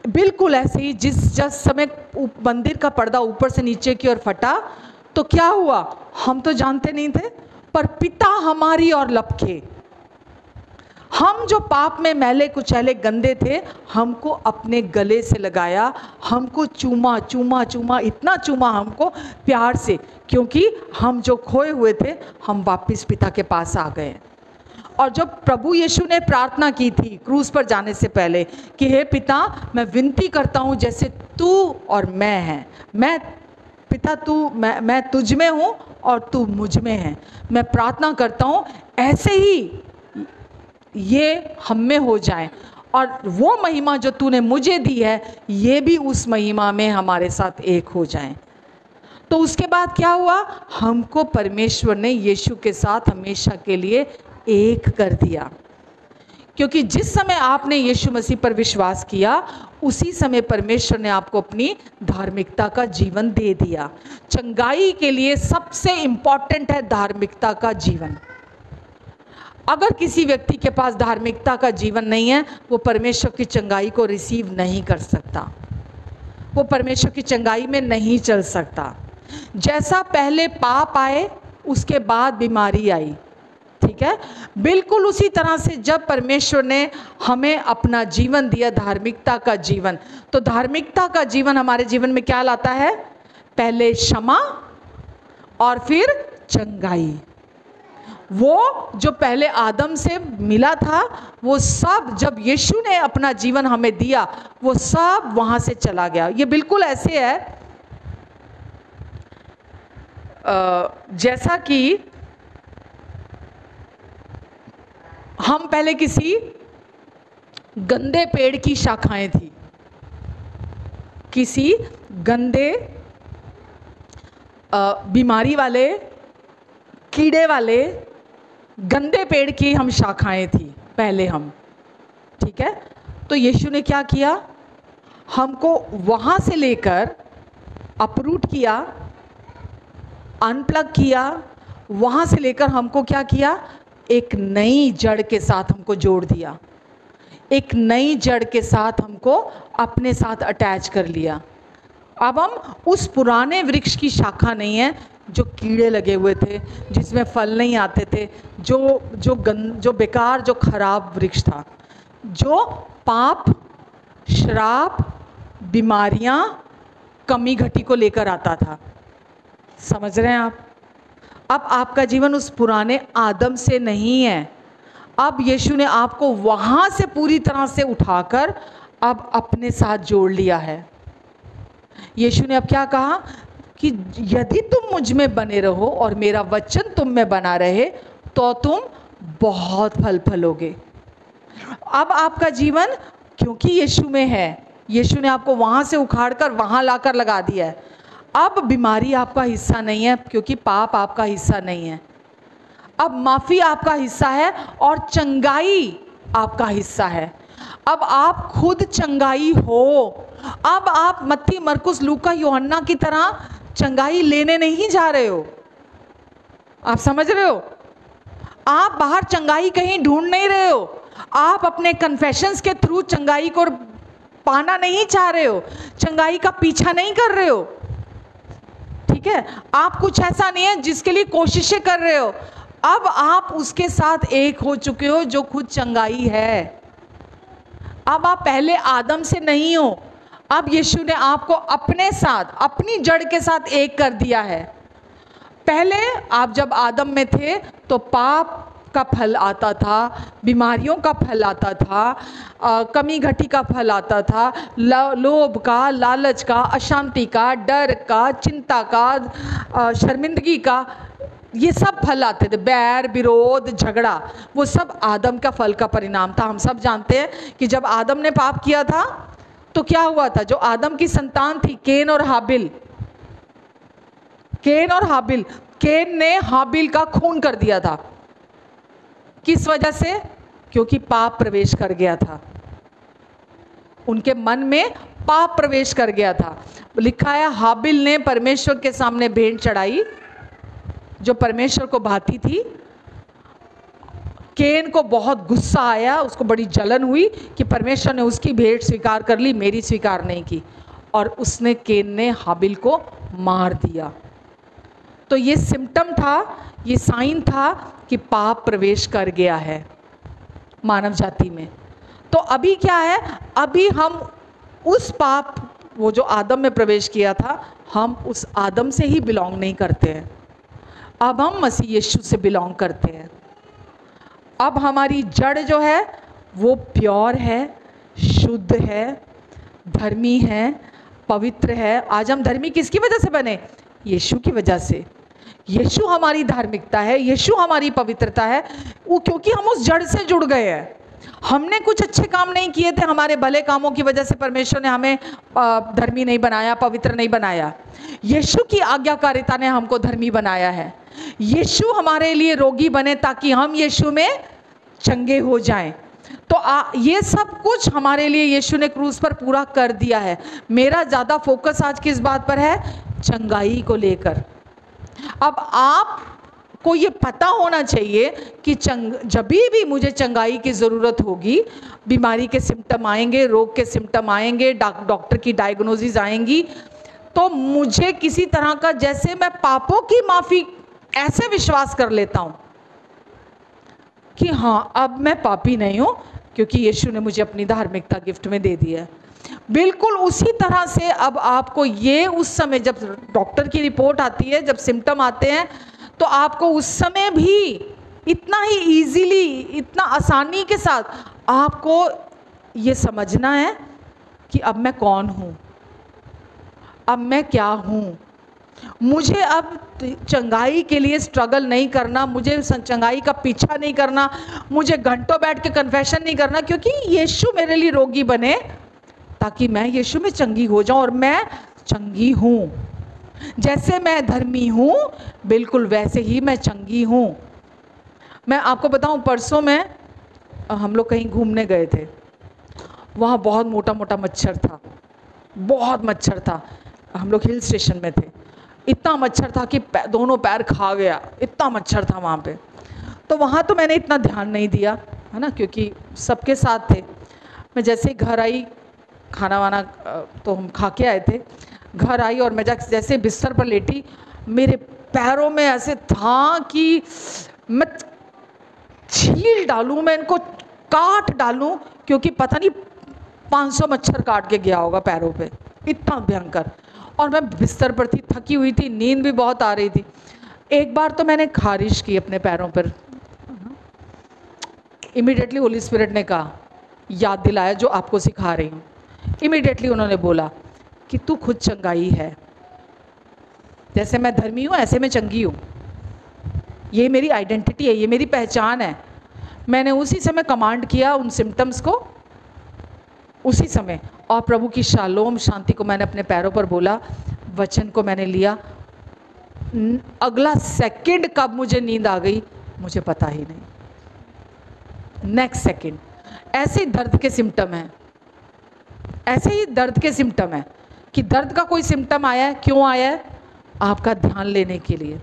बिल्कुल ऐसे ही जिस समय मंदिर का पर्दा ऊपर से नीचे की ओर फटा, तो क्या हुआ? हम तो जानते नहीं थे, पर पिता हमारी ओर लपके। हम जो पाप में मैले, कुचैले, गंदे थे, हमको अपने गले से लगाया, हमको चूमा चूमा चूमा, इतना चूमा हमको प्यार से, क्योंकि हम जो खोए हुए थे, हम वापस पिता के पास आ गए। और जब प्रभु यीशु ने प्रार्थना की थी क्रूस पर जाने से पहले कि हे पिता, मैं विनती करता हूँ जैसे तू और मैं हैं, मैं पिता, मैं तुझ में हूँ और तू मुझ में है, मैं प्रार्थना करता हूँ ऐसे ही ये हम में हो जाए, और वो महिमा जो तूने मुझे दी है ये भी उस महिमा में हमारे साथ एक हो जाए। तो उसके बाद क्या हुआ, हमको परमेश्वर ने यीशु के साथ हमेशा के लिए एक कर दिया। क्योंकि जिस समय आपने यीशु मसीह पर विश्वास किया उसी समय परमेश्वर ने आपको अपनी धार्मिकता का जीवन दे दिया। चंगाई के लिए सबसे इम्पॉर्टेंट है धार्मिकता का जीवन। अगर किसी व्यक्ति के पास धार्मिकता का जीवन नहीं है वो परमेश्वर की चंगाई को रिसीव नहीं कर सकता, वो परमेश्वर की चंगाई में नहीं चल सकता। जैसा पहले पाप आए उसके बाद बीमारी आई, ठीक है, बिल्कुल उसी तरह से जब परमेश्वर ने हमें अपना जीवन दिया धार्मिकता का जीवन, तो धार्मिकता का जीवन हमारे जीवन में क्या लाता है, पहले क्षमा और फिर चंगाई। वो जो पहले आदम से मिला था वो सब जब यीशु ने अपना जीवन हमें दिया वो सब वहाँ से चला गया। ये बिल्कुल ऐसे है जैसा कि हम पहले किसी गंदे पेड़ की शाखाएं थी, किसी गंदे बीमारी वाले कीड़े वाले गंदे पेड़ की हम शाखाएं थी पहले हम, ठीक है। तो यीशु ने क्या किया, हमको वहाँ से लेकर अपरूट किया, अनप्लग किया, वहाँ से लेकर हमको क्या किया, एक नई जड़ के साथ हमको जोड़ दिया, एक नई जड़ के साथ हमको अपने साथ अटैच कर लिया। अब हम उस पुराने वृक्ष की शाखा नहीं है जो कीड़े लगे हुए थे, जिसमें फल नहीं आते थे, जो बेकार, जो खराब वृक्ष था, जो पाप, श्राप, बीमारियां, कमी घटी को लेकर आता था। समझ रहे हैं आप? अब आपका जीवन उस पुराने आदम से नहीं है। अब यीशु ने आपको वहाँ से पूरी तरह से उठाकर अब अपने साथ जोड़ लिया है। यीशु ने अब क्या कहा कि यदि तुम मुझ में बने रहो और मेरा वचन तुम में बना रहे तो तुम बहुत फल फलोगे। अब आपका जीवन क्योंकि यीशु में है, यीशु ने आपको वहाँ से उखाड़कर वहाँ लाकर लगा दिया है। अब बीमारी आपका हिस्सा नहीं है क्योंकि पाप आपका हिस्सा नहीं है। अब माफ़ी आपका हिस्सा है और चंगाई आपका हिस्सा है। अब आप खुद चंगाई हो। अब आप मत्ती, मरकुस, लूका, यूहन्ना की तरह चंगाई लेने नहीं जा रहे हो। आप समझ रहे हो? आप बाहर चंगाई कहीं ढूंढ नहीं रहे हो। आप अपने कन्फेशंस के थ्रू चंगाई को पाना नहीं चाह रहे हो, चंगाई का पीछा नहीं कर रहे हो, ठीक है। आप कुछ ऐसा नहीं है जिसके लिए कोशिशें कर रहे हो। अब आप उसके साथ एक हो चुके हो जो खुद चंगाई है। अब आप पहले आदम से नहीं हो, अब यीशु ने आपको अपने साथ, अपनी जड़ के साथ एक कर दिया है। पहले आप जब आदम में थे तो पाप का फल आता था, बीमारियों का फल आता था, कमी घटी का फल आता था, लोभ का, लालच का, अशांति का, डर का, चिंता का, शर्मिंदगी का, ये सब फल आते थे। बैर, विरोध, झगड़ा, वो सब आदम का फल का परिणाम था। हम सब जानते हैं कि जब आदम ने पाप किया था तो क्या हुआ था। जो आदम की संतान थी केन और हाबिल, केन और हाबिल, केन ने हाबिल का खून कर दिया था। किस वजह से? क्योंकि पाप प्रवेश कर गया था, उनके मन में पाप प्रवेश कर गया था। लिखा है हाबिल ने परमेश्वर के सामने भेंट चढ़ाई जो परमेश्वर को भाती थी। केन को बहुत गुस्सा आया, उसको बड़ी जलन हुई कि परमेश्वर ने उसकी भेंट स्वीकार कर ली, मेरी स्वीकार नहीं की, और उसने, केन ने हाबिल को मार दिया। तो ये सिम्टम था, ये साइन था कि पाप प्रवेश कर गया है मानव जाति में। तो अभी क्या है, अभी हम उस पाप, वो जो आदम में प्रवेश किया था, हम उस आदम से ही बिलोंग नहीं करते हैं। अब हम मसीह यीशु से बिलोंग करते हैं। अब हमारी जड़ जो है वो प्योर है, शुद्ध है, धर्मी है, पवित्र है। आज हम धर्मी किसकी वजह से बने? यीशु की वजह से। यीशु हमारी धार्मिकता है, यीशु हमारी पवित्रता है, वो क्योंकि हम उस जड़ से जुड़ गए हैं। हमने कुछ अच्छे काम नहीं किए थे, हमारे भले कामों की वजह से परमेश्वर ने हमें धर्मी नहीं बनाया, पवित्र नहीं बनाया। यीशु की आज्ञाकारिता ने हमको धर्मी बनाया है। यीशु हमारे लिए रोगी बने ताकि हम यीशु में चंगे हो जाएं। तो ये सब कुछ हमारे लिए यीशु ने क्रूस पर पूरा कर दिया है। मेरा ज़्यादा फोकस आज किस बात पर है? चंगाई को लेकर। अब आपको ये पता होना चाहिए कि जब भी मुझे चंगाई की ज़रूरत होगी, बीमारी के सिम्टम आएंगे, रोग के सिम्टम आएंगे, डॉक्टर की डायग्नोसिस आएंगी, तो मुझे किसी तरह का, जैसे मैं पापों की माफ़ी ऐसे विश्वास कर लेता हूँ कि हाँ अब मैं पापी नहीं हूँ क्योंकि यीशु ने मुझे अपनी धार्मिकता गिफ्ट में दे दी है। बिल्कुल उसी तरह से अब आपको ये उस समय जब डॉक्टर की रिपोर्ट आती है, जब सिम्टम आते हैं, तो आपको उस समय भी इतना ही इजीली, इतना आसानी के साथ आपको ये समझना है कि अब मैं कौन हूँ, अब मैं क्या हूँ। मुझे अब चंगाई के लिए स्ट्रगल नहीं करना, मुझे चंगाई का पीछा नहीं करना, मुझे घंटों बैठ के कन्फेशन नहीं करना, क्योंकि यीशु मेरे लिए रोगी बने ताकि मैं यीशु में चंगी हो जाऊं। और मैं चंगी हूँ, जैसे मैं धर्मी हूँ बिल्कुल वैसे ही मैं चंगी हूँ। मैं आपको बताऊं, परसों में हम लोग कहीं घूमने गए थे, वहाँ बहुत मोटा मोटा मच्छर था, बहुत मच्छर था। हम लोग हिल स्टेशन में थे, इतना मच्छर था कि दोनों पैर खा गया, इतना मच्छर था वहाँ पे। तो वहाँ तो मैंने इतना ध्यान नहीं दिया, है ना, क्योंकि सबके साथ थे। मैं जैसे ही घर आई, खाना वाना तो हम खा के आए थे, घर आई और मैं जैसे बिस्तर पर लेटी, मेरे पैरों में ऐसे था कि मैं छील डालूं, मैं इनको काट डालूं, क्योंकि पता नहीं 500 मच्छर काट के गया होगा पैरों पे, इतना भयंकर। और मैं बिस्तर पर थी, थकी हुई थी, नींद भी बहुत आ रही थी। एक बार तो मैंने खारिश की अपने पैरों पर, इमीडिएटली होली स्पिरिट ने कहा, याद दिलाया जो आपको सिखा रही हूँ। इमीडिएटली उन्होंने बोला कि तू खुद चंगाई है, जैसे मैं धर्मी हूँ ऐसे मैं चंगी हूँ, ये मेरी आइडेंटिटी है, ये मेरी पहचान है। मैंने उसी समय कमांड किया उन सिम्टम्स को, उसी समय, और प्रभु की शालोम शांति को मैंने अपने पैरों पर बोला, वचन को मैंने लिया। अगला सेकंड कब मुझे नींद आ गई मुझे पता ही नहीं, नेक्स्ट सेकंड। ऐसे ही दर्द के सिम्टम हैं, ऐसे ही दर्द के सिम्टम है कि दर्द का कोई सिम्टम आया है, क्यों आया है? आपका ध्यान लेने के लिए,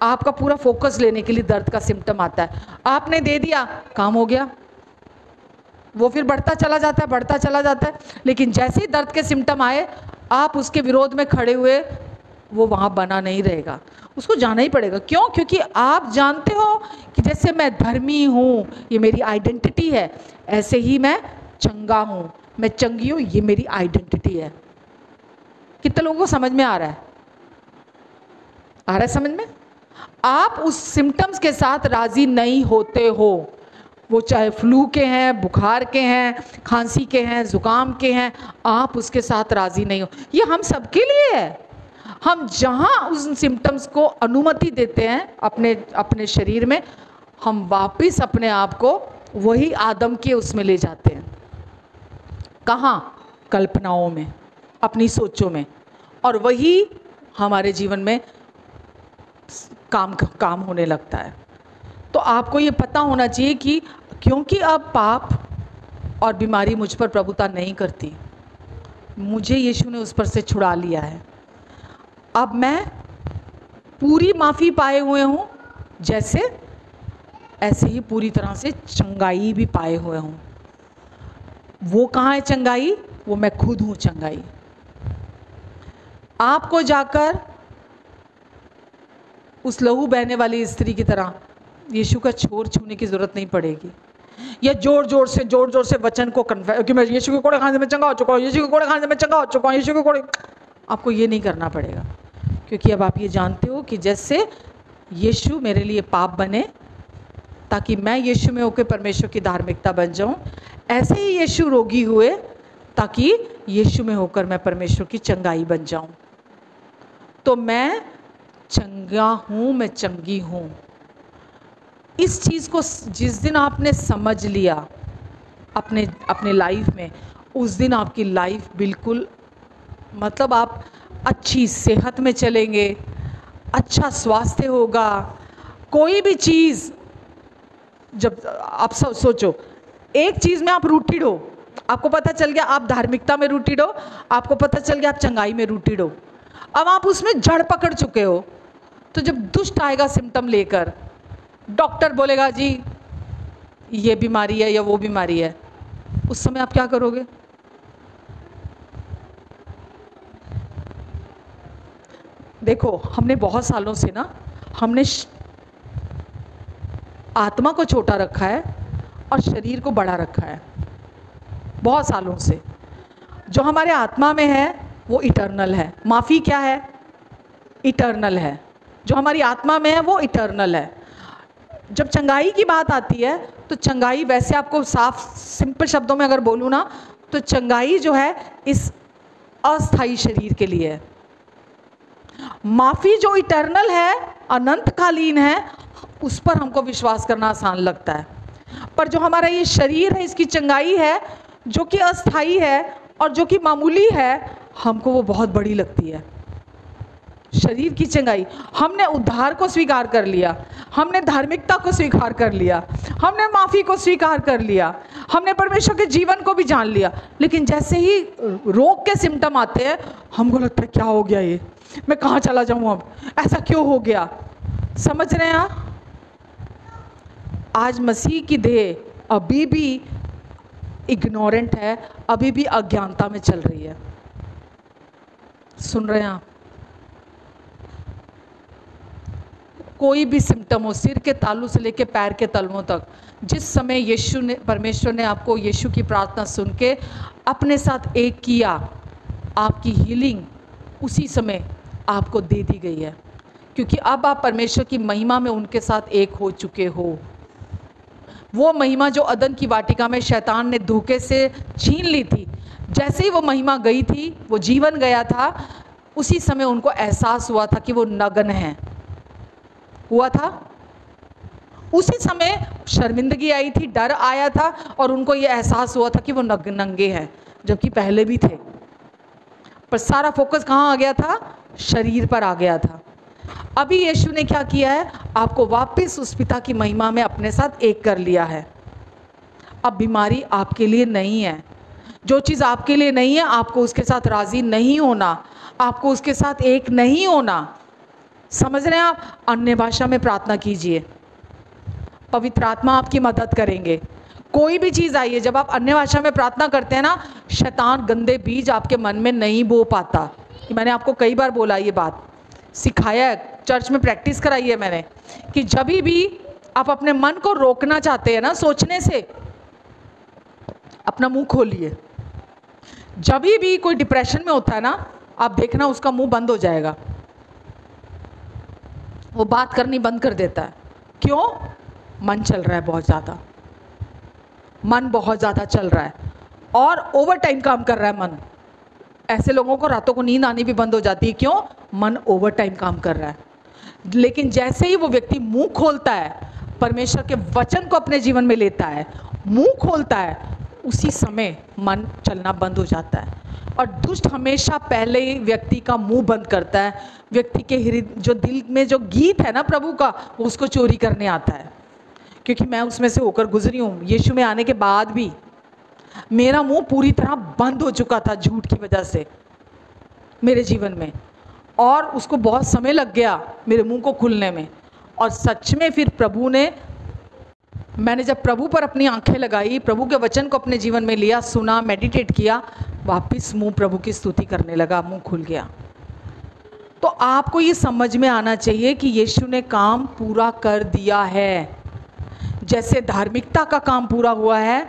आपका पूरा फोकस लेने के लिए दर्द का सिम्टम आता है। आपने दे दिया, काम हो गया, वो फिर बढ़ता चला जाता है, बढ़ता चला जाता है। लेकिन जैसे ही दर्द के सिम्टम आए, आप उसके विरोध में खड़े हुए, वो वहाँ बना नहीं रहेगा, उसको जाना ही पड़ेगा। क्यों? क्योंकि आप जानते हो कि जैसे मैं धर्मी हूँ, ये मेरी आइडेंटिटी है, ऐसे ही मैं चंगा हूँ, मैं चंगी हूँ, ये मेरी आइडेंटिटी है। कितने लोगों को समझ में आ रहा है? आ रहा है समझ में? आप उस सिम्टम्स के साथ राजी नहीं होते हो, वो चाहे फ्लू के हैं, बुखार के हैं, खांसी के हैं, जुकाम के हैं, आप उसके साथ राजी नहीं हो। ये हम सबके लिए है। हम जहाँ उस सिम्टम्स को अनुमति देते हैं अपने शरीर में, हम वापस अपने आप को वही आदम के उसमें ले जाते हैं। कहाँ? कल्पनाओं में, अपनी सोचों में, और वही हमारे जीवन में काम होने लगता है। तो आपको ये पता होना चाहिए कि क्योंकि अब पाप और बीमारी मुझ पर प्रभुता नहीं करती, मुझे यीशु ने उस पर से छुड़ा लिया है। अब मैं पूरी माफ़ी पाए हुए हूँ, जैसे ऐसे ही पूरी तरह से चंगाई भी पाए हुए हूँ। वो कहाँ है चंगाई? वो मैं खुद हूँ चंगाई। आपको जाकर उस लहू बहने वाली स्त्री की तरह यीशु का छोर छूने की जरूरत नहीं पड़ेगी, या जोर जोर से वचन को कन्फेस कि मैं यीशु के कोड़े खाने से मैं चंगा हो चुका हूँ, यीशु के कोड़े खाने से मैं चंगा हो चुका हूँ, यीशु के कोड़े। आपको ये नहीं करना पड़ेगा, क्योंकि अब आप ये जानते हो कि जैसे यीशु मेरे लिए पाप बने ताकि मैं यीशु में होकर परमेश्वर की धार्मिकता बन जाऊँ, ऐसे ही यीशु रोगी हुए ताकि यीशु में होकर मैं परमेश्वर की चंगाई बन जाऊँ। तो मैं चंगा हूँ, मैं चंगी हूँ। इस चीज़ को जिस दिन आपने समझ लिया अपने लाइफ में, उस दिन आपकी लाइफ बिल्कुल, मतलब आप अच्छी सेहत में चलेंगे, अच्छा स्वास्थ्य होगा। कोई भी चीज़, जब आप सोचो, एक चीज़ में आप रूटेड हो, आपको पता चल गया आप धार्मिकता में रूटेड हो, आपको पता चल गया आप चंगाई में रूटेड हो, अब आप उसमें जड़ पकड़ चुके हो, तो जब दुष्ट आएगा सिम्टम लेकर, डॉक्टर बोलेगा जी ये बीमारी है या वो बीमारी है, उस समय आप क्या करोगे? देखो, हमने बहुत सालों से ना, हमने आत्मा को छोटा रखा है और शरीर को बड़ा रखा है बहुत सालों से। जो हमारे आत्मा में है वो इटर्नल है। माफ़ी क्या है? इटर्नल है। जो हमारी आत्मा में है वो इटर्नल है। जब चंगाई की बात आती है तो चंगाई, वैसे आपको साफ सिंपल शब्दों में अगर बोलूँ ना, तो चंगाई जो है इस अस्थाई शरीर के लिए है। माफ़ी जो इटर्नल है, अनंतकालीन है, उस पर हमको विश्वास करना आसान लगता है। पर जो हमारा ये शरीर है, इसकी चंगाई है जो कि अस्थाई है और जो कि मामूली है, हमको वो बहुत बड़ी लगती है। शरीर की चंगाई, हमने उद्धार को स्वीकार कर लिया, हमने धार्मिकता को स्वीकार कर लिया, हमने माफ़ी को स्वीकार कर लिया, हमने परमेश्वर के जीवन को भी जान लिया, लेकिन जैसे ही रोग के सिम्टम आते हैं हमको लगता है क्या हो गया, ये मैं कहाँ चला जाऊँ, अब ऐसा क्यों हो गया? समझ रहे हैं आप? आज मसीह की देह अभी भी इग्नोरेंट है, अभी भी अज्ञानता में चल रही है। सुन रहे हैं आप? कोई भी सिम्टम हो, सिर के तालू से लेकर पैर के तलवों तक, जिस समय परमेश्वर ने आपको यीशु की प्रार्थना सुन के अपने साथ एक किया, आपकी हीलिंग उसी समय आपको दे दी गई है, क्योंकि अब आप परमेश्वर की महिमा में उनके साथ एक हो चुके हो। वो महिमा जो अदन की वाटिका में शैतान ने धोखे से छीन ली थी, जैसे ही वो महिमा गई थी, वो जीवन गया था, उसी समय उनको एहसास हुआ था कि वो नग्न हैं। हुआ था उसी समय शर्मिंदगी आई थी, डर आया था और उनको ये एहसास हुआ था कि वो नंगे हैं, जबकि पहले भी थे। पर सारा फोकस कहाँ आ गया था? शरीर पर आ गया था। अभी यीशु ने क्या किया है? आपको वापस उस पिता की महिमा में अपने साथ एक कर लिया है। अब बीमारी आपके लिए नहीं है। जो चीज़ आपके लिए नहीं है, आपको उसके साथ राज़ी नहीं होना, आपको उसके साथ एक नहीं होना। समझ रहे हैं आप? अन्य भाषा में प्रार्थना कीजिए, पवित्र आत्मा आपकी मदद करेंगे। कोई भी चीज़ आई है, जब आप अन्य भाषा में प्रार्थना करते हैं ना, शैतान गंदे बीज आपके मन में नहीं बो पाता। मैंने आपको कई बार बोला, ये बात सिखाया है, चर्च में प्रैक्टिस कराई है मैंने, कि जब भी आप अपने मन को रोकना चाहते हैं ना सोचने से, अपना मुंह खोलिए। जब भी कोई डिप्रेशन में होता है ना, आप देखना उसका मुंह बंद हो जाएगा, वो बात करनी बंद कर देता है। क्यों? मन चल रहा है बहुत ज़्यादा, मन बहुत ज़्यादा चल रहा है और ओवर टाइम काम कर रहा है मन। ऐसे लोगों को रातों को नींद आनी भी बंद हो जाती है। क्यों? मन ओवर टाइम काम कर रहा है। लेकिन जैसे ही वो व्यक्ति मुंह खोलता है, परमेश्वर के वचन को अपने जीवन में लेता है, मुंह खोलता है, उसी समय मन चलना बंद हो जाता है। और दुष्ट हमेशा पहले ही व्यक्ति का मुंह बंद करता है। व्यक्ति के हृदय, जो दिल में जो गीत है ना प्रभु का, वो उसको चोरी करने आता है। क्योंकि मैं उसमें से होकर गुजरी हूँ। यीशु में आने के बाद भी मेरा मुंह पूरी तरह बंद हो चुका था झूठ की वजह से मेरे जीवन में, और उसको बहुत समय लग गया मेरे मुंह को खुलने में। और सच में फिर मैंने जब प्रभु पर अपनी आंखें लगाई, प्रभु के वचन को अपने जीवन में लिया, सुना, मेडिटेट किया, वापस मुंह प्रभु की स्तुति करने लगा, मुंह खुल गया। तो आपको ये समझ में आना चाहिए कि यीशु ने काम पूरा कर दिया है। जैसे धार्मिकता का काम पूरा हुआ है,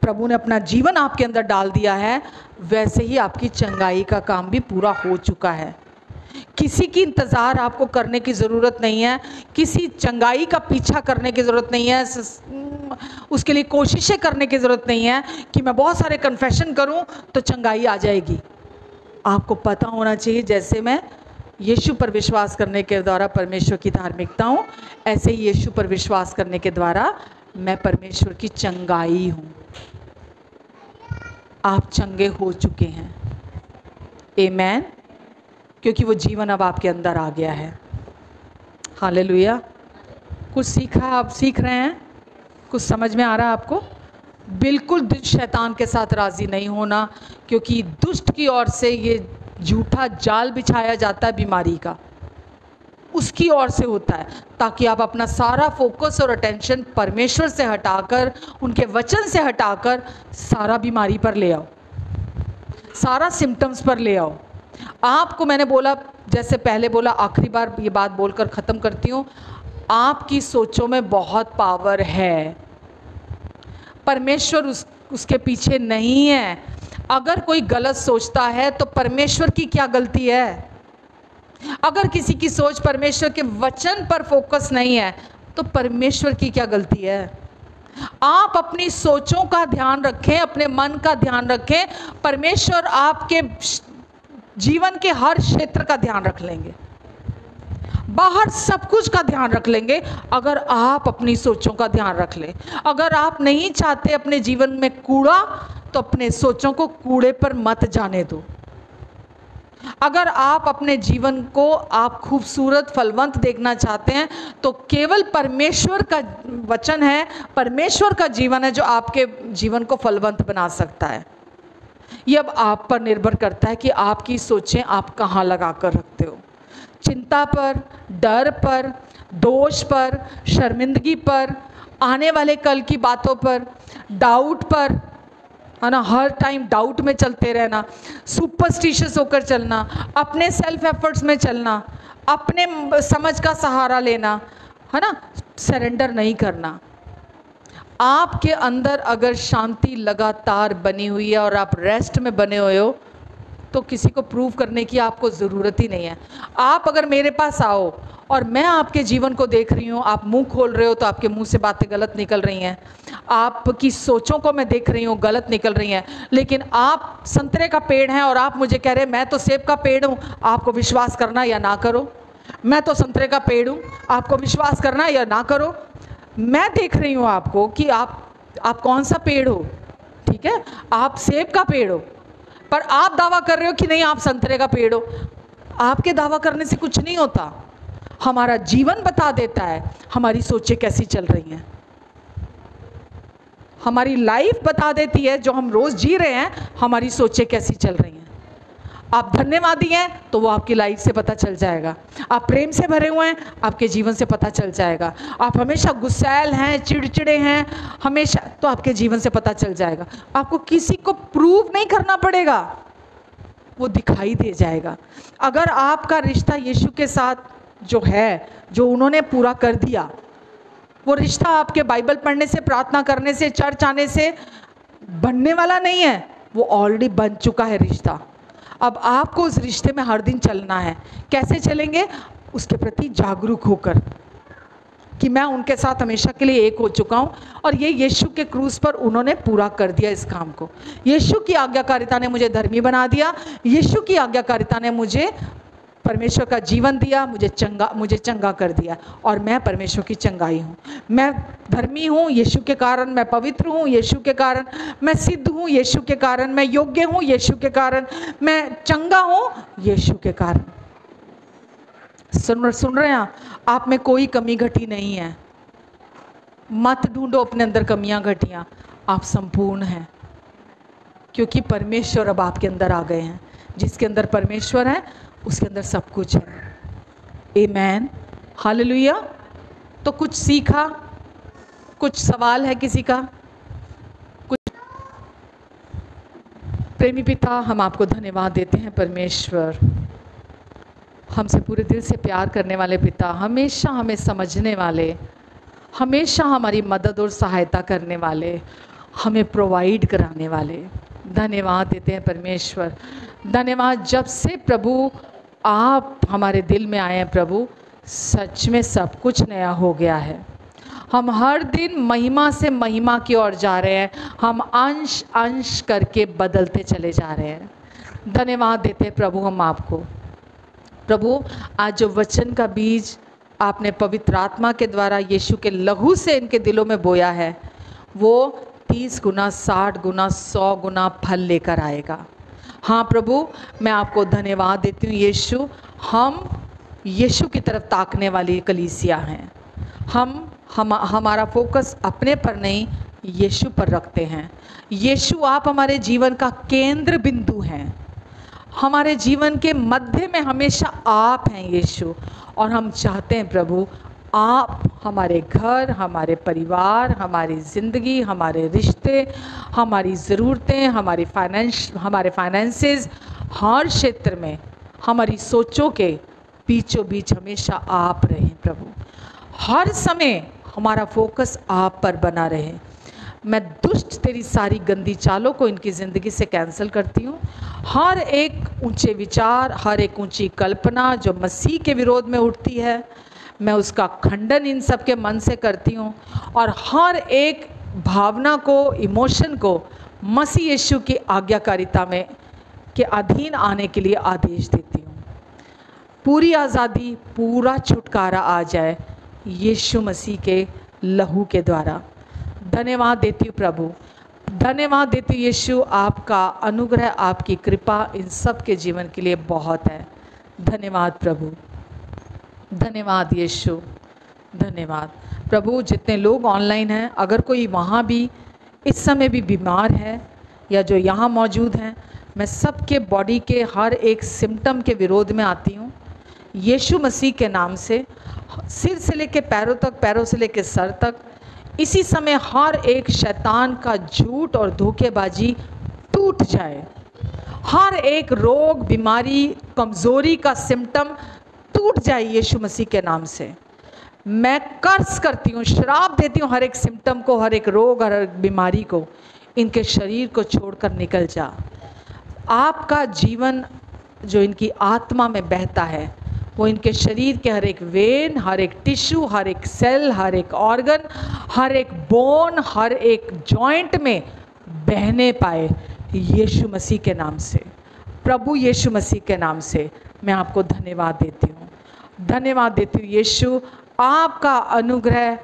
प्रभु ने अपना जीवन आपके अंदर डाल दिया है, वैसे ही आपकी चंगाई का काम भी पूरा हो चुका है। किसी की इंतज़ार आपको करने की ज़रूरत नहीं है, किसी चंगाई का पीछा करने की ज़रूरत नहीं है, उसके लिए कोशिशें करने की ज़रूरत नहीं है कि मैं बहुत सारे कन्फेशन करूं तो चंगाई आ जाएगी। आपको पता होना चाहिए, जैसे मैं यीशु पर विश्वास करने के द्वारा परमेश्वर की धार्मिकता हूँ, ऐसे ही यीशु पर विश्वास करने के द्वारा मैं परमेश्वर की चंगाई हूँ। आप चंगे हो चुके हैं, आमेन, क्योंकि वो जीवन अब आपके अंदर आ गया है। हालेलुया। कुछ सीखा, आप सीख रहे हैं, कुछ समझ में आ रहा है आपको? बिल्कुल दुष्ट शैतान के साथ राज़ी नहीं होना, क्योंकि दुष्ट की ओर से ये झूठा जाल बिछाया जाता है बीमारी का, उसकी ओर से होता है, ताकि आप अपना सारा फोकस और अटेंशन परमेश्वर से हटाकर, उनके वचन से हटाकर सारा बीमारी पर ले आओ, सारा सिम्टम्स पर ले आओ। आपको मैंने बोला, जैसे पहले बोला, आखिरी बार ये बात बोलकर ख़त्म करती हूँ, आपकी सोचों में बहुत पावर है, परमेश्वर उसके पीछे नहीं है। अगर कोई गलत सोचता है तो परमेश्वर की क्या गलती है? अगर किसी की सोच परमेश्वर के वचन पर फोकस नहीं है तो परमेश्वर की क्या गलती है? आप अपनी सोचों का ध्यान रखें, अपने मन का ध्यान रखें, परमेश्वर आपके जीवन के हर क्षेत्र का ध्यान रख लेंगे, बाहर सब कुछ का ध्यान रख लेंगे, अगर आप अपनी सोचों का ध्यान रख लें। अगर आप नहीं चाहते अपने जीवन में कूड़ा, तो अपने सोचों को कूड़े पर मत जाने दो। अगर आप अपने जीवन को आप खूबसूरत फलवंत देखना चाहते हैं, तो केवल परमेश्वर का वचन है, परमेश्वर का जीवन है जो आपके जीवन को फलवंत बना सकता है। ये अब आप पर निर्भर करता है कि आपकी सोचें आप कहाँ लगा कर रखते हो। चिंता पर, डर पर, दोष पर, शर्मिंदगी पर, आने वाले कल की बातों पर, डाउट पर, है ना, हर टाइम डाउट में चलते रहना, सुपरस्टिशियस होकर चलना, अपने सेल्फ एफर्ट्स में चलना, अपने समझ का सहारा लेना, है ना, सरेंडर नहीं करना। आपके अंदर अगर शांति लगातार बनी हुई है और आप रेस्ट में बने हुए हो, तो किसी को प्रूव करने की आपको ज़रूरत ही नहीं है। आप अगर मेरे पास आओ और मैं आपके जीवन को देख रही हूँ, आप मुंह खोल रहे हो तो आपके मुंह से बातें गलत निकल रही हैं, आपकी सोचों को मैं देख रही हूँ गलत निकल रही हैं, लेकिन आप संतरे का पेड़ हैं और आप मुझे कह रहे हैं मैं तो सेब का पेड़ हूँ, आपको विश्वास करना या ना करो। मैं तो संतरे का पेड़ हूँ, आपको विश्वास करना या ना करो। मैं देख रही हूँ आपको कि आप कौन सा पेड़ हो, ठीक है, आप सेब का पेड़ हो, पर आप दावा कर रहे हो कि नहीं आप संतरे का पेड़ हो। आपके दावा करने से कुछ नहीं होता, हमारा जीवन बता देता है हमारी सोचें कैसी चल रही हैं, हमारी लाइफ बता देती है, जो हम रोज जी रहे हैं हमारी सोचें कैसी चल रही हैं। आप धन्यवादी हैं तो वो आपकी लाइफ से पता चल जाएगा, आप प्रेम से भरे हुए हैं आपके जीवन से पता चल जाएगा, आप हमेशा गुस्सैल हैं, चिड़चिड़े हैं हमेशा, तो आपके जीवन से पता चल जाएगा। आपको किसी को प्रूव नहीं करना पड़ेगा, वो दिखाई दे जाएगा। अगर आपका रिश्ता यीशु के साथ जो है, जो उन्होंने पूरा कर दिया, वो रिश्ता आपके बाइबल पढ़ने से, प्रार्थना करने से, चर्च आने से बनने वाला नहीं है, वो ऑलरेडी बन चुका है रिश्ता। अब आपको उस रिश्ते में हर दिन चलना है। कैसे चलेंगे? उसके प्रति जागरूक होकर कि मैं उनके साथ हमेशा के लिए एक हो चुका हूँ, और ये यीशु के क्रूस पर उन्होंने पूरा कर दिया इस काम को। यीशु की आज्ञाकारिता ने मुझे धर्मी बना दिया, यीशु की आज्ञाकारिता ने मुझे परमेश्वर का जीवन दिया, मुझे चंगा कर दिया, और मैं परमेश्वर की चंगाई हूँ। मैं धर्मी हूँ यीशु के कारण, मैं पवित्र हूँ यीशु के कारण, मैं सिद्ध हूँ यीशु के कारण, मैं योग्य हूँ यीशु के कारण, मैं चंगा हूँ यीशु के कारण। सुन रहे हैं आप में कोई कमी घटी नहीं है। मत ढूंढो अपने अंदर कमियां घटियां, आप संपूर्ण हैं, क्योंकि परमेश्वर अब आपके अंदर आ गए हैं। जिसके अंदर परमेश्वर है उसके अंदर सब कुछ है। आमेन, हालेलुया। तो कुछ सीखा, कुछ सवाल है किसी का? कुछ? प्रेमी पिता, हम आपको धन्यवाद देते हैं परमेश्वर, हमसे पूरे दिल से प्यार करने वाले पिता, हमेशा हमें समझने वाले, हमेशा हमारी मदद और सहायता करने वाले, हमें प्रोवाइड कराने वाले, धन्यवाद देते हैं परमेश्वर। धन्यवाद, जब से प्रभु आप हमारे दिल में आए हैं प्रभु, सच में सब कुछ नया हो गया है। हम हर दिन महिमा से महिमा की ओर जा रहे हैं, हम अंश अंश करके बदलते चले जा रहे हैं। धन्यवाद देते हैं प्रभु हम आपको, प्रभु आज जो वचन का बीज आपने पवित्र आत्मा के द्वारा यीशु के लहू से इनके दिलों में बोया है, वो 30 गुना, 60 गुना, 100 गुना फल लेकर आएगा। हाँ प्रभु, मैं आपको धन्यवाद देती हूँ यीशु। हम यीशु की तरफ ताकने वाली कलीसिया हैं। हमारा फोकस अपने पर नहीं, यीशु पर रखते हैं। यीशु आप हमारे जीवन का केंद्र बिंदु हैं। हमारे जीवन के मध्य में हमेशा आप हैं यीशु। और हम चाहते हैं प्रभु, आप हमारे घर, हमारे परिवार, हमारी ज़िंदगी, हमारे रिश्ते, हमारी ज़रूरतें, हमारे फाइनेंसेस, हर क्षेत्र में हमारी सोचों के बीचों बीच हमेशा आप रहें प्रभु। हर समय हमारा फोकस आप पर बना रहे। मैं दुष्ट तेरी सारी गंदी चालों को इनकी ज़िंदगी से कैंसिल करती हूँ। हर एक ऊंचे विचार, हर एक ऊंची कल्पना जो मसीह के विरोध में उठती है, मैं उसका खंडन इन सब के मन से करती हूँ। और हर एक भावना को, इमोशन को मसीह यीशु की आज्ञाकारिता में के अधीन आने के लिए आदेश देती हूँ। पूरी आज़ादी, पूरा छुटकारा आ जाए यीशु मसीह के लहू के द्वारा। धन्यवाद देती हूँ प्रभु, धन्यवाद देती हूँ यीशु। आपका अनुग्रह, आपकी कृपा इन सब के जीवन के लिए बहुत है। धन्यवाद प्रभु, धन्यवाद यीशु, धन्यवाद प्रभु। जितने लोग ऑनलाइन हैं, अगर कोई वहाँ भी इस समय भी बीमार है या जो यहाँ मौजूद हैं, मैं सबके बॉडी के हर एक सिम्टम के विरोध में आती हूँ यीशु मसीह के नाम से। सिर से लेके पैरों तक, पैरों से लेके सर तक, इसी समय हर एक शैतान का झूठ और धोखेबाजी टूट जाए। हर एक रोग, बीमारी, कमज़ोरी का सिम्टम टूट जाए यीशु मसीह के नाम से। मैं कर्स करती हूँ, श्राप देती हूँ हर एक सिम्टम को, हर एक रोग, हर एक बीमारी को। इनके शरीर को छोड़कर निकल जा। आपका जीवन जो इनकी आत्मा में बहता है, वो इनके शरीर के हर एक वेन, हर एक टिश्यू, हर एक सेल, हर एक ऑर्गन, हर एक बोन, हर एक जॉइंट में बहने पाए यीशु मसीह के नाम से। प्रभु यीशु मसीह के नाम से मैं आपको धन्यवाद देती हूँ, धन्यवाद देती हूँ यीशु। आपका अनुग्रह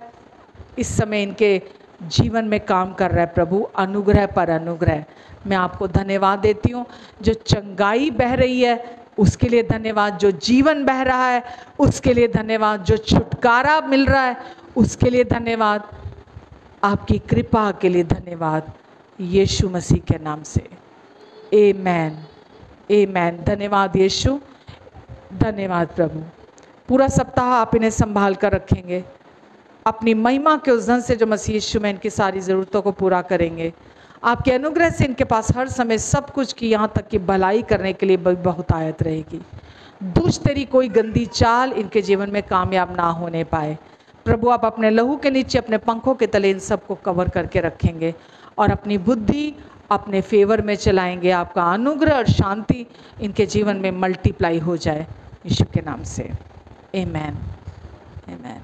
इस समय इनके जीवन में काम कर रहा है प्रभु, अनुग्रह पर अनुग्रह। मैं आपको धन्यवाद देती हूँ। जो चंगाई बह रही है उसके लिए धन्यवाद, जो जीवन बह रहा है उसके लिए धन्यवाद, जो छुटकारा मिल रहा है उसके लिए धन्यवाद, आपकी कृपा के लिए धन्यवाद यीशु मसीह के नाम से। आमेन, आमेन। धन्यवाद यीशु, धन्यवाद प्रभु। पूरा सप्ताह आप इन्हें संभाल कर रखेंगे। अपनी महिमा के उस धन से जो मसीह यीशु में इनकी सारी ज़रूरतों को पूरा करेंगे। आपके अनुग्रह से इनके पास हर समय सब कुछ की, यहाँ तक कि भलाई करने के लिए बहुतायत रहेगी। दुष्ट तेरी कोई गंदी चाल इनके जीवन में कामयाब ना होने पाए। प्रभु आप अपने लहू के नीचे, अपने पंखों के तले इन सबको कवर करके रखेंगे और अपनी बुद्धि अपने फेवर में चलाएंगे। आपका अनुग्रह और शांति इनके जीवन में मल्टीप्लाई हो जाए यीशु के नाम से। आमेन, आमेन।